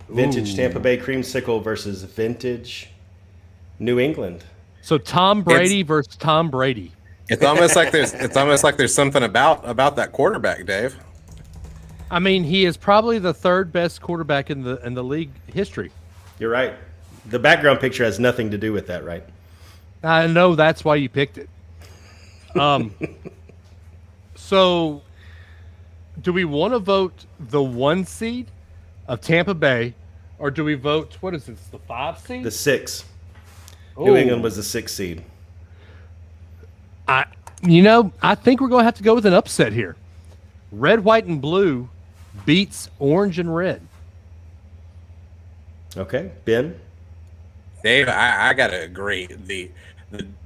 vintage Tampa Bay Creamsicle versus vintage New England. So Tom Brady versus Tom Brady. It's almost like there's something about that quarterback, Dave. I mean, he is probably the third best quarterback in the league history. You're right. The background picture has nothing to do with that, right? I know that's why you picked it. So do we want to vote the 1 seed of Tampa Bay, or do we vote, what is this, the 5 seed? The 6. Oh. New England was the 6th seed. I think we're going to have to go with an upset here. Red, white, and blue beats orange and red. Okay, Ben. Dave, I gotta agree. The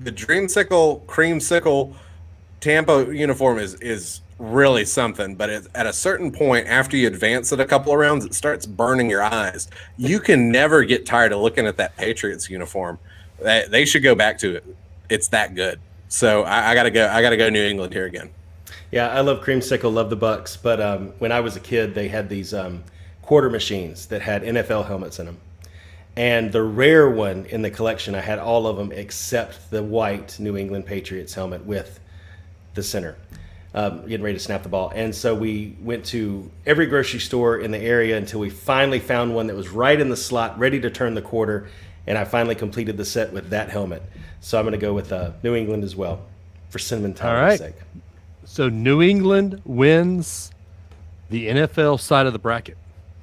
dreamsicle, creamsicle Tampa uniform is really something, but at a certain point, after you advance it a couple of rounds, it starts burning your eyes. You can never get tired of looking at that Patriots uniform. They should go back to it. It's that good. So I gotta go New England here again. Yeah, I love creamsicle, love the Bucks, but when I was a kid, they had these quarter machines that had NFL helmets in them. And the rare one in the collection, I had all of them except the white New England Patriots helmet with the center, getting ready to snap the ball. And so we went to every grocery store in the area until we finally found one that was right in the slot, ready to turn the quarter. And I finally completed the set with that helmet. So I'm going to go with New England as well for sentimentality's sake. So New England wins the NFL side of the bracket.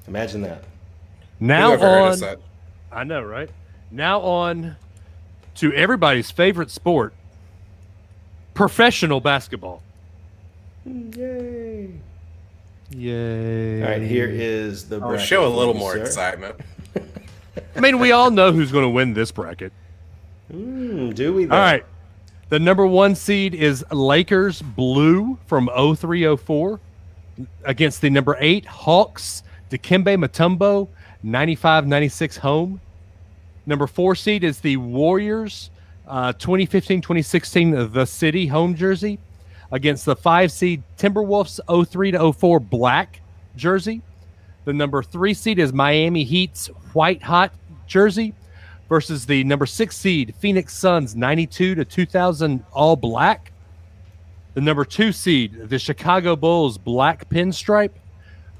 Imagine that. Now on, I know, right? Now on to everybody's favorite sport, professional basketball. Yay. Yay. All right, here is the bracket. Show a little more excitement. I mean, we all know who's going to win this bracket. Do we? All right. The number 1 seed is Lakers blue from 03-04 against the number 8 Hawks Dikembe Mutombo 95-96 home. Number 4 seed is the Warriors 2015-2016 The City home jersey against the 5 seed Timberwolves 03-04 black jersey. The number 3 seed is Miami Heat's white hot jersey versus the number 6 seed Phoenix Suns 92-2000 all black. The number 2 seed, the Chicago Bulls black pinstripe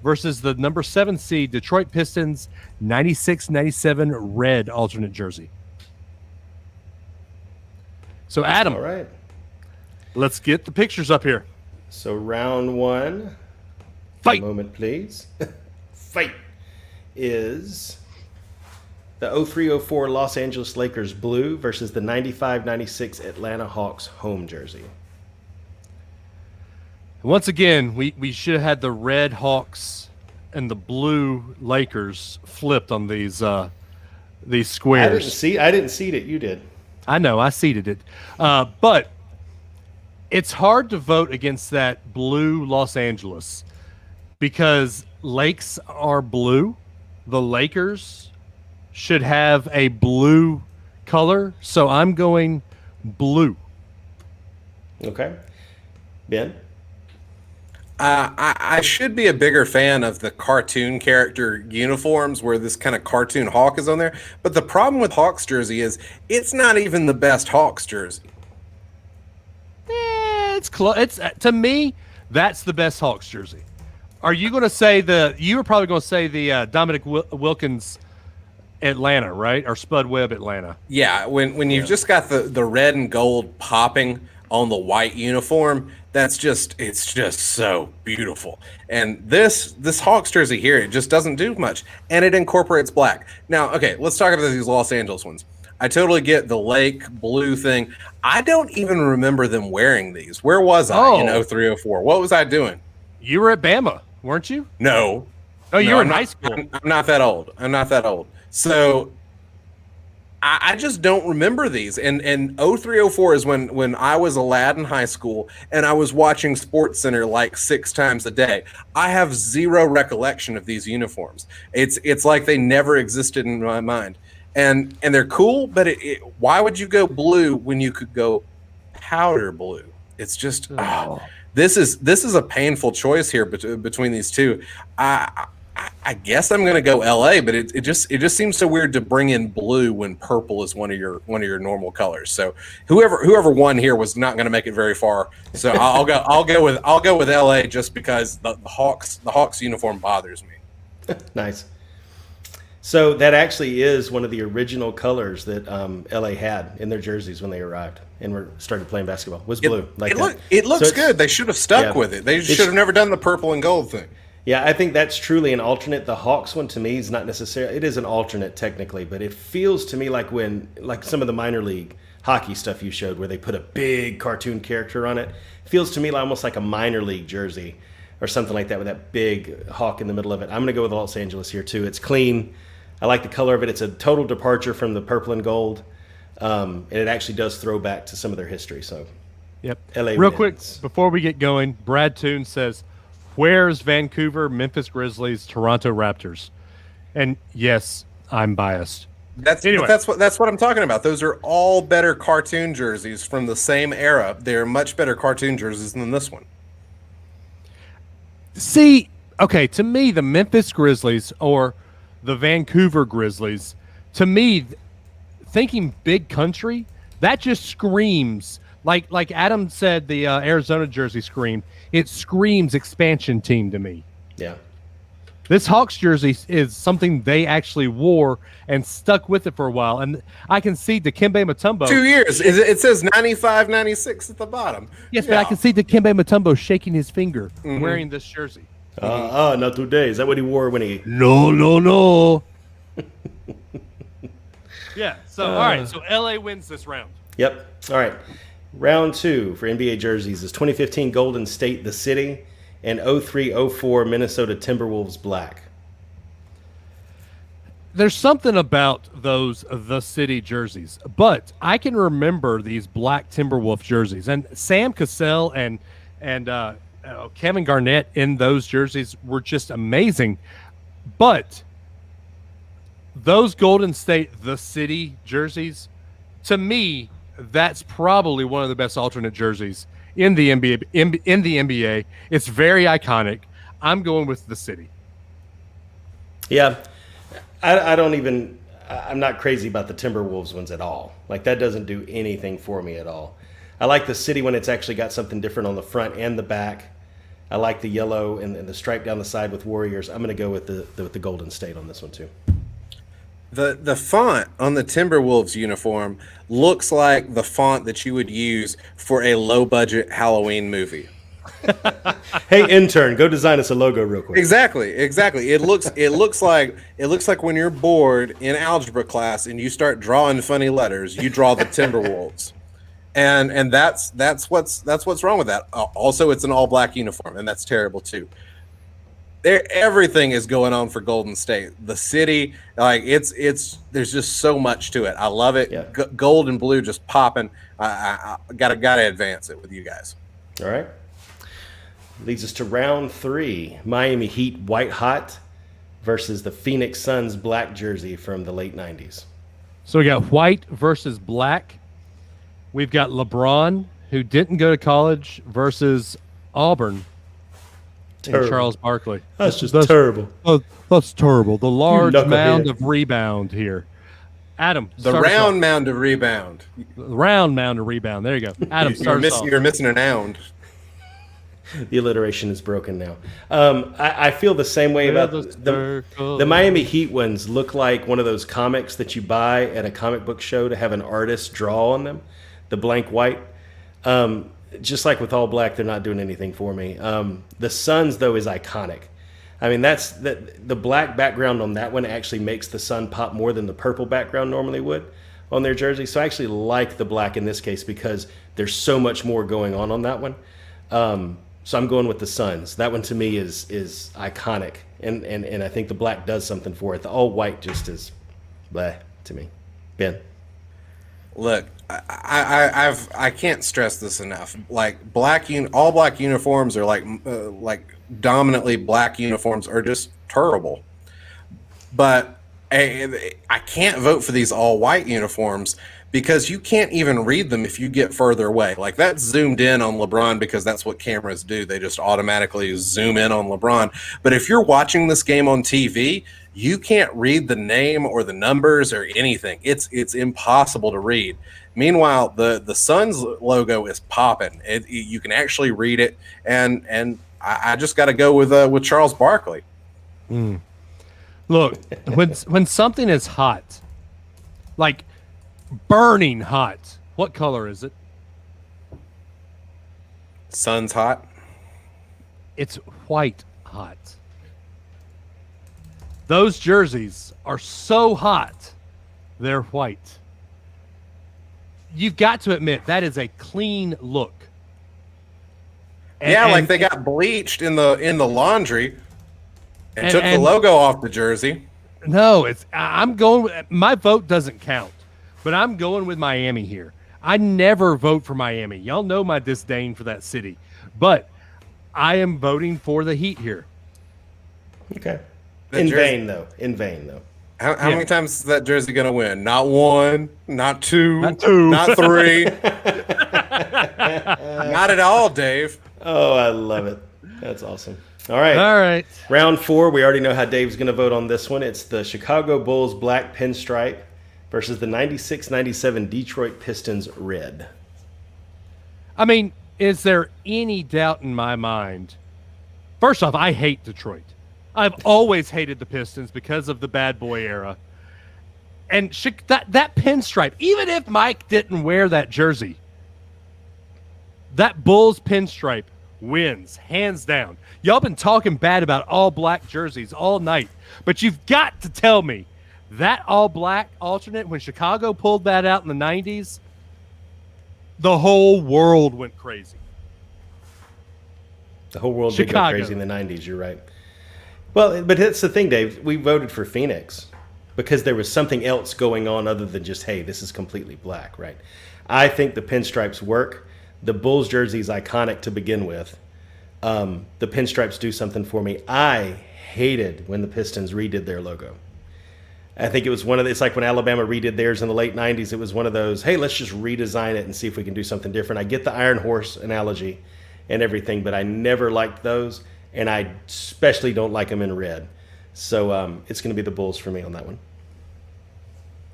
versus the number 7 seed Detroit Pistons 96-97 red alternate jersey. So Adam, All right. let's get the pictures up here. So round 1. Fight. A moment, please. Fight is the 03-04 Los Angeles Lakers blue versus the 95-96 Atlanta Hawks home jersey. Once again, we should have had the red Hawks and the blue Lakers flipped on these squares. I didn't seed it. You did. I know, I seeded it. But it's hard to vote against that blue Los Angeles because Lakes are blue. The Lakers should have a blue color, so I'm going blue. Okay. Ben? I should be a bigger fan of the cartoon character uniforms where this kind of cartoon hawk is on there. But the problem with Hawks jersey is it's not even the best Hawks jersey. It's close. It's to me, that's the best Hawks jersey. Are you going to say you were probably going to say the Dominic Wilkins Atlanta, right? Or Spud Webb Atlanta. Yeah, when you've just got the red and gold popping on the white uniform, it's just so beautiful. And this Hawks jersey here, it just doesn't do much, and it incorporates black. Now, okay, let's talk about these Los Angeles ones. I totally get the lake blue thing. I don't even remember them wearing these. Where was I in 03-04? What was I doing? You were at Bama, weren't you? No. Oh, you No, were I'm in not- high school. I'm not that old. So I just don't remember these. And 03-04 is when I was a lad in high school and I was watching Sports Center like 6 times a day. I have zero recollection of these uniforms. It's like they never existed in my mind. And they're cool, but why would you go blue when you could go powder blue? It's just this is a painful choice here between these two. I guess I'm going to go LA, but it just seems so weird to bring in blue when purple is one of your normal colors. So whoever won here was not going to make it very far. So I'll go with LA just because the Hawks uniform bothers me. Nice. So that actually is one of the original colors that LA had in their jerseys when they arrived and started playing basketball. Was blue. It looks good. They should have stuck with it. They should have never done the purple and gold thing. Yeah, I think that's truly an alternate. The Hawks one to me is not necessarily. It is an alternate technically, but it feels to me like like some of the minor league hockey stuff you showed, where they put a big cartoon character on it. Feels to me almost like a minor league jersey or something like that with that big hawk in the middle of it. I'm going to go with Los Angeles here too. It's clean. I like the color of it. It's a total departure from the purple and gold, and it actually does throw back to some of their history. So, Yep. LA Real wins. quick before we get going, Brad Toon says, "Where's Vancouver, Memphis Grizzlies, Toronto Raptors?" And yes, I'm biased. Anyway. That's what I'm talking about. Those are all better cartoon jerseys from the same era. They're much better cartoon jerseys than this one. See, okay, to me, the Memphis Grizzlies or the Vancouver Grizzlies, to me, thinking big country, that just screams like Adam said. The Arizona jersey screamed. It screams expansion team to me. Yeah. This Hawks jersey is something they actually wore and stuck with it for a while. And I can see Dikembe Mutombo. 2 years. It says 95, 96 at the bottom. Yes, but I can see Dikembe Mutombo shaking his finger wearing this jersey. Not today. Is that what he wore when he? No. Yeah. So, all right. So, LA wins this round. Yep. All right. Round 2 for NBA jerseys is 2015 Golden State, the city, and 03-04 Minnesota Timberwolves black. There's something about those the city jerseys, but I can remember these black Timberwolf jerseys, and Sam Cassell and Kevin Garnett in those jerseys were just amazing. But those Golden State the city jerseys, to me, that's probably one of the best alternate jerseys in the NBA. In the NBA, it's very iconic. I'm going with the city. Yeah, I'm not crazy about the Timberwolves ones at all. Like, that doesn't do anything for me at all. I like the city when it's actually got something different on the front and the back. I like the yellow and the stripe down the side with Warriors. I'm going to go with the Golden State on this one too. The font on the Timberwolves uniform looks like the font that you would use for a low-budget Halloween movie. Hey, intern, go design us a logo real quick. Exactly. It looks like when you're bored in algebra class and you start drawing funny letters, you draw the Timberwolves. And that's what's wrong with that. Also, it's an all-black uniform, and that's terrible too. Everything is going on for Golden State. The city, like it's there's just so much to it. I love it. Yeah. Gold and blue just popping. I gotta advance it with you guys. All right. Leads us to round 3. Miami Heat white hot versus the Phoenix Suns black jersey from the late 90s. So we got white versus black. We've got LeBron, who didn't go to college, versus Auburn. And Charles Barkley. That's terrible. That's terrible. The large knucklehead. mound of rebound here. Adam. The round mound of rebound. The round mound of rebound. There you go. Adam, You're missing an ound. The alliteration is broken now. I feel the same way about the Miami Heat ones. Look like one of those comics that you buy at a comic book show to have an artist draw on them, the blank white. Just like with all black, they're not doing anything for me. The Suns, though, is iconic. I mean, the black background on that one actually makes the sun pop more than the purple background normally would on their jersey. So I actually like the black in this case because there's so much more going on that one. So I'm going with the Suns. That one to me is iconic, and I think the black does something for it. The all white just is bleh to me. Ben. Look, I can't stress this enough. Like all black uniforms are like dominantly black uniforms are just terrible. But I can't vote for these all white uniforms because you can't even read them if you get further away. Like, that's zoomed in on LeBron because that's what cameras do. They just automatically zoom in on LeBron. But if you're watching this game on TV, you can't read the name or the numbers or anything. It's impossible to read. Meanwhile, the Suns logo is popping. You can actually read it, and I just got to go with Charles Barkley. Look, when something is hot, like burning hot, what color is it? Sun's hot. It's white hot. those jerseys are so hot, they're white. You've got to admit that is a clean look. Like they got bleached in the laundry and took the logo off the jersey. No, I'm going with, my vote doesn't count, but I'm going with Miami here. I never vote for Miami. Y'all know my disdain for that city, but I am voting for the Heat here. Okay. In vain, though. How many times is that jersey going to win? Not one, not two, not 3. Not at all, Dave. Oh, I love it. That's awesome. All right. All right. Round 4, we already know how Dave's going to vote on this one. It's the Chicago Bulls black pinstripe versus the 96-97 Detroit Pistons red. I mean, is there any doubt in my mind? First off, I hate Detroit. I've always hated the Pistons because of the bad boy era. And that pinstripe, even if Mike didn't wear that jersey, that Bulls pinstripe wins, hands down. Y'all been talking bad about all black jerseys all night, but you've got to tell me that all black alternate, when Chicago pulled that out in the 90s, the whole world went crazy. The whole world did go crazy in the 90s, you're right. Well, but that's the thing, Dave. We voted for Phoenix because there was something else going on other than just, hey, this is completely black, right? I think the pinstripes work. The Bulls jersey is iconic to begin with. The pinstripes do something for me. I hated when the Pistons redid their logo. I think it was it's like when Alabama redid theirs in the late 90s. It was one of those, hey, let's just redesign it and see if we can do something different. I get the Iron Horse analogy and everything, but I never liked those. And I especially don't like them in red. So it's going to be the Bulls for me on that one.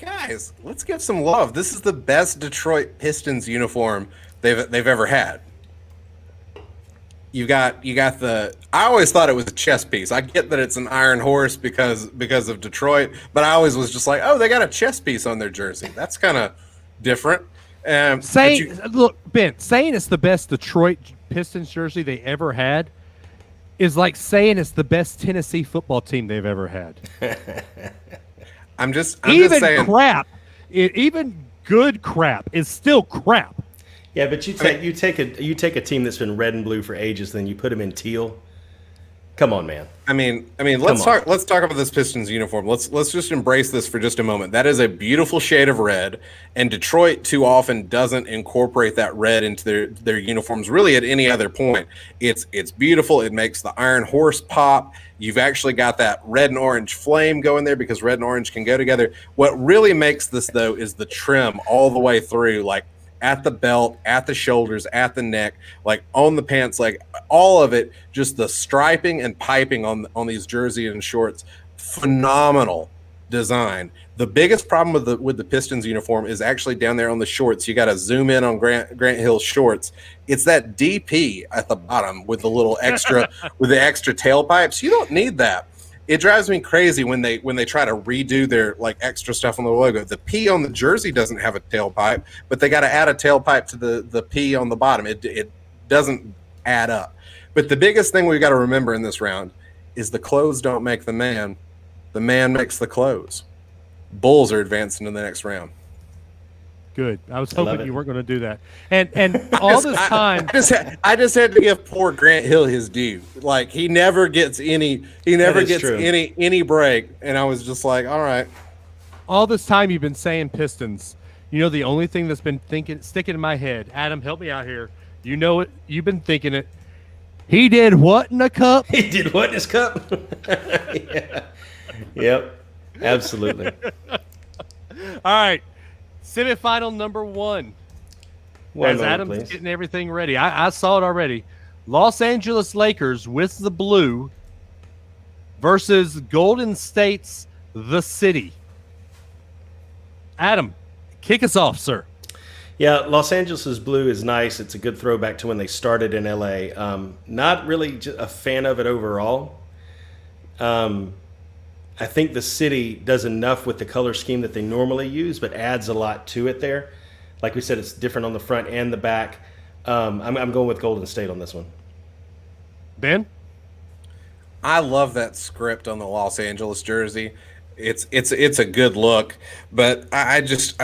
Guys, let's give some love. This is the best Detroit Pistons uniform they've ever had. You got the. I always thought it was a chess piece. I get that it's an Iron Horse because of Detroit, but I always was just like, oh, they got a chess piece on their jersey. That's kind of different. Look, Ben, saying it's the best Detroit Pistons jersey they ever had is like saying it's the best Tennessee football team they've ever had. I'm just saying. Even good crap is still crap. Yeah, but you take a team that's been red and blue for ages, then you put them in teal. Come on, man. I mean, let's talk about this Pistons uniform. Let's just embrace this for just a moment. That is a beautiful shade of red, and Detroit too often doesn't incorporate that red into their uniforms really at any other point. It's beautiful. It makes the Iron Horse pop. You've actually got that red and orange flame going there because red and orange can go together. What really makes this though is the trim all the way through, like at the belt, at the shoulders, at the neck, like on the pants, like all of it, just the striping and piping on these jersey and shorts. Phenomenal design. The biggest problem with the Pistons uniform is actually down there on the shorts. You got to zoom in on Grant Hill's shorts. It's that DP at the bottom with the little extra with the extra tailpipes. You don't need that. It drives me crazy when they try to redo their like extra stuff on the logo. The P on the jersey doesn't have a tailpipe, but they got to add a tailpipe to the P on the bottom. It doesn't add up. But the biggest thing we've got to remember in this round is the clothes don't make the man makes the clothes. Bulls are advancing to the next round. Good. I was hoping you weren't going to do that. And all this time, I just had to give poor Grant Hill his due. Like he never gets any break, and I was just like, all right. All this time you've been saying Pistons. You know the only thing that's been sticking in my head. Adam, help me out here. You know it. You've been thinking it. He did what in a cup? He did what in his cup? Yeah. Yep. Absolutely. All right. Semifinal number 1. As Adam's getting everything ready. I saw it already. Los Angeles Lakers with the blue versus Golden State's The City. Adam, kick us off, sir. Yeah, Los Angeles' blue is nice. It's a good throwback to when they started in L.A. Not really a fan of it overall. I think the city does enough with the color scheme that they normally use, but adds a lot to it there. Like we said, it's different on the front and the back. I'm going with Golden State on this one. Ben? I love that script on the Los Angeles jersey. It's a good look, but I just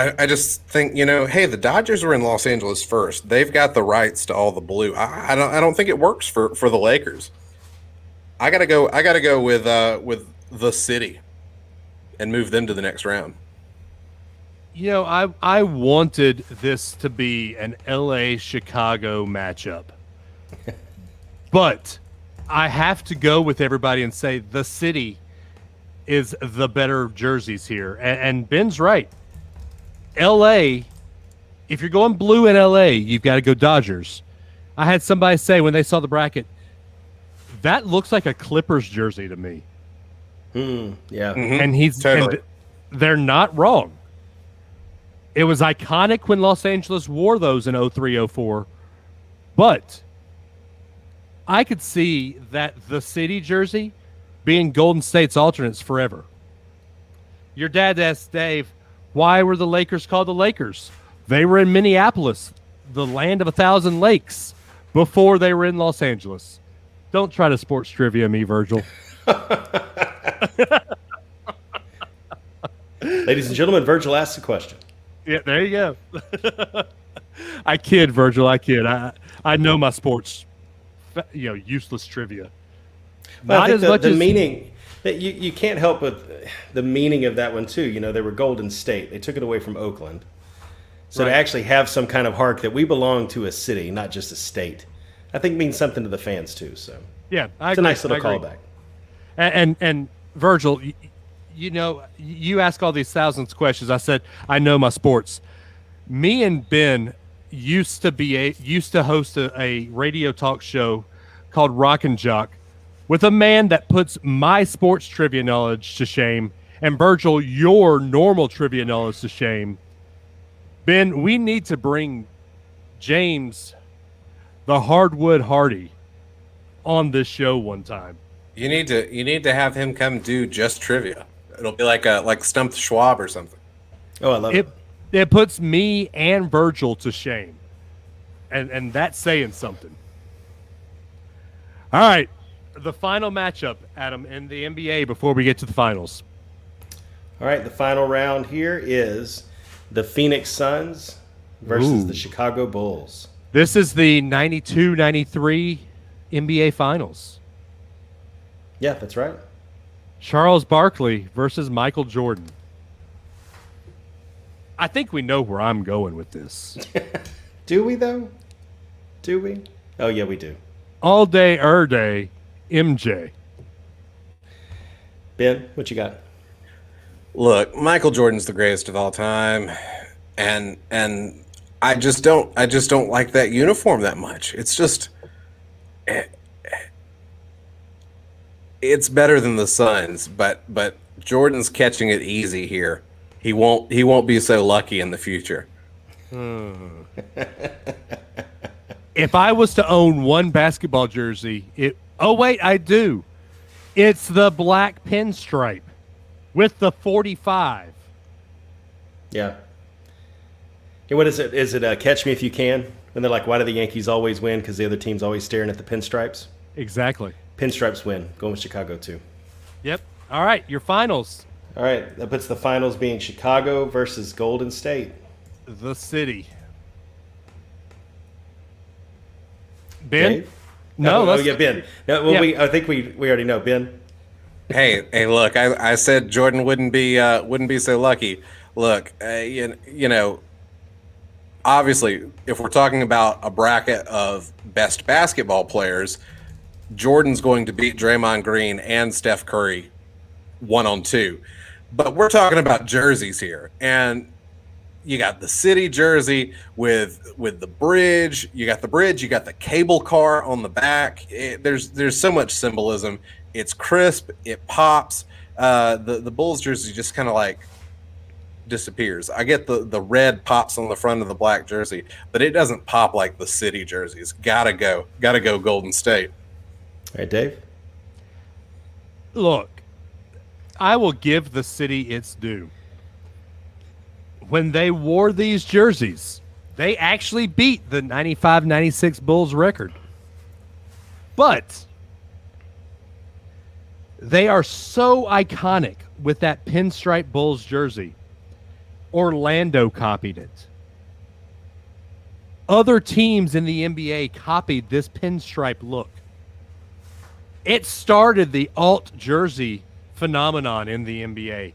think, hey, the Dodgers were in Los Angeles first. They've got the rights to all the blue. I don't think it works for the Lakers. I gotta go with the city and move them to the next round. I wanted this to be an LA Chicago matchup. But I have to go with everybody and say the city is the better jerseys here. And Ben's right. LA, if you're going blue in LA, you've got to go Dodgers. I had somebody say when they saw the bracket, that looks like a Clippers jersey to me. Yeah. And Totally. and they're not wrong. It was iconic when Los Angeles wore those in 03, 04. But I could see that the city jersey being Golden State's alternates forever. Your dad asked Dave, why were the Lakers called the Lakers? They were in Minneapolis, the land of 1,000 lakes, before they were in Los Angeles. Don't try to sports trivia me, Virgil. Ladies and gentlemen, Virgil asked the question. Yeah, there you go. I kid, Virgil. I kid. I know my sports, useless trivia. Well, Not I as think much the as meaning that you can't help but the meaning of that one too. They were Golden State. They took it away from Oakland. So Right. to actually have some kind of hark that we belong to a city, not just a state, I think means something to the fans too. So Yeah, it's a nice little callback. And Virgil, you ask all these thousands of questions. I said I know my sports. Me and Ben used to host a radio talk show called Rock and Jock with a man that puts my sports trivia knowledge to shame, and Virgil, your normal trivia knowledge to shame. Ben, we need to bring James, the Hardwood Hardy, on this show one time. You need to have him come do just trivia. It'll be like Stump the Schwab or something. Oh, I love it. It puts me and Virgil to shame, and that's saying something. All right, the final matchup, Adam, in the NBA before we get to the finals. All right, the final round here is the Phoenix Suns versus Ooh. the Chicago Bulls. This is the 92-93 NBA Finals. Yeah, that's right. Charles Barkley versus Michael Jordan. I think we know where I'm going with this. Do we, though? Do we? Oh, yeah, we do. All day, day, MJ. Ben, what you got? Look, Michael Jordan's the greatest of all time, and I just don't like that uniform that much. It's just it's better than the Suns, but Jordan's catching it easy here. He won't be so lucky in the future. If I was to own one basketball jersey, I do. It's the black pinstripe with the 45. Yeah. Hey, what is it? Is it Catch Me If You Can? When they're like, why do the Yankees always win? Because the other team's always staring at the pinstripes. Exactly. Pinstripes win. Going with Chicago, too. Yep. All right, your finals. All right, that puts the finals being Chicago versus Golden State. The city. Ben? Dave? No, Oh, yeah, Ben. No, well, Yeah. I think we already know. Ben? Hey, look, I said Jordan wouldn't be so lucky. Look, obviously, if we're talking about a bracket of best basketball players, Jordan's going to beat Draymond Green and Steph Curry 1-on-2. But we're talking about jerseys here, and you got the city jersey with the bridge. You got the cable car on the back. There's so much symbolism. It's crisp. It pops. The Bulls jersey just kind of like disappears. I get the red pops on the front of the black jersey, but it doesn't pop like the city jerseys. Gotta go Golden State. All right, Dave? Look, I will give the city its due. When they wore these jerseys, they actually beat the 95-96 Bulls record. But They are so iconic with that pinstripe Bulls jersey. Orlando copied it. Other teams in the NBA copied this pinstripe look. It started the alt jersey phenomenon in the NBA.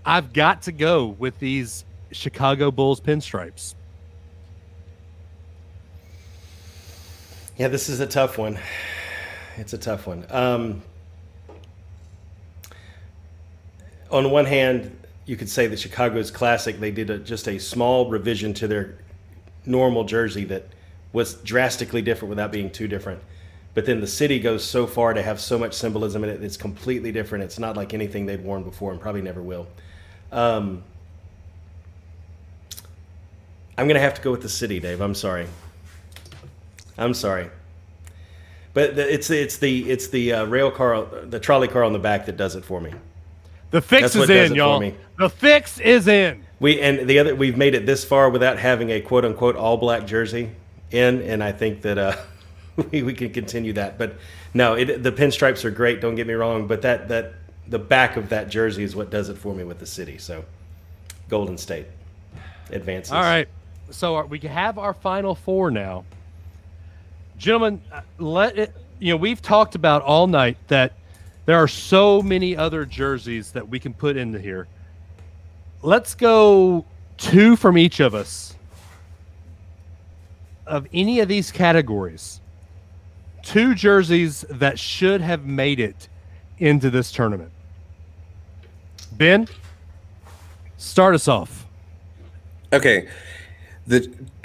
I've got to go with these Chicago Bulls pinstripes. Yeah, this is a tough one. It's a tough one. On one hand, you could say that Chicago's classic, they did just a small revision to their normal jersey that was drastically different without being too different. But then the city goes so far to have so much symbolism in it, it's completely different. It's not like anything they've worn before and probably never will. I'm going to have to go with the city, Dave. I'm sorry. But it's the rail car, the trolley car on the back that does it for me. The fix is in, y'all. The fix is in. We've made it this far without having a quote unquote all black jersey in, and I think that we can continue that. But no, the pinstripes are great. Don't get me wrong, but that the back of that jersey is what does it for me with the city. So, Golden State advances. All right, so we have our final four now, gentlemen. We've talked about all night that there are so many other jerseys that we can put into here. Let's go two from each of us of any of these categories. Two jerseys that should have made it into this tournament. Ben, start us off. Okay.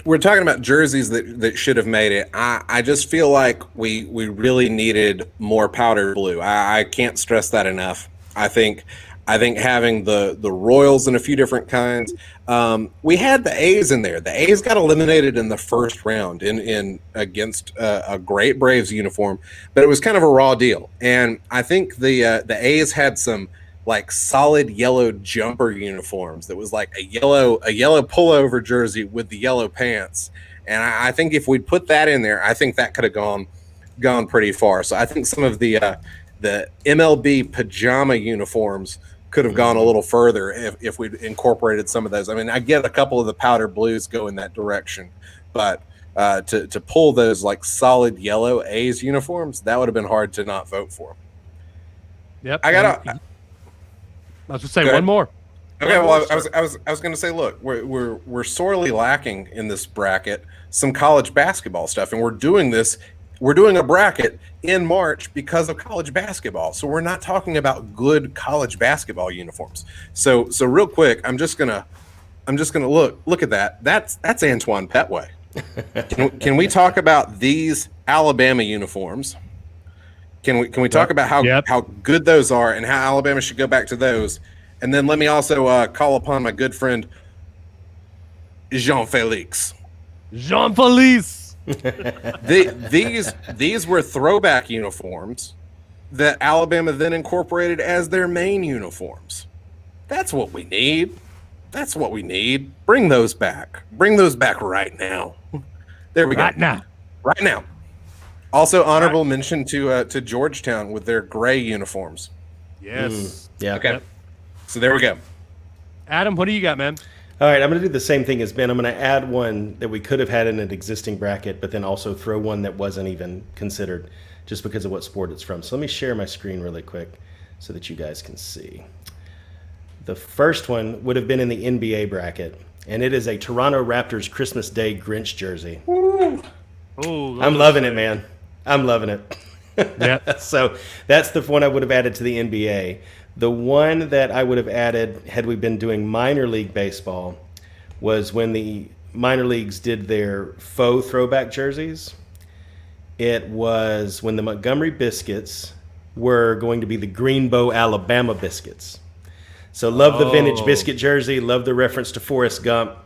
We're talking about jerseys that should have made it. I just feel like we really needed more powder blue. I can't stress that enough. I think having the Royals in a few different kinds. We had the A's in there. The A's got eliminated in the first round in against a great Braves uniform, but it was kind of a raw deal. And I think the A's had some like solid yellow jumper uniforms that was like a yellow pullover jersey with the yellow pants. And I think if we'd put that in there, I think that could have gone pretty far. So I think some of the MLB pajama uniforms could have gone a little further if we'd incorporated some of those. I mean, I get a couple of the powder blues go in that direction, but to pull those like solid yellow A's uniforms, that would have been hard to not vote for. Yep. I was just saying one more. Okay, well, I was going to say, look, we're sorely lacking in this bracket some college basketball stuff, and we're doing a bracket in March because of college basketball. So we're not talking about good college basketball uniforms. So real quick, I'm just gonna look at that. That's Antoine Petway. Can we talk about these Alabama uniforms? Can we talk about how good those are and how Alabama should go back to those? And then let me also call upon my good friend Jean-Felix. Jean-Felix. These were throwback uniforms that Alabama then incorporated as their main uniforms. That's what we need. Bring those back. Bring those back right now. There we go. Right now. Also, honorable mention to Georgetown with their gray uniforms. Yes. Yeah. Okay. So there we go. Adam, what do you got, man? All right, I'm going to do the same thing as Ben. I'm going to add one that we could have had in an existing bracket, but then also throw one that wasn't even considered just because of what sport it's from. So let me share my screen really quick so that you guys can see. The first one would have been in the NBA bracket, and it is a Toronto Raptors Christmas Day Grinch jersey. Ooh, I'm loving it, man. I'm loving it. Yeah. So that's the one I would have added to the NBA. The one that I would have added had we been doing minor league baseball was when the minor leagues did their faux throwback jerseys. It was when the Montgomery Biscuits were going to be the Greenbow, Alabama Biscuits. So love the vintage biscuit jersey, love the reference to Forrest Gump.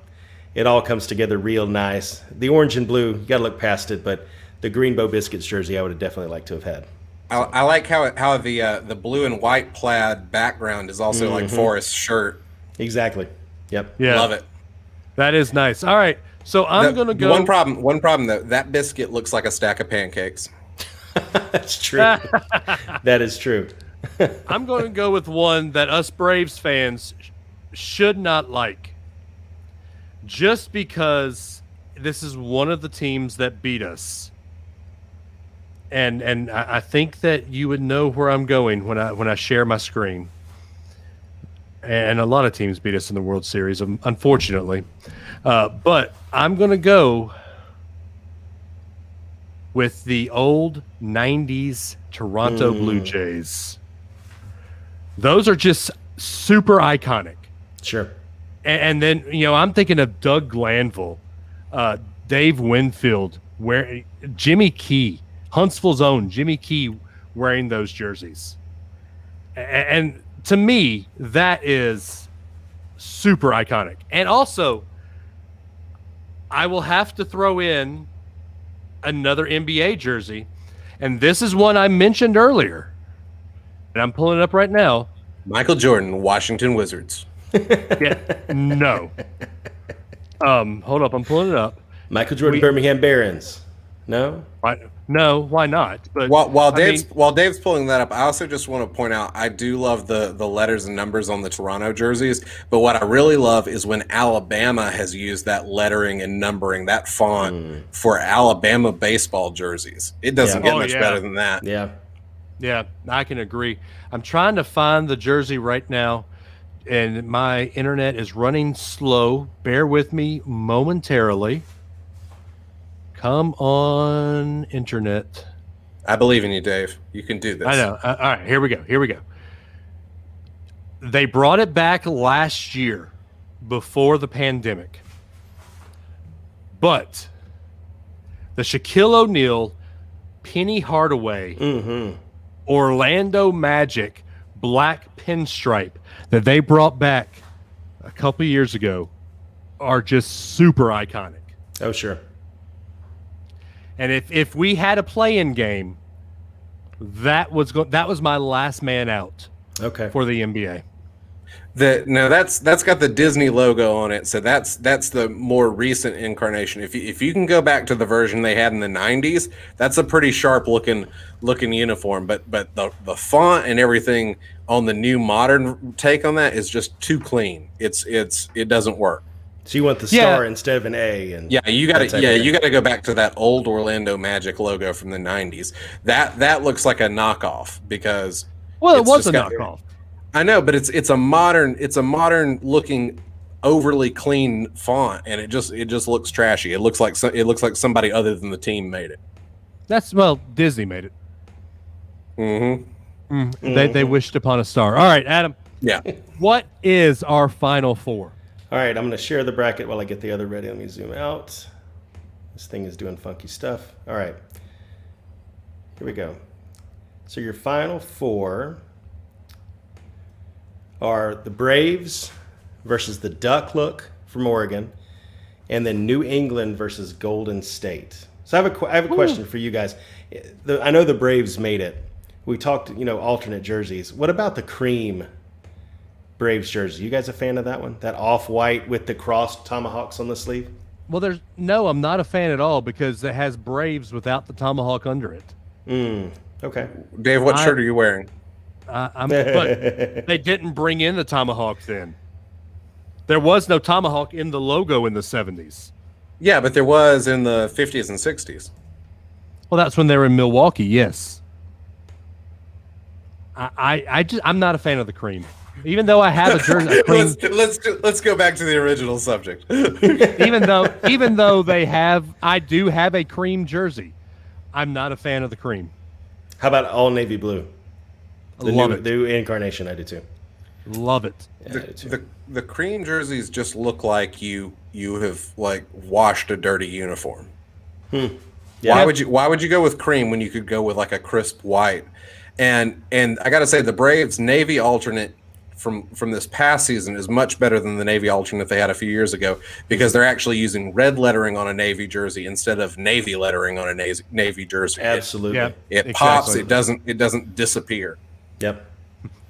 It all comes together real nice. The orange and blue, you got to look past it, but the Greenbow Biscuits jersey I would have definitely liked to have had. I like how the blue and white plaid background is also like Forrest's shirt. Exactly. Yep. Yeah. Love it. That is nice. All right. So I'm going to go. One problem though, that biscuit looks like a stack of pancakes. That's true. That is true. I'm going to go with one that us Braves fans should not like. Just because this is one of the teams that beat us. And I think that you would know where I'm going when I share my screen. And a lot of teams beat us in the World Series, unfortunately. But I'm going to go with the old 90s Toronto Blue Jays. Those are just super iconic. Sure. And then, I'm thinking of Doug Glanville, Dave Winfield, Jimmy Key, Huntsville's own Jimmy Key wearing those jerseys. And to me, that is super iconic. And also, I will have to throw in another NBA jersey. And this is one I mentioned earlier. And I'm pulling it up right now. Michael Jordan, Washington Wizards. Yeah, no. Hold up, I'm pulling it up. Michael Jordan, Birmingham Barons. No? No, why not? But while Dave's pulling that up, I also just want to point out I do love the letters and numbers on the Toronto jerseys, but what I really love is when Alabama has used that lettering and numbering, that font for Alabama baseball jerseys. It doesn't get much better than that. Yeah, I can agree. I'm trying to find the jersey right now, and my internet is running slow. Bear with me momentarily. Come on, internet. I believe in you, Dave. You can do this. I know. All right, here we go. They brought it back last year before the pandemic. But the Shaquille O'Neal, Penny Hardaway, Orlando Magic black pinstripe that they brought back a couple years ago are just super iconic. Oh, sure. And if we had a play-in game, that was my last man out. Okay. For the NBA. That's got the Disney logo on it, so that's the more recent incarnation. If you can go back to the version they had in the 90s, that's a pretty sharp looking uniform. But the font and everything on the new modern take on that is just too clean. It doesn't work. So you want the star instead of an A, and you got to go back to that old Orlando Magic logo from the 90s. That looks like a knockoff because it was a knockoff. I know, but it's a modern looking overly clean font, and it just looks trashy. It looks like somebody other than the team made it. Disney made it. They wished upon a star. All right, Adam. Yeah. What is our final four? All right, I'm going to share the bracket while I get the other ready. Let me zoom out. This thing is doing funky stuff. All right. Here we go. So your final four are the Braves versus the Duck Look from Oregon, and then New England versus Golden State. So I have a question for you guys. I know the Braves made it. We talked, alternate jerseys. What about the cream Braves jersey? You guys a fan of that one? That off-white with the crossed tomahawks on the sleeve? Well, I'm not a fan at all because it has Braves without the tomahawk under it. Okay. Dave, what shirt are you wearing? But they didn't bring in the tomahawk then. There was no tomahawk in the logo in the 70s. Yeah, but there was in the 50s and 60s. Well, that's when they were in Milwaukee, yes. I'm not a fan of the cream. Even though I have a jersey, let's go back to the original subject. even though I do have a cream jersey, I'm not a fan of the cream. How about all navy blue? Love it. The new incarnation, I do too. Love it. Yeah, the cream jerseys just look like you have washed a dirty uniform. Yeah. Why would you go with cream when you could go with like a crisp white? And I got to say the Braves navy alternate from this past season is much better than the navy alternate they had a few years ago because they're actually using red lettering on a navy jersey instead of navy lettering on a navy jersey. Absolutely. It pops. It doesn't disappear. Yep.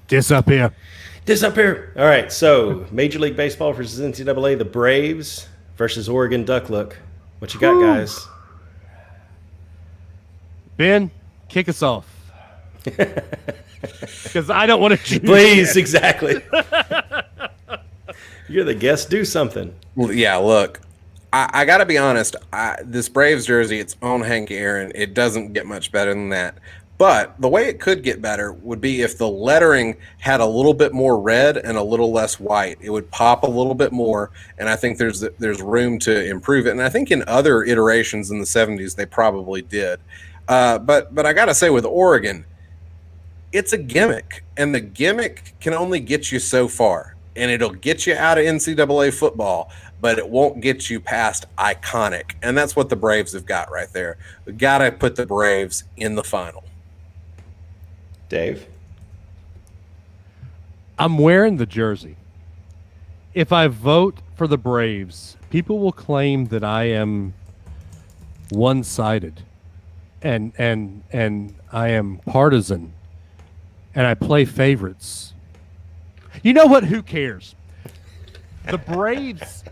Disappear. All right. So Major League Baseball versus NCAA, the Braves versus Oregon Duck Look. What you got, guys? Ben, kick us off. Because I don't want to choose. Please, exactly. You're the guest. Do something. Well, yeah, look, I got to be honest. This Braves jersey, its own Hank Aaron, it doesn't get much better than that. But the way it could get better would be if the lettering had a little bit more red and a little less white. It would pop a little bit more, and I think there's room to improve it. And I think in other iterations in the 70s, they probably did. But I got to say, with Oregon, it's a gimmick, and the gimmick can only get you so far. And it'll get you out of NCAA football, but it won't get you past iconic. And that's what the Braves have got right there. We got to put the Braves in the final. Dave? I'm wearing the jersey. If I vote for the Braves, people will claim that I am one-sided and I am partisan and I play favorites. You know what? Who cares? The Braves,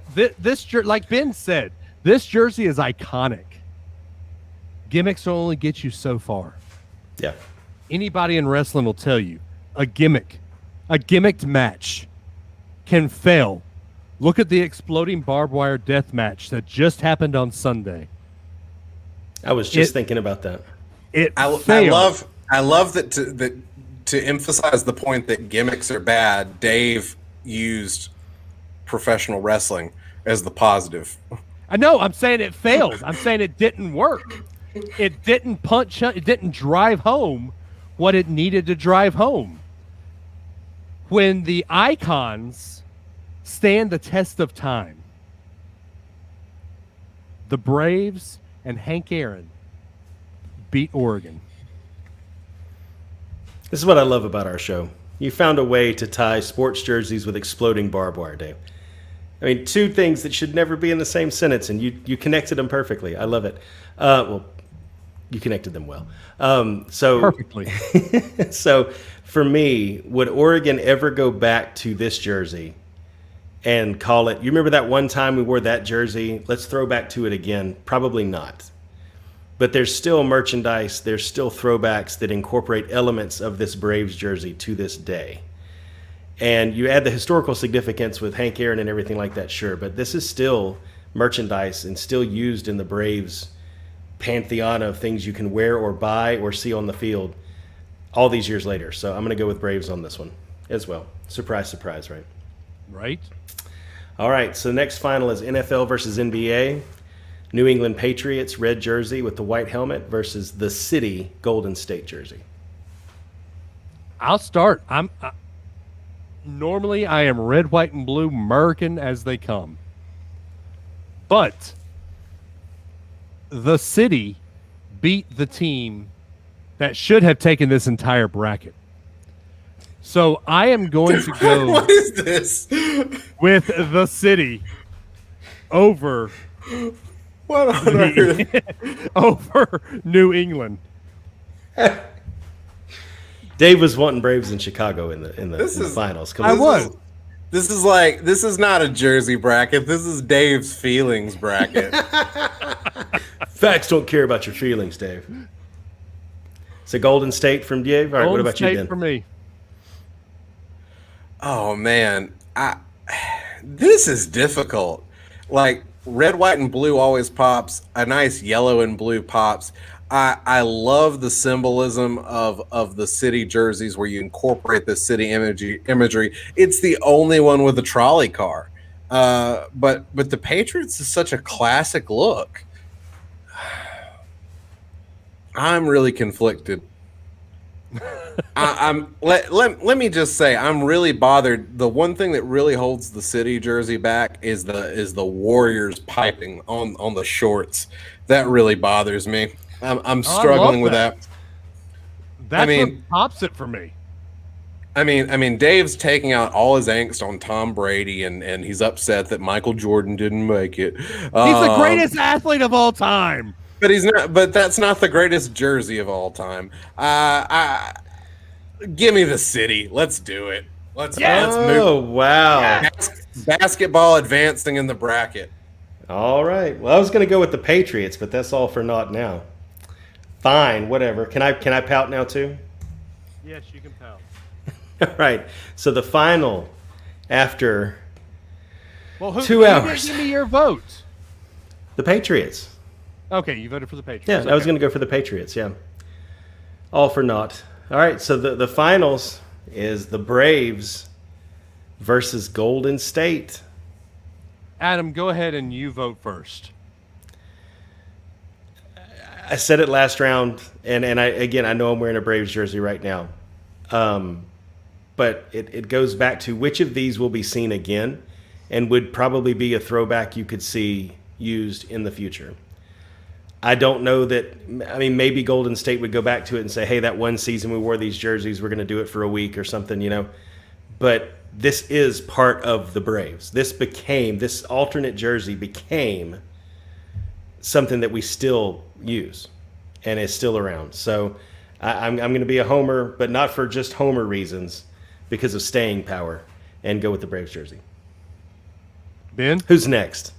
like Ben said, this jersey is iconic. Gimmicks will only get you so far. Yeah. Anybody in wrestling will tell you a gimmicked match can fail. Look at the exploding barbed wire death match that just happened on Sunday. I was just thinking about that. I love that to emphasize the point that gimmicks are bad. Dave used professional wrestling as the positive. I know. I'm saying it failed. I'm saying it didn't work. It didn't punch. It didn't drive home what it needed to drive home. When the icons stand the test of time, the Braves and Hank Aaron beat Oregon. This is what I love about our show. You found a way to tie sports jerseys with exploding barbed wire, Dave. I mean, two things that should never be in the same sentence, and you connected them perfectly. I love it. Well, you connected them well. Perfectly. So for me, would Oregon ever go back to this jersey and call it, you remember that one time we wore that jersey? Let's throw back to it again. Probably not. But there's still merchandise, there's still throwbacks that incorporate elements of this Braves jersey to this day. And you add the historical significance with Hank Aaron and everything like that, sure. But this is still merchandise and still used in the Braves pantheon of things you can wear or buy or see on the field all these years later. So I'm going to go with Braves on this one as well. Surprise, surprise, right? Right. All right, so the next final is NFL versus NBA. New England Patriots red jersey with the white helmet versus the City Golden State jersey. I'll start. Normally I am red, white, and blue American as they come. But the City beat the team that should have taken this entire bracket. So I am going to go What is this? with the City over What on earth? over New England. Dave was wanting Braves in Chicago in the finals. Come on. This is not a jersey bracket. This is Dave's feelings bracket. Facts don't care about your feelings, Dave. So Golden State from Dave. All right, what about you, State Dan? for me. Oh man, this is difficult. Like red, white, and blue always pops. A nice yellow and blue pops. I love the symbolism of the City jerseys where you incorporate the City imagery. It's the only one with a trolley car. But the Patriots is such a classic look. I'm really conflicted. Let me just say I'm really bothered. The one thing that really holds the City jersey back is the Warriors piping on the shorts. That really bothers me. I'm struggling with that. That's what pops it for me. I mean, Dave's taking out all his angst on Tom Brady, and he's upset that Michael Jordan didn't make it. He's the greatest athlete of all time. But he's not. But that's not the greatest jersey of all time. Give me the City. Let's do it. Let's move. Oh wow! Basketball advancing in the bracket. All right. Well, I was going to go with the Patriots, but that's all for naught now. Fine, whatever. Can I pout now too? Yes, you can pound. All right. So the final after Well, who 2 you hours. didn't give me your vote. The Patriots. Okay, you voted for the Patriots. Yeah, okay. I was going to go for the Patriots. Yeah. All for naught. All right. So the finals is the Braves versus Golden State. Adam, go ahead and you vote first. I said it last round, and I know I'm wearing a Braves jersey right now. But it goes back to which of these will be seen again and would probably be a throwback you could see used in the future. I don't know that. I mean, maybe Golden State would go back to it and say, hey, that one season we wore these jerseys, we're going to do it for a week or something, you know. But this is part of the Braves. This alternate jersey became something that we still use and is still around. So I'm going to be a homer, but not for just homer reasons, because of staying power, and go with the Braves jersey. Ben? Who's next?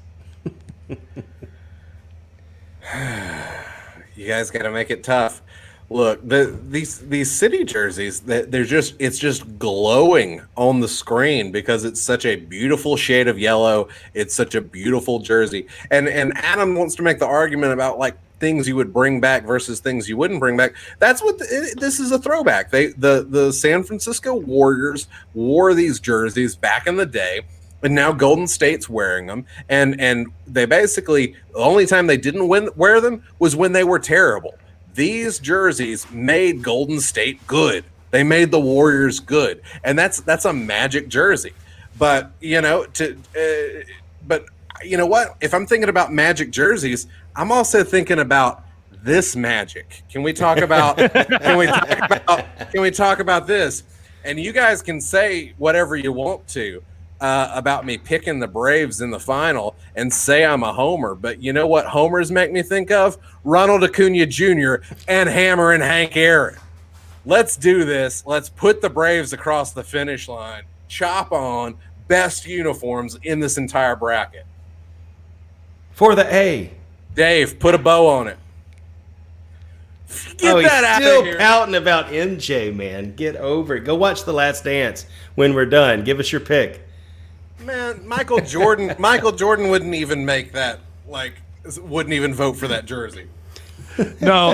You guys got to make it tough. Look, these city jerseys, it's just glowing on the screen because it's such a beautiful shade of yellow. It's such a beautiful jersey. And Adam wants to make the argument about like things you would bring back versus things you wouldn't bring back. That's what this is a throwback. The San Francisco Warriors wore these jerseys back in the day. And now Golden State's wearing them, and they basically, the only time they didn't wear them was when they were terrible. These jerseys made Golden State good. They made the Warriors good, and that's a Magic jersey. But you know, but you know what? If I'm thinking about Magic jerseys, I'm also thinking about this Magic. Can we talk about? Can we talk about this? And you guys can say whatever you want to about me picking the Braves in the final and say I'm a homer. But you know what homers make me think of? Ronald Acuna Jr. and Hammer and Hank Aaron. Let's do this. Let's put the Braves across the finish line. Chop on best uniforms in this entire bracket. For the A. Dave, put a bow on it. Get he's that out still of here. pouting about MJ, man. Get over it. Go watch The Last Dance when we're done. Give us your pick. Man, Michael Jordan wouldn't even make that, wouldn't even vote for that jersey. No,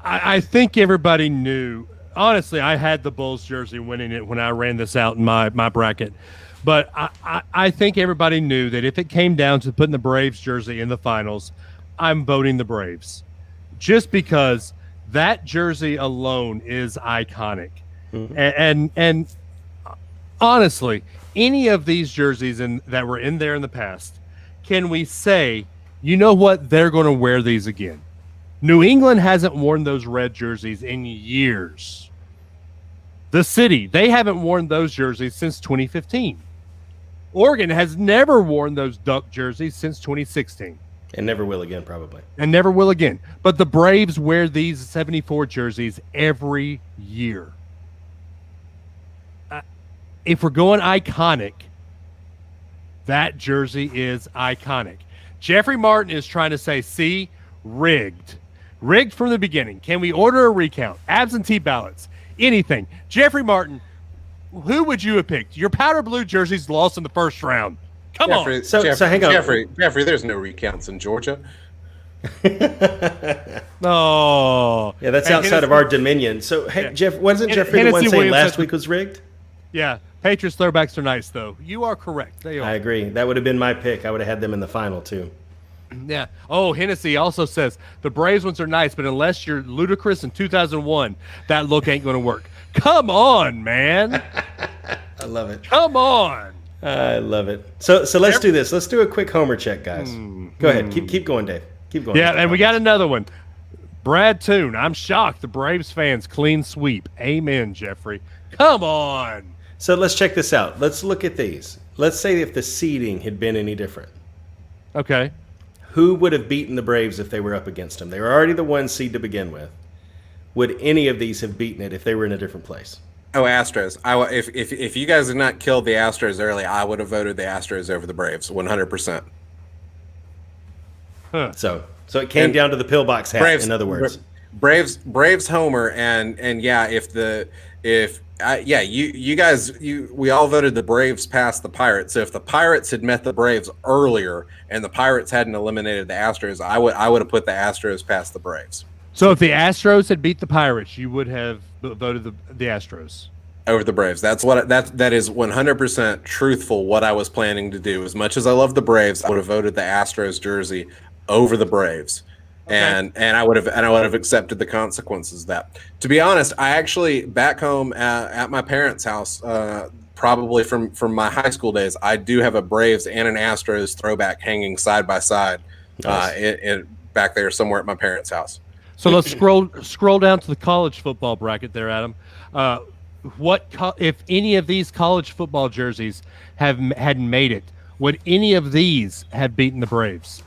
I think everybody knew. Honestly, I had the Bulls jersey winning it when I ran this out in my bracket. But I think everybody knew that if it came down to putting the Braves jersey in the finals, I'm voting the Braves. Just because that jersey alone is iconic. Mm-hmm. And honestly, any of these jerseys that were in there in the past, can we say, you know what, they're going to wear these again? New England hasn't worn those red jerseys in years. The city, they haven't worn those jerseys since 2015. Oregon has never worn those duck jerseys since 2016. And never will again, probably. And never will again. But the Braves wear these 74 jerseys every year. If we're going iconic, that jersey is iconic. Jeffrey Martin is trying to say, see, rigged. Rigged from the beginning. Can we order a recount? Absentee ballots? Anything. Jeffrey Martin, who would you have picked? Your powder blue jersey's lost in the first round. Come on. So hang on. Jeffrey, there's no recounts in Georgia. No. Yeah, that's outside of our dominion. So, hey, Yeah. Jeff, wasn't Jeffrey the one Hennessy saying Williams last said- week was rigged? Yeah. Patriots throwbacks are nice, though. You are correct. They are. I agree. That would have been my pick. I would have had them in the final, too. Yeah. Oh, Hennessy also says the Braves ones are nice, but unless you're ludicrous in 2001, that look ain't going to work. Come on, man. I love it. Come on. I love it. So let's do this. Let's do a quick homer check, guys. Go ahead. Keep going, Dave. Keep going. Yeah, and we got another one. Brad Toon, I'm shocked. The Braves fans clean sweep. Amen, Jeffrey. Come on. So let's check this out. Let's look at these. Let's say if the seeding had been any different. Okay. Who would have beaten the Braves if they were up against them? They were already the one seed to begin with. Would any of these have beaten it if they were in a different place? Oh, Astros. If you guys had not killed the Astros early, I would have voted the Astros over the Braves, 100%. Huh. So it came down to the pillbox hat, in other words. Braves homer, and yeah, we all voted the Braves past the Pirates. So if the Pirates had met the Braves earlier and the Pirates hadn't eliminated the Astros, I would have put the Astros past the Braves. So if the Astros had beat the Pirates, you would have voted the Astros over the Braves. That is 100% truthful. What I was planning to do, as much as I love the Braves, I would have voted the Astros jersey over the Braves. Okay. And I would have accepted the consequences of that. To be honest, I actually back home at my parents' house, probably from my high school days, I do have a Braves and an Astros throwback hanging side by side, back there somewhere at my parents' house. So let's scroll down to the college football bracket there, Adam. If any of these college football jerseys hadn't made it, would any of these have beaten the Braves?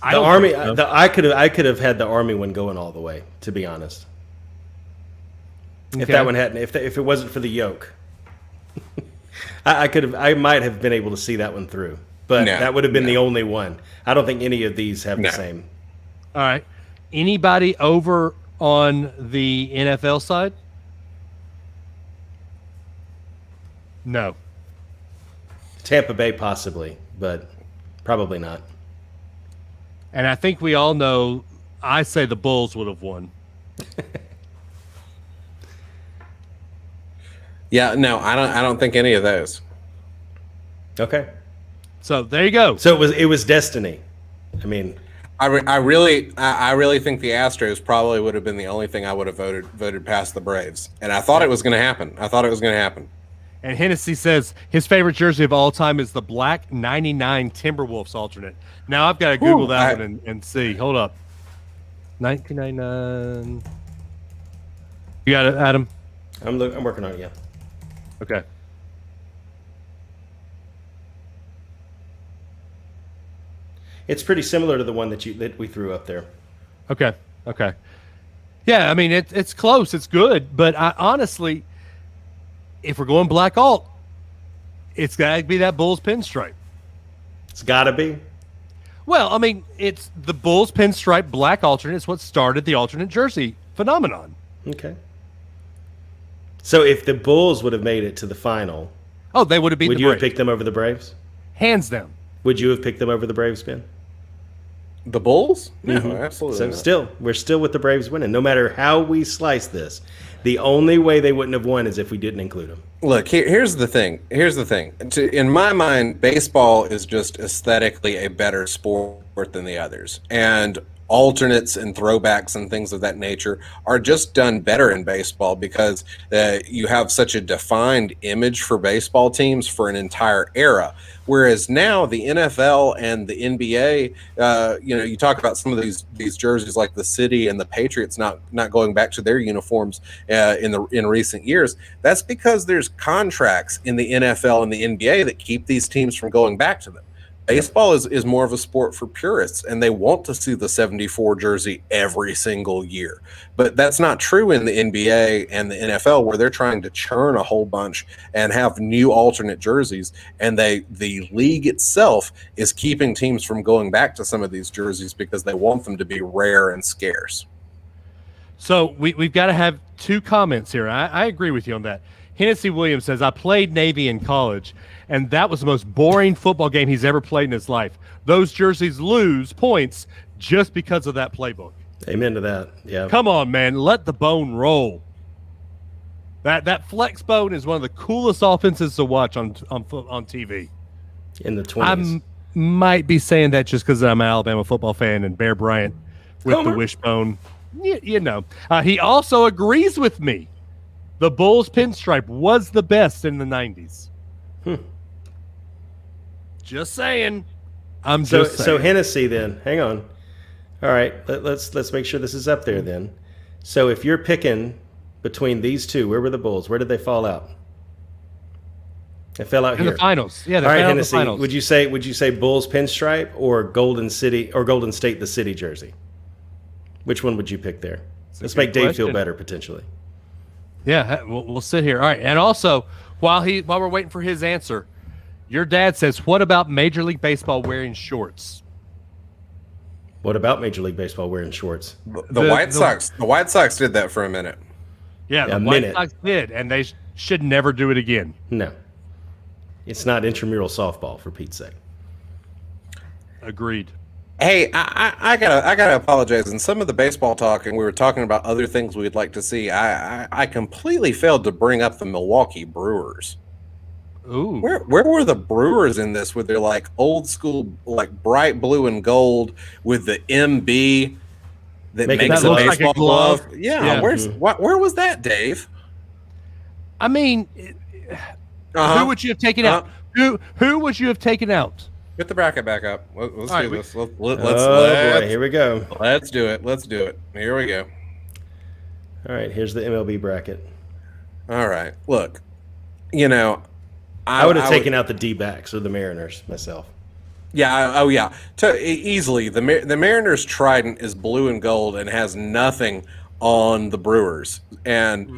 I could have had the Army one going all the way, to be honest. Okay. If that one hadn't, if it wasn't for the yoke, I might have been able to see that one through. But that would have been the only one. I don't think any of these have the same. All right. Anybody over on the NFL side? No. Tampa Bay possibly, but probably not. And I think we all know, I say the Bulls would have won. Yeah, no, I don't think any of those. Okay. So there you go. So it was destiny. I mean, I really think the Astros probably would have been the only thing I would have voted past the Braves, and I thought it was going to happen. And Hennessy says his favorite jersey of all time is the black 99 Timberwolves alternate. Now I've got to Google that one and see. Hold up. 1999. You got it, Adam? I'm working on it, yeah. Okay. It's pretty similar to the one that we threw up there. Okay. Yeah, I mean it's close. It's good, but honestly, if we're going black alt, it's got to be that Bulls pinstripe. It's got to be. Well, I mean, it's the Bulls pinstripe black alternate is what started the alternate jersey phenomenon. Okay. So if the Bulls would have made it to the final, they would have beat the Braves. Would you have picked them over the Braves? Hands down. Would you have picked them over the Braves, Ben? The Bulls? No, absolutely. So we're still with the Braves winning. No matter how we slice this, the only way they wouldn't have won is if we didn't include them. Look, here's the thing. In my mind, baseball is just aesthetically a better sport than the others. And alternates and throwbacks and things of that nature are just done better in baseball because you have such a defined image for baseball teams for an entire era. Whereas now the NFL and the NBA, you talk about some of these jerseys like the City and the Patriots not going back to their uniforms in recent years. That's because there's contracts in the NFL and the NBA that keep these teams from going back to them. Baseball is more of a sport for purists, and they want to see the 74 jersey every single year. But that's not true in the NBA and the NFL, where they're trying to churn a whole bunch and have new alternate jerseys. And the league itself is keeping teams from going back to some of these jerseys because they want them to be rare and scarce. So we've got to have two comments here. I agree with you on that. Hennessy Williams says, I played Navy in college, and that was the most boring football game he's ever played in his life. Those jerseys lose points just because of that playbook. Amen to that. Yeah. Come on, man. Let the bone roll. That flex bone is one of the coolest offenses to watch on TV. In the 20s. I might be saying that just because I'm an Alabama football fan and Bear Bryant with the wishbone. He also agrees with me. The Bulls pinstripe was the best in the 90s. Just saying. So Hennessy then, hang on. All right, let's make sure this is up there then. So if you're picking between these two, where were the Bulls? Where did they fall out? They fell out in here. The finals. Yeah, all right, Hennessy. In the finals. Would you say Bulls pinstripe or Golden State the City jersey? Which one would you pick there? Let's make Dave feel better potentially. Yeah, we'll sit here. All right, and also while we're waiting for his answer, your dad says, "What about Major League Baseball wearing shorts?" What about Major League Baseball wearing shorts? The White Sox did that for a minute. Yeah, the White Sox did, and they should never do it again. No. It's not intramural softball, for Pete's sake. Agreed. Hey, I gotta apologize. In some of the baseball talk, and we were talking about other things we'd like to see. I completely failed to bring up the Milwaukee Brewers. Ooh. Where were the Brewers in this with their like old school, like bright blue and gold with the MB that makes a baseball like a glove? Yeah. Where was that, Dave? I mean, who would you have taken out? Who would you have taken out? Get the bracket back up. Let's do this. Boy, here we go. Let's do it. Here we go. All right, here's the MLB bracket. All right. Look, you know, I would have taken out the D-backs or the Mariners myself. Yeah. Yeah. Easily. The Mariners trident is blue and gold and has nothing on the Brewers. And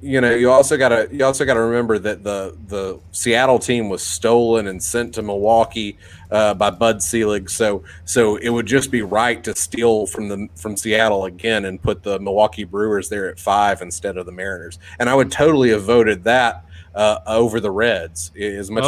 you know, you also gotta remember that the Seattle team was stolen and sent to Milwaukee by Bud Selig. So it would just be right to steal from Seattle again and put the Milwaukee Brewers there at 5 instead of the Mariners. And I would totally have voted that over the Reds. As much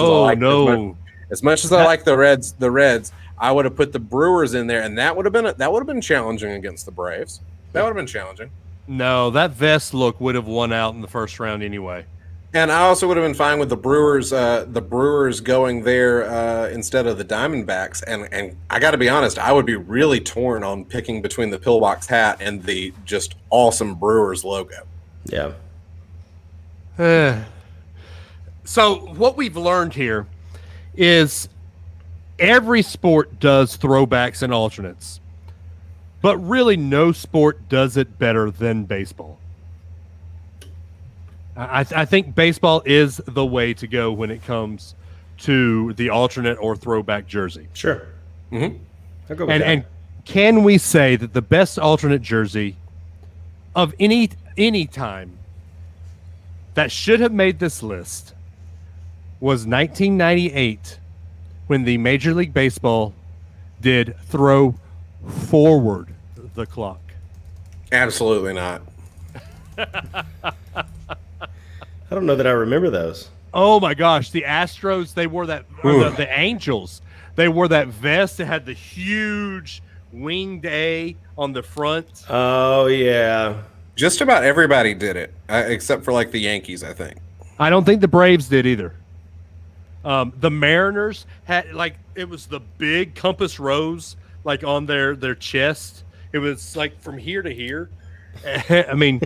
as I like the Reds, I would have put the Brewers in there, and that would have been challenging against the Braves. That would have been challenging. No, that vest look would have won out in the first round anyway. And I also would have been fine with the Brewers going there instead of the Diamondbacks. And I got to be honest, I would be really torn on picking between the pillbox hat and the just awesome Brewers logo. Yeah. So what we've learned here is every sport does throwbacks and alternates. But really, no sport does it better than baseball. I think baseball is the way to go when it comes to the alternate or throwback jersey. Sure. Mm-hmm. I'll go with that. And can we say that the best alternate jersey of any time that should have made this list was 1998 when the Major League Baseball did throw forward the clock? Absolutely not. I don't know that I remember those. Oh my gosh, the Astros, they wore that, or the Angels, they wore that vest that had the huge winged A on the front. Oh yeah. Just about everybody did it, except for like the Yankees, I think. I don't think the Braves did either. The Mariners had, like, it was the big compass rose, like on their chest. It was like from here to here. I mean,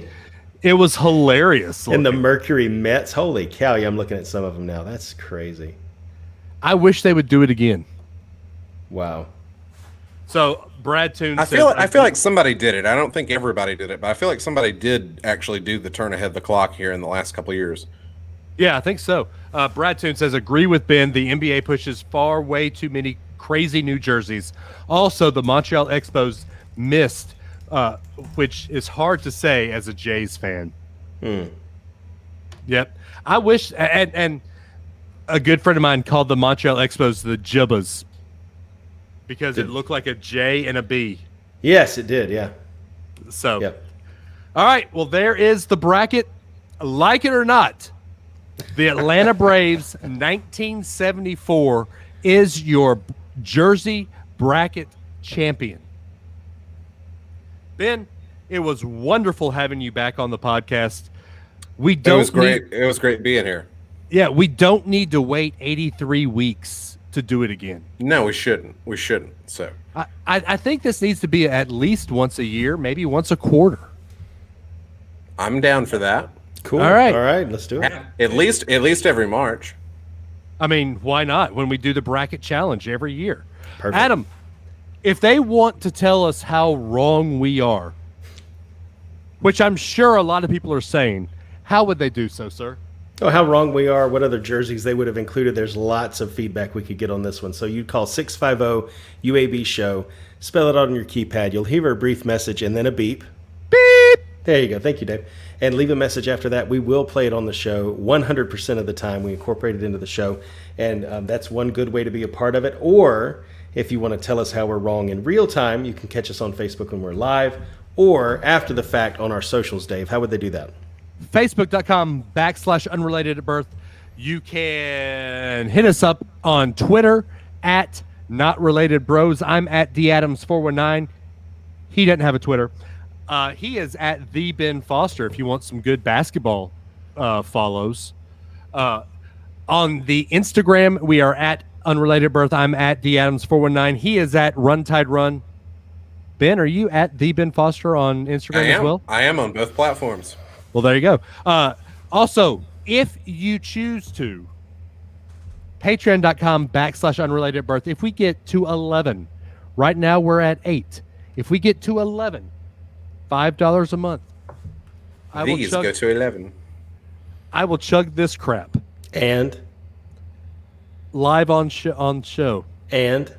it was hilarious. And the Mercury Mets, holy cow! Yeah, I'm looking at some of them now. That's crazy. I wish they would do it again. Wow. So Brad Toon I feel like somebody did it. I don't think everybody did it, but I feel like somebody did actually do the turn ahead the clock here in the last couple of years. Yeah, I think so. Brad Toon says, agree with Ben. The NBA pushes far way too many crazy new jerseys. Also, the Montreal Expos missed, which is hard to say as a Jays fan. Yep. I wish, and a good friend of mine called the Montreal Expos the Jibbas because it looked like a J and a B. Yes, it did. Yeah. So, yep. All right. Well, there is the bracket. Like it or not, the Atlanta Braves 1974 is your jersey bracket champion. Ben, it was wonderful having you back on the podcast. It was great. It was great being here. Yeah, we don't need to wait 83 weeks to do it again. No, we shouldn't. We shouldn't. So I think this needs to be at least once a year, maybe once a quarter. I'm down for that. Cool. All right. All right, let's do it. At least every March. I mean, why not? When we do the bracket challenge every year. Perfect. Adam, if they want to tell us how wrong we are, which I'm sure a lot of people are saying, how would they do so, sir? Oh, how wrong we are, what other jerseys they would have included. There's lots of feedback we could get on this one. So you call 650-UAB show, spell it out on your keypad. You'll hear a brief message and then a beep. Beep! There you go. Thank you, Dave. And leave a message after that. We will play it on the show 100% of the time. We incorporate it into the show. And that's one good way to be a part of it. Or If you want to tell us how we're wrong in real time, you can catch us on Facebook when we're live or after the fact on our socials, Dave. How would they do that? Facebook.com/unrelatedatbirth. You can hit us up on Twitter at NotRelatedBros. I'm at DAdams419. He doesn't have a Twitter. He is at the Ben Foster if you want some good basketball follows. On the Instagram, we are at UnrelatedBirth. I'm at DAdams419. He is at RunTideRun. Ben, are you at the Ben Foster on Instagram as well? I am on both platforms. Well, there you go. Also, if you choose to, patreon.com/unrelatedbirth. If we get to 11, right now we're at 8. If we get to 11, $5 a month. These go to 11. I will chug this crap. And Live on show. And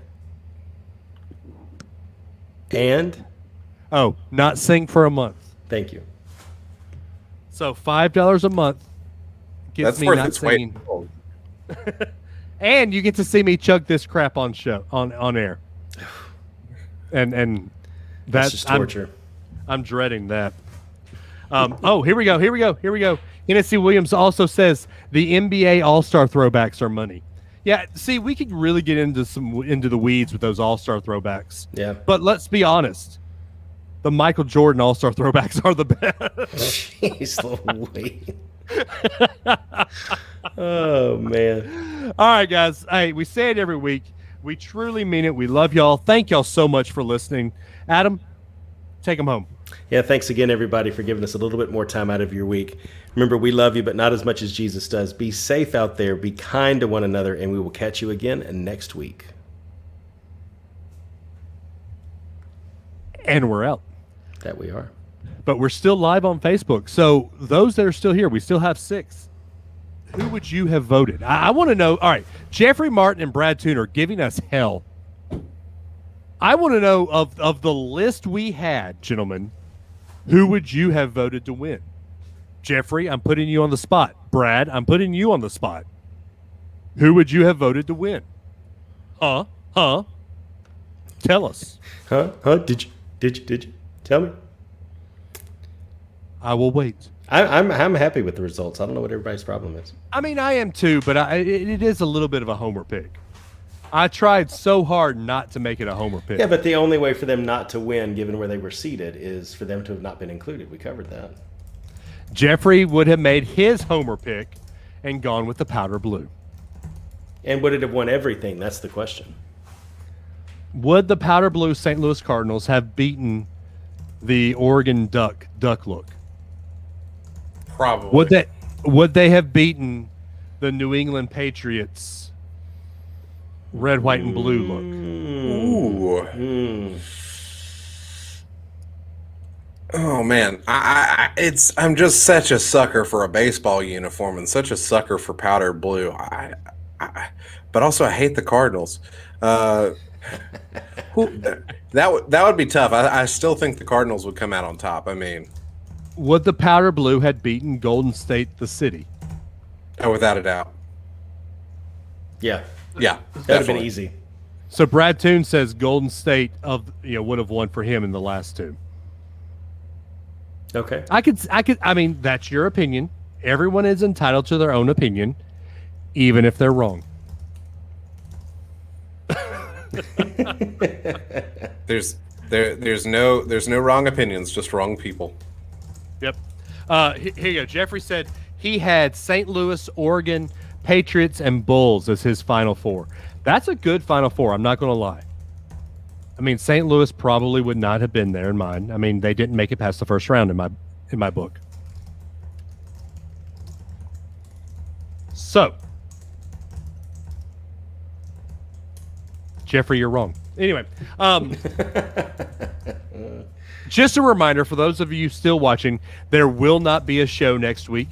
Oh, not sing for a month. thank you. So $5 a month gets That's me worth not its weight. singing. And you get to see me chug this crap on air. And That's just torture. I'm dreading that. Here we go. Hennessy Williams also says the NBA All-Star throwbacks are money. Yeah, see, we could really get into the weeds with those All-Star throwbacks. Yeah. But let's be honest. The Michael Jordan All-Star throwbacks are the best. Jeez Louise. Oh, man. All right, guys. Hey, we say it every week. We truly mean it. We love y'all. Thank y'all so much for listening. Adam, take them home. Yeah, thanks again, everybody, for giving us a little bit more time out of your week. Remember, we love you, but not as much as Jesus does. Be safe out there. Be kind to one another, and we will catch you again next week. And we're out. That we are. But we're still live on Facebook. So those that are still here, we still have 6. Who would you have voted? I want to know. All right, Jeffrey Martin and Brad Toon are giving us hell. I want to know of the list we had, gentlemen, who would you have voted to win? Jeffrey, I'm putting you on the spot. Brad, I'm putting you on the spot. Who would you have voted to win? Huh? Tell us. Huh? Did you? Tell me. I will wait. I'm happy with the results. I don't know what everybody's problem is. I mean, I am too, but it is a little bit of a homer pick. I tried so hard not to make it a homer pick. Yeah, but the only way for them not to win, given where they were seated, is for them to have not been included. We covered that. Jeffrey would have made his homer pick and gone with the powder blue. And would it have won everything? That's the question. Would the powder blue St. Louis Cardinals have beaten the Oregon Duck look? Probably. Would they have beaten the New England Patriots red, white, and blue look? Ooh. Oh man, I'm just such a sucker for a baseball uniform and such a sucker for powder blue. But also I hate the Cardinals. That would be tough. I still think the Cardinals would come out on top. I mean, would the powder blue had beaten Golden State, the city? Oh, without a doubt. Yeah. Yeah, That would have been easy. So Brad Toon says Golden State would have won for him in the last 2. Okay. I mean, that's your opinion. Everyone is entitled to their own opinion, even if they're wrong. There's no wrong opinions, just wrong people. Yep. Here you go. Jeffrey said he had St. Louis, Oregon, Patriots, and Bulls as his Final Four. That's a good Final Four. I'm not going to lie. I mean, St. Louis probably would not have been there in mine. I mean, they didn't make it past the first round in my book. So, Jeffrey, you're wrong. Anyway, just a reminder for those of you still watching, there will not be a show next week.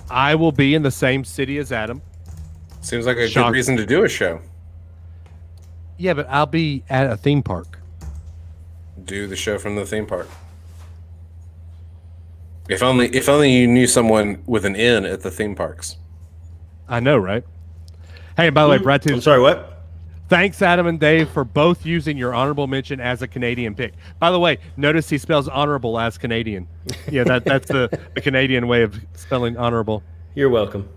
I will be in the same city as Adam. Seems like a good reason to do a show. Yeah, but I'll be at a theme park. Do the show from the theme park. If only you knew someone with an N at the theme parks. I know, right? Hey, by the way, Brad Toon. I'm sorry, what? Thanks, Adam and Dave, for both using your honorable mention as a Canadian pick. By the way, notice he spells honorable as Canadian. Yeah, that's the Canadian way of spelling honorable. You're welcome.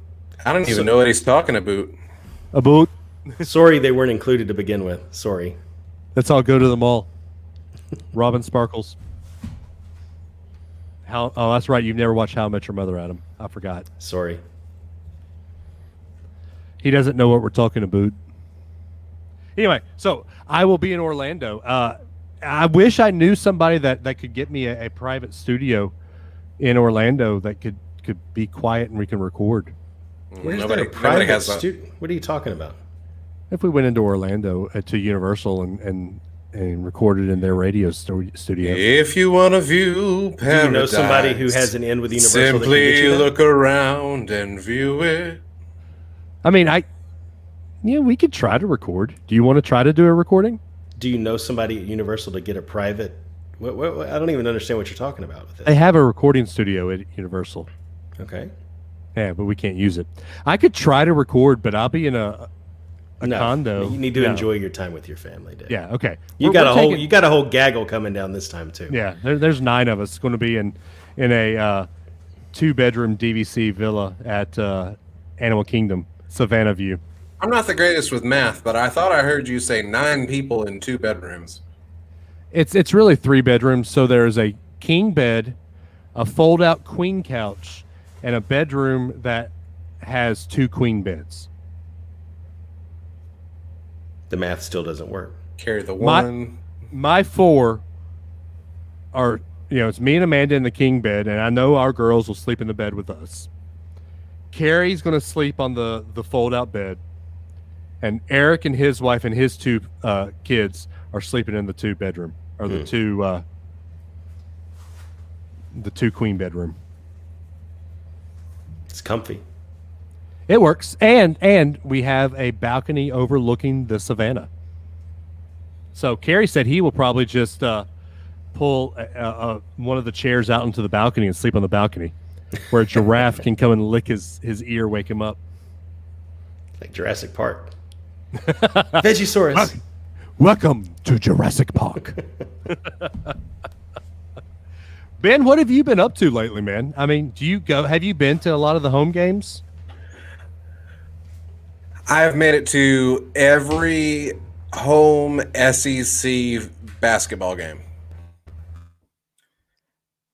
I don't even know what he's talking about. About. Sorry they weren't included to begin with. Sorry. Let's all go to the mall. Robin Sparkles. Oh, that's right. You've never watched How I Met Your Mother, Adam. I forgot. Sorry. He doesn't know what we're talking about. Anyway, so I will be in Orlando. I wish I knew somebody that could get me a private studio in Orlando that could be quiet and we can record. Where's Nobody that private has that. What are you talking about? If we went into Orlando to Universal and recorded in their radio studio. If you want to view paradise, Do you know somebody who has an in with Universal that can get simply you that? look around and view it. I mean, we could try to record. Do you want to try to do a recording? Do you know somebody at Universal to get a private? What, I don't even understand what you're talking about with They it. have a recording studio at Universal. Okay. Yeah, but we can't use it. I could try to record, but I'll be in a No, condo. You need to No. enjoy your time with your family, Dave. Yeah, okay. You We're got taking- a whole gaggle coming down this time too. Yeah, there's 9 of us going to be in a 2-bedroom DVC villa at Animal Kingdom, Savannah View. I'm not the greatest with math, but I thought I heard you say 9 people in 2 bedrooms. It's really 3 bedrooms. So there's a king bed, a fold-out queen couch, and a bedroom that has 2 queen beds. The math still doesn't work. Carry the one. My 4 are, it's me and Amanda in the king bed, and I know our girls will sleep in the bed with us. Carrie's going to sleep on the fold-out bed, and Eric and his wife and his 2 kids are sleeping in the 2 bedroom, or the 2 queen bedroom. It's comfy. It works, and we have a balcony overlooking the savannah. So Carrie said he will probably just pull one of the chairs out into the balcony and sleep on the balcony, where a giraffe can come and lick his ear, wake him up. Like Jurassic Park. Vegisaurus. Welcome to Jurassic Park. Ben, what have you been up to lately, man? I mean, have you been to a lot of the home games? I've made it to every home SEC basketball game.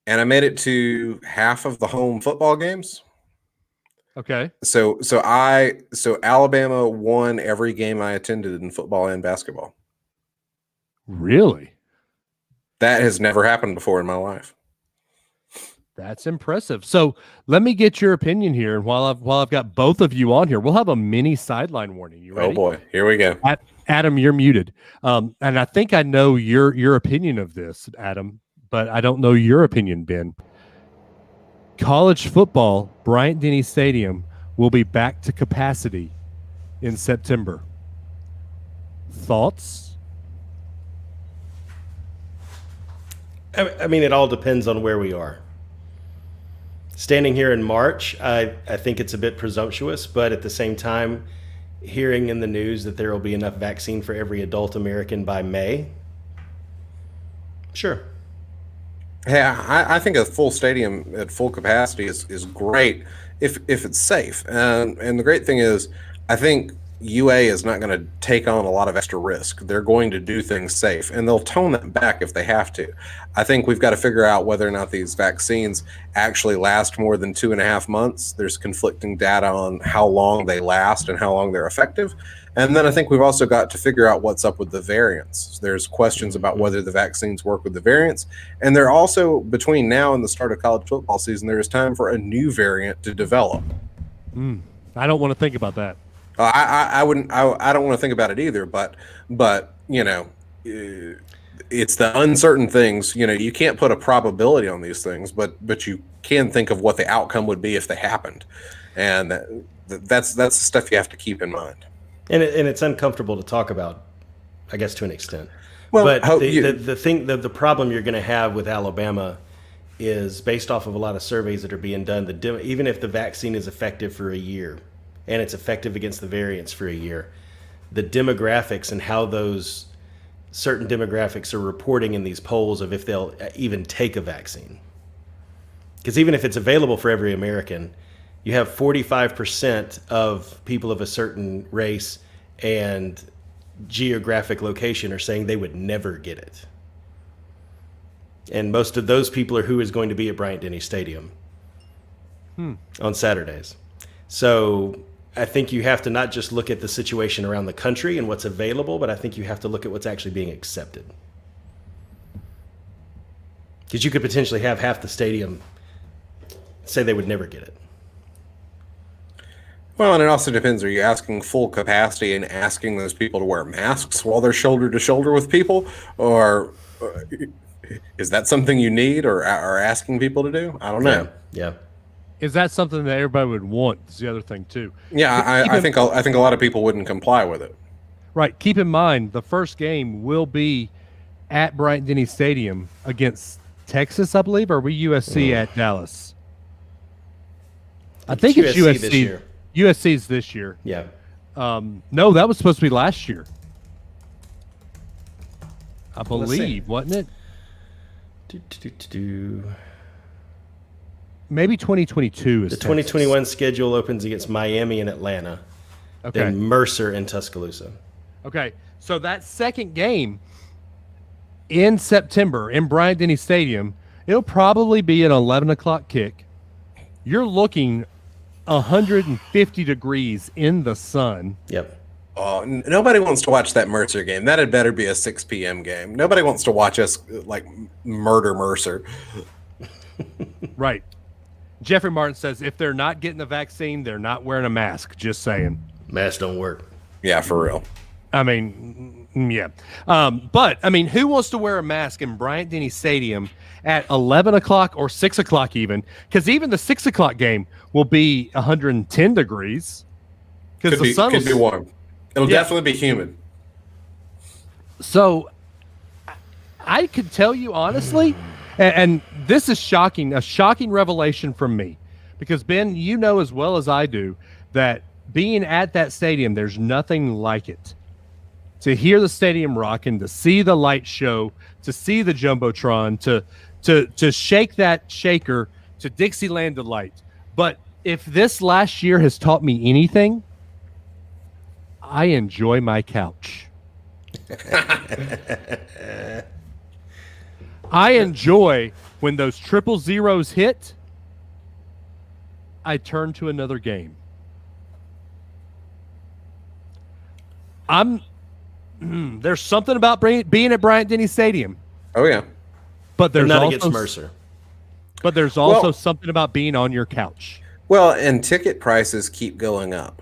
And I made it to half of the home football games. Okay. So Alabama won every game I attended in football and basketball. Really? That has never happened before in my life. That's impressive. So let me get your opinion here. And while I've got both of you on here, we'll have a mini sideline warning. You ready? Oh boy, here we go. Adam, you're muted. And I think I know your opinion of this, Adam, but I don't know your opinion, Ben. College football, Bryant-Denny Stadium, will be back to capacity in September. Thoughts? I mean, it all depends on where we are. Standing here in March, I think it's a bit presumptuous, but at the same time, hearing in the news that there will be enough vaccine for every adult American by May, sure. Yeah, I think a full stadium at full capacity is great if it's safe. And the great thing is, I think UA is not going to take on a lot of extra risk. They're going to do things safe, and they'll tone that back if they have to. I think we've got to figure out whether or not these vaccines actually last more than 2.5 months. There's conflicting data on how long they last and how long they're effective. And then I think we've also got to figure out what's up with the variants. There's questions about whether the vaccines work with the variants. And there also, between now and the start of college football season, there is time for a new variant to develop. I don't want to think about that. I wouldn't. I don't want to think about it either. But it's the uncertain things. You can't put a probability on these things, but you can think of what the outcome would be if they happened, and that's the stuff you have to keep in mind. And it's uncomfortable to talk about, I guess, to an extent. Well, but the problem you're going to have with Alabama is based off of a lot of surveys that are being done. Even if the vaccine is effective for a year, and it's effective against the variants for a year, the demographics and how those certain demographics are reporting in these polls of if they'll even take a vaccine. Because even if it's available for every American, you have 45% of people of a certain race and geographic location are saying they would never get it. And most of those people are who is going to be at Bryant-Denny Stadium on Saturdays. So I think you have to not just look at the situation around the country and what's available, but I think you have to look at what's actually being accepted. Because you could potentially have half the stadium say they would never get it. Well, and it also depends. Are you asking full capacity and asking those people to wear masks while they're shoulder to shoulder with people? Or is that something you need or are asking people to do? I don't know. Yeah. Is that something that everybody would want? Is the other thing too. Yeah, I think a lot of people wouldn't comply with it. Right. Keep in mind, the first game will be at Bryant-Denny Stadium against Texas, I believe, or are we USC at Dallas? I think it's USC this year. USC's this year. Yeah. No, that was supposed to be last year. I believe, wasn't it? Maybe 2022 is the 2021 schedule opens against Miami and Atlanta. Okay. Then Mercer and Tuscaloosa. Okay. So that second game in September in Bryant-Denny Stadium, it'll probably be an 11 o'clock kick. You're looking 150 degrees in the sun. Yep. Oh, nobody wants to watch that Mercer game. That had better be a 6 p.m. game. Nobody wants to watch us like murder Mercer. Right. Jeffrey Martin says if they're not getting the vaccine, they're not wearing a mask. Just saying. Masks don't work. Yeah, for real. I mean, yeah. But, I mean, who wants to wear a mask in Bryant-Denny Stadium at 11 o'clock or 6 o'clock even? Because even the 6 o'clock game will be 110 degrees. Because the sun could be warm. It'll definitely be humid. So I could tell you honestly, and this is shocking, a shocking revelation from me. Because, Ben, you know as well as I do that being at that stadium, there's nothing like it. To hear the stadium rocking, to see the light show, to see the Jumbotron, to shake that shaker to Dixieland Delight. But if this last year has taught me anything, I enjoy my couch. I enjoy when those 000s hit, I turn to another game. There's something about being at Bryant-Denny Stadium. Oh, yeah. But there's not also against Mercer. But there's also something about being on your couch. Well, and ticket prices keep going up.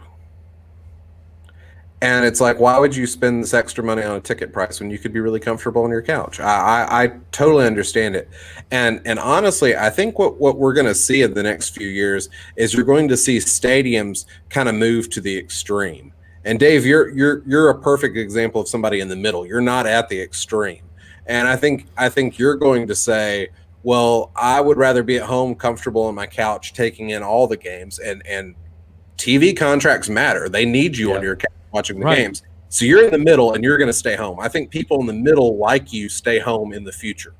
And it's like, why would you spend this extra money on a ticket price when you could be really comfortable on your couch? I totally understand it. And honestly, I think what we're going to see in the next few years is you're going to see stadiums kind of move to the extreme. And Dave, you're a perfect example of somebody in the middle. You're not at the extreme. And I think you're going to say, well, I would rather be at home comfortable on my couch taking in all the games, and TV contracts matter. They need you on your couch watching the games. So you're in the middle and you're going to stay home. I think people in the middle like you stay home in the future.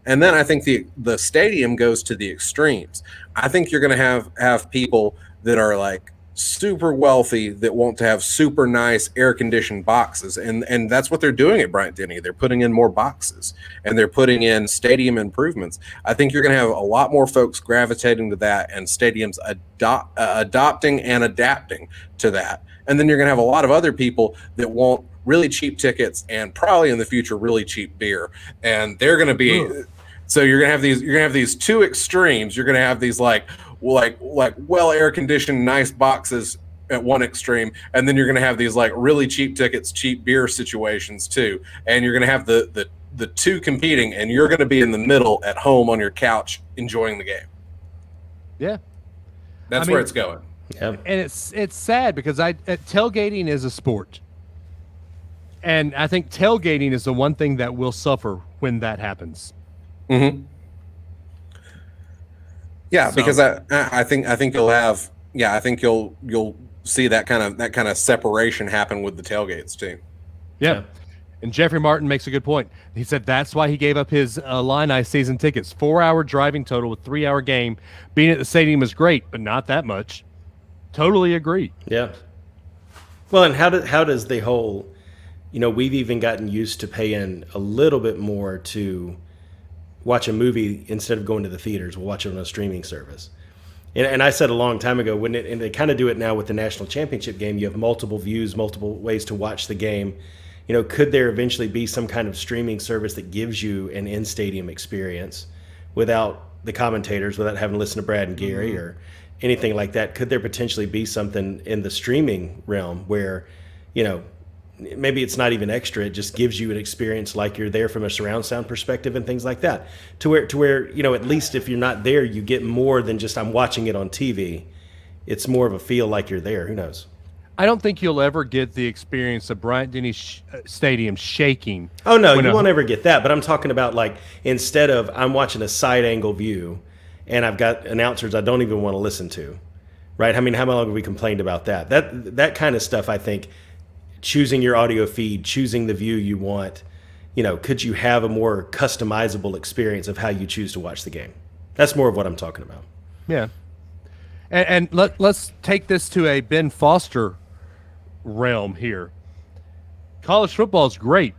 And then I think the stadium goes to the extremes. I think you're going to have people that are like super wealthy that want to have super nice air-conditioned boxes. And that's what they're doing at Bryant-Denny. They're putting in more boxes and they're putting in stadium improvements. I think you're going to have a lot more folks gravitating to that and stadiums adopting and adapting to that. And then you're going to have a lot of other people that want really cheap tickets and probably in the future really cheap beer. And they're going to be so you're going to have these two extremes. You're going to have these like well air conditioned nice boxes at one extreme, and then you're going to have these like really cheap tickets, cheap beer situations too. And you're going to have the two competing, and you're going to be in the middle at home on your couch enjoying the game. Yeah. That's where it's going. Yeah. And it's sad because tailgating is a sport. And I think tailgating is the one thing that will suffer when that happens. Mm-hmm. Yeah, because I think you'll have I think you'll see that kind of separation happen with the tailgates too. Yeah. And Jeffrey Martin makes a good point. He said that's why he gave up his Illini season tickets. 4-hour driving total with 3-hour game. Being at the stadium is great, but not that much. Totally agree. Yeah. Well, and how does the whole, we've even gotten used to paying a little bit more to watch a movie instead of going to the theaters. We'll watch it on a streaming service. And I said a long time ago, and they kind of do it now with the national championship game, you have multiple views, multiple ways to watch the game. Could there eventually be some kind of streaming service that gives you an in-stadium experience without the commentators, without having to listen to Brad and Gary or anything like that? Could there potentially be something in the streaming realm where, maybe it's not even extra, it just gives you an experience like you're there from a surround sound perspective and things like that, to where at least if you're not there, you get more than just I'm watching it on TV. It's more of a feel like you're there. Who knows? I don't think you'll ever get the experience of Bryant-Denny Stadium shaking. Oh, no, you won't ever get that. But I'm talking about, like, instead of I'm watching a side angle view and I've got announcers I don't even want to listen to, right? I mean, how long have we complained about that? That kind of stuff, I think, choosing your audio feed, choosing the view you want, could you have a more customizable experience of how you choose to watch the game? That's more of what I'm talking about. Yeah. And let's take this to a Ben Foster realm here. College football is great,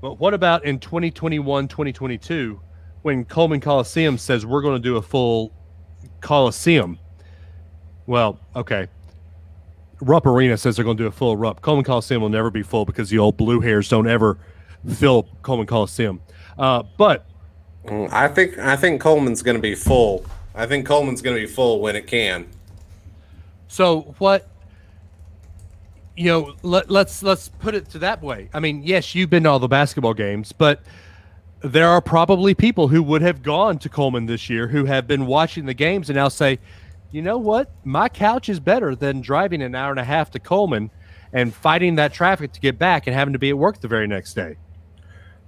but what about in 2021, 2022, when Coleman Coliseum says we're going to do a full Coliseum? Well, okay. Rupp Arena says they're going to do a full Rupp. Coleman Coliseum will never be full because the old blue hairs don't ever fill Coleman Coliseum. But I think Coleman's going to be full. I think Coleman's going to be full when it can. So what? Let's put it to that way. I mean, yes, you've been to all the basketball games, but there are probably people who would have gone to Coleman this year who have been watching the games and now say, you know what? My couch is better than driving an hour and a half to Coleman and fighting that traffic to get back and having to be at work the very next day.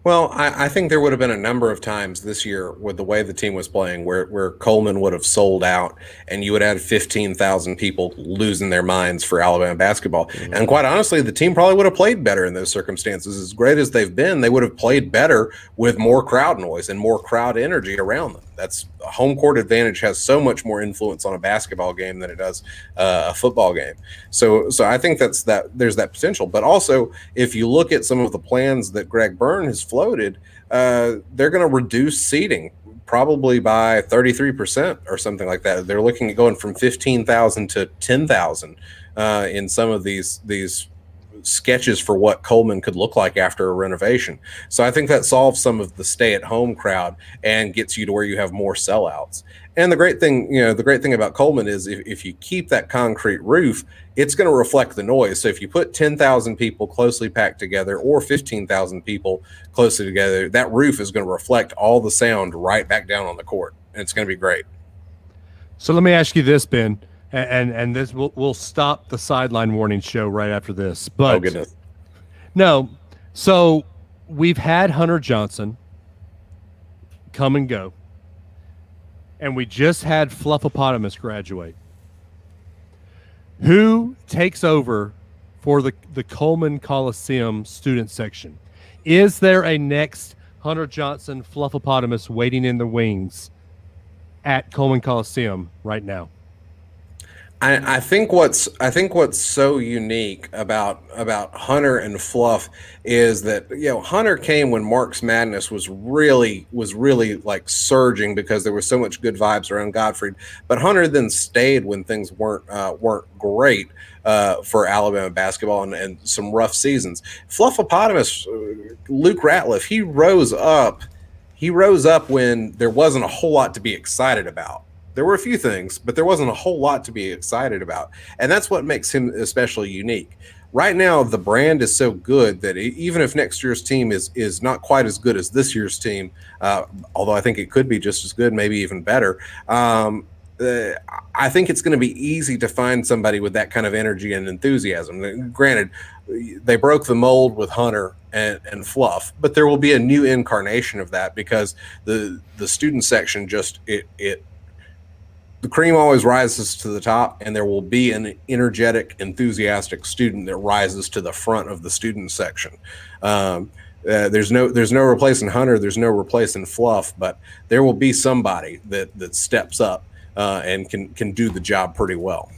Well, I think there would have been a number of times this year with the way the team was playing where Coleman would have sold out and you would have 15,000 people losing their minds for Alabama basketball. Mm-hmm. And quite honestly, the team probably would have played better in those circumstances. As great as they've been, they would have played better with more crowd noise and more crowd energy around them. That's a home court advantage has so much more influence on a basketball game than it does a football game. So I think there's that potential. But also, if you look at some of the plans that Greg Byrne has floated, they're going to reduce seating probably by 33% or something like that. They're looking at going from 15,000 to 10,000 in some of these sketches for what Coleman could look like after a renovation. So I think that solves some of the stay-at-home crowd and gets you to where you have more sellouts. And the great thing about Coleman is if you keep that concrete roof, it's going to reflect the noise. So if you put 10,000 people closely packed together or 15,000 people closely together, that roof is going to reflect all the sound right back down on the court. And it's going to be great. So let me ask you this, Ben. And this we'll stop the Sideline Warning show right after this. But oh goodness, no. So we've had Hunter Johnson come and go, and we just had Fluffopotamus graduate. Who takes over for the Coleman Coliseum student section? Is there a next Hunter Johnson Fluffopotamus waiting in the wings at Coleman Coliseum right now? I think what's so unique about Hunter and Fluff is that Hunter came when Marks Madness was really like surging because there was so much good vibes around Gottfried, but Hunter then stayed when things weren't great for Alabama basketball and some rough seasons. Fluffopotamus, Luke Ratliff, he rose up when there wasn't a whole lot to be excited about. There were a few things, but there wasn't a whole lot to be excited about. And that's what makes him especially unique. Right now, the brand is so good that even if next year's team is not quite as good as this year's team, although I think it could be just as good, maybe even better, I think it's going to be easy to find somebody with that kind of energy and enthusiasm. Granted, they broke the mold with Hunter and Fluff, but there will be a new incarnation of that because the student section just the cream always rises to the top, and there will be an energetic, enthusiastic student that rises to the front of the student section. There's no replacing Hunter. There's no replacing Fluff, but there will be somebody that steps up and can do the job pretty well.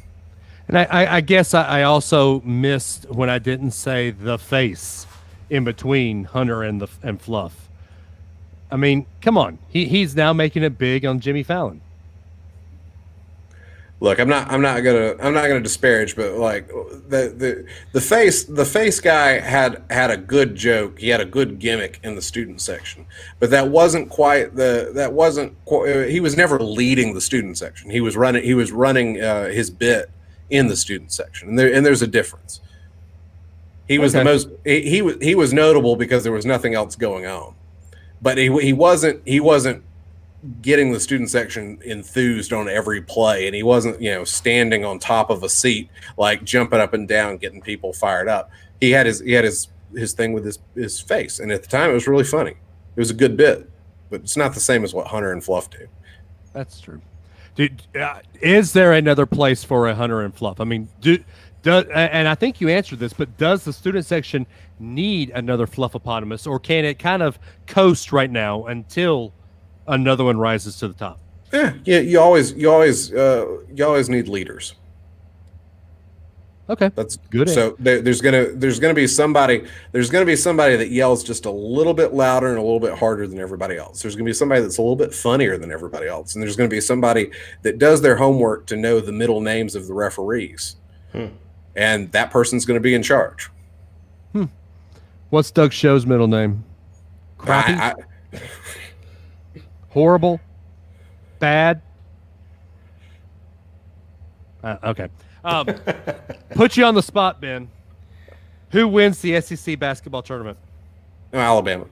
And I guess I also missed when I didn't say the face in between Hunter and Fluff. I mean, come on, he's now making it big on Jimmy Fallon. Look, I'm not gonna disparage, but like the face guy had a good joke. He had a good gimmick in the student section, but he was never leading the student section. He was running his bit in the student section, and there's a difference. He was he was notable because there was nothing else going on, but he wasn't getting the student section enthused on every play, and he wasn't standing on top of a seat like jumping up and down getting people fired up. He had his thing with his face, and at the time it was really funny. It was a good bit, but it's not the same as what Hunter and Fluff do. That's true. Dude, is there another place for a Hunter and Fluff? I mean, and I think you answered this, but does the student section need another Fluffopotamus, or can it kind of coast right now until another one rises to the top? Yeah. You always need leaders. Okay, that's good. So there's gonna be somebody that yells just a little bit louder and a little bit harder than everybody else. There's gonna be somebody that's a little bit funnier than everybody else, and there's gonna be somebody that does their homework to know the middle names of the referees, and that person's gonna be in charge. What's Doug Show's middle name? Crappy. Horrible, bad. Okay. Put you on the spot, Ben. Who wins the SEC basketball tournament? Alabama.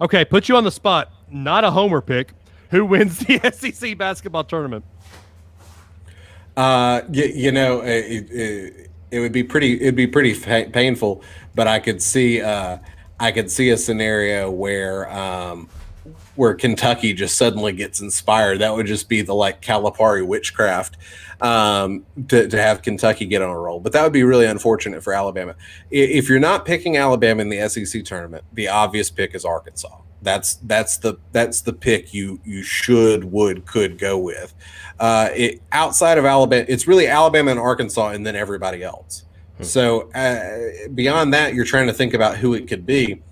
Okay, put you on the spot. Not a homer pick. Who wins the SEC basketball tournament? It would be pretty. It'd be pretty painful, but I could see a scenario where Kentucky just suddenly gets inspired. That would just be the Calipari witchcraft to have Kentucky get on a roll. But that would be really unfortunate for Alabama. If you're not picking Alabama in the SEC tournament, the obvious pick is Arkansas. That's the pick you could go with. Outside of Alabama, it's really Alabama and Arkansas, and then everybody else. So beyond that, you're trying to think about who it could be.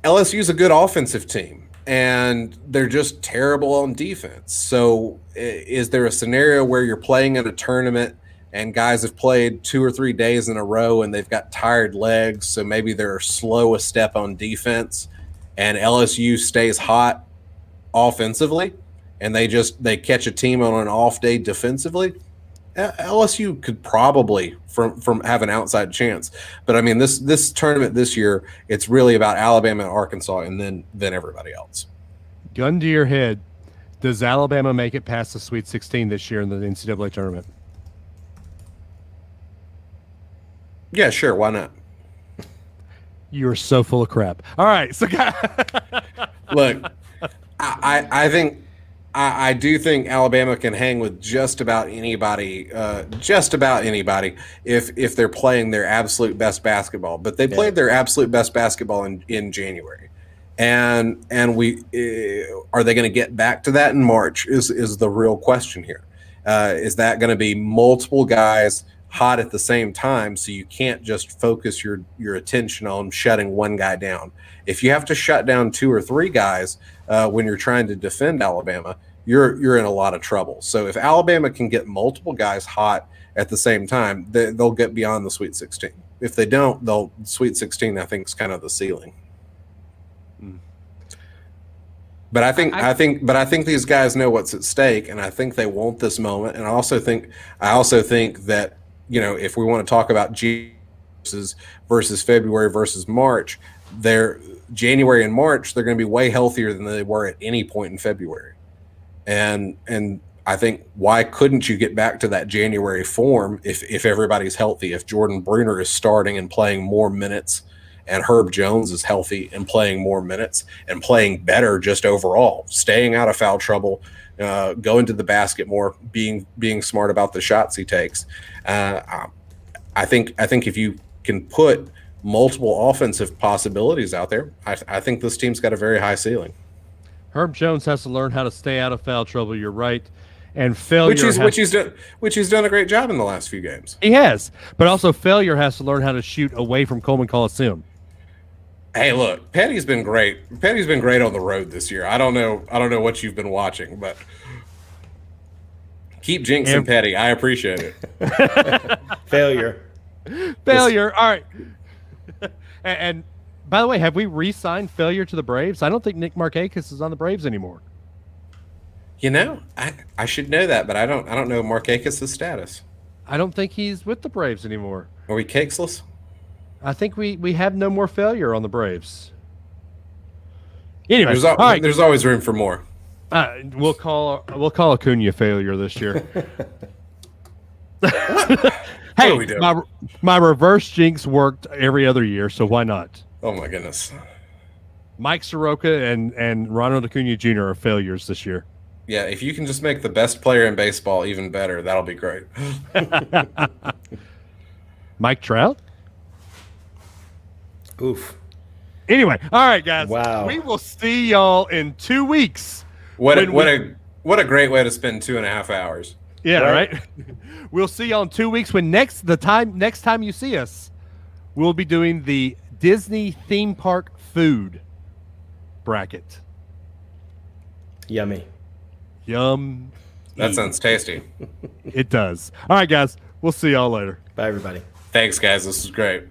LSU's a good offensive team, and they're just terrible on defense. So is there a scenario where you're playing in a tournament and guys have played 2 or 3 days in a row and they've got tired legs, so maybe they're slow a step on defense, and LSU stays hot offensively and they catch a team on an off day defensively? LSU could probably from have an outside chance, but I mean this tournament this year, it's really about Alabama and Arkansas, and then everybody else. Gun to your head, does Alabama make it past the Sweet 16 this year in the NCAA tournament? Yeah, sure. Why not? You're so full of crap. All right, so look, I do think Alabama can hang with just about anybody if they're playing their absolute best basketball. But they played their absolute best basketball in January, and we are they going to get back to that in March? Is the real question here? Is that going to be multiple guys hot at the same time, so you can't just focus your attention on shutting one guy down? If you have to shut down 2 or 3 guys when you're trying to defend Alabama, you're in a lot of trouble. So if Alabama can get multiple guys hot at the same time, they'll get beyond the Sweet 16. If they don't, Sweet 16 I think is kind of the ceiling. But I think these guys know what's at stake, and I think they want this moment. And I also think that if we want to talk about versus February versus March, January and March, they're going to be way healthier than they were at any point in February. And I think, why couldn't you get back to that January form if everybody's healthy? If Jordan Bruner is starting and playing more minutes, and Herb Jones is healthy and playing more minutes and playing better just overall, staying out of foul trouble, going to the basket more, being smart about the shots he takes. I think if you can put multiple offensive possibilities out there, I think this team's got a very high ceiling. Herb Jones has to learn how to stay out of foul trouble. You're right. And failure, which he's done a great job in the last few games. He has, but also failure has to learn how to shoot away from Coleman Coliseum. Hey, look, Petty's been great. Petty's been great on the road this year. I don't know what you've been watching, but keep jinxing Petty. I appreciate it. Failure. All right. and by the way, have we re-signed Failure to the Braves? I don't think Nick Markakis is on the Braves anymore. You know, I should know that, but I don't know Markakis' status. I don't think he's with the Braves anymore. Are we cakesless? I think we have no more Failure on the Braves. Anyway, there's always room for more. We'll call Acuna Failure this year. Hey, my reverse jinx worked every other year, so why not? Oh my goodness. Mike Soroka and Ronald Acuna Jr. are failures this year. Yeah, if you can just make the best player in baseball even better, that'll be great. Mike Trout? Oof. Anyway, all right, guys. Wow. We will see y'all in 2 weeks. What a great way to spend 2.5 hours. Yeah, right? We'll see y'all in 2 weeks when next time you see us, we'll be doing the Disney theme park food bracket. Yummy. Yum. That sounds tasty. It does. All right, guys. We'll see y'all later. Bye, everybody. Thanks, guys. This was great.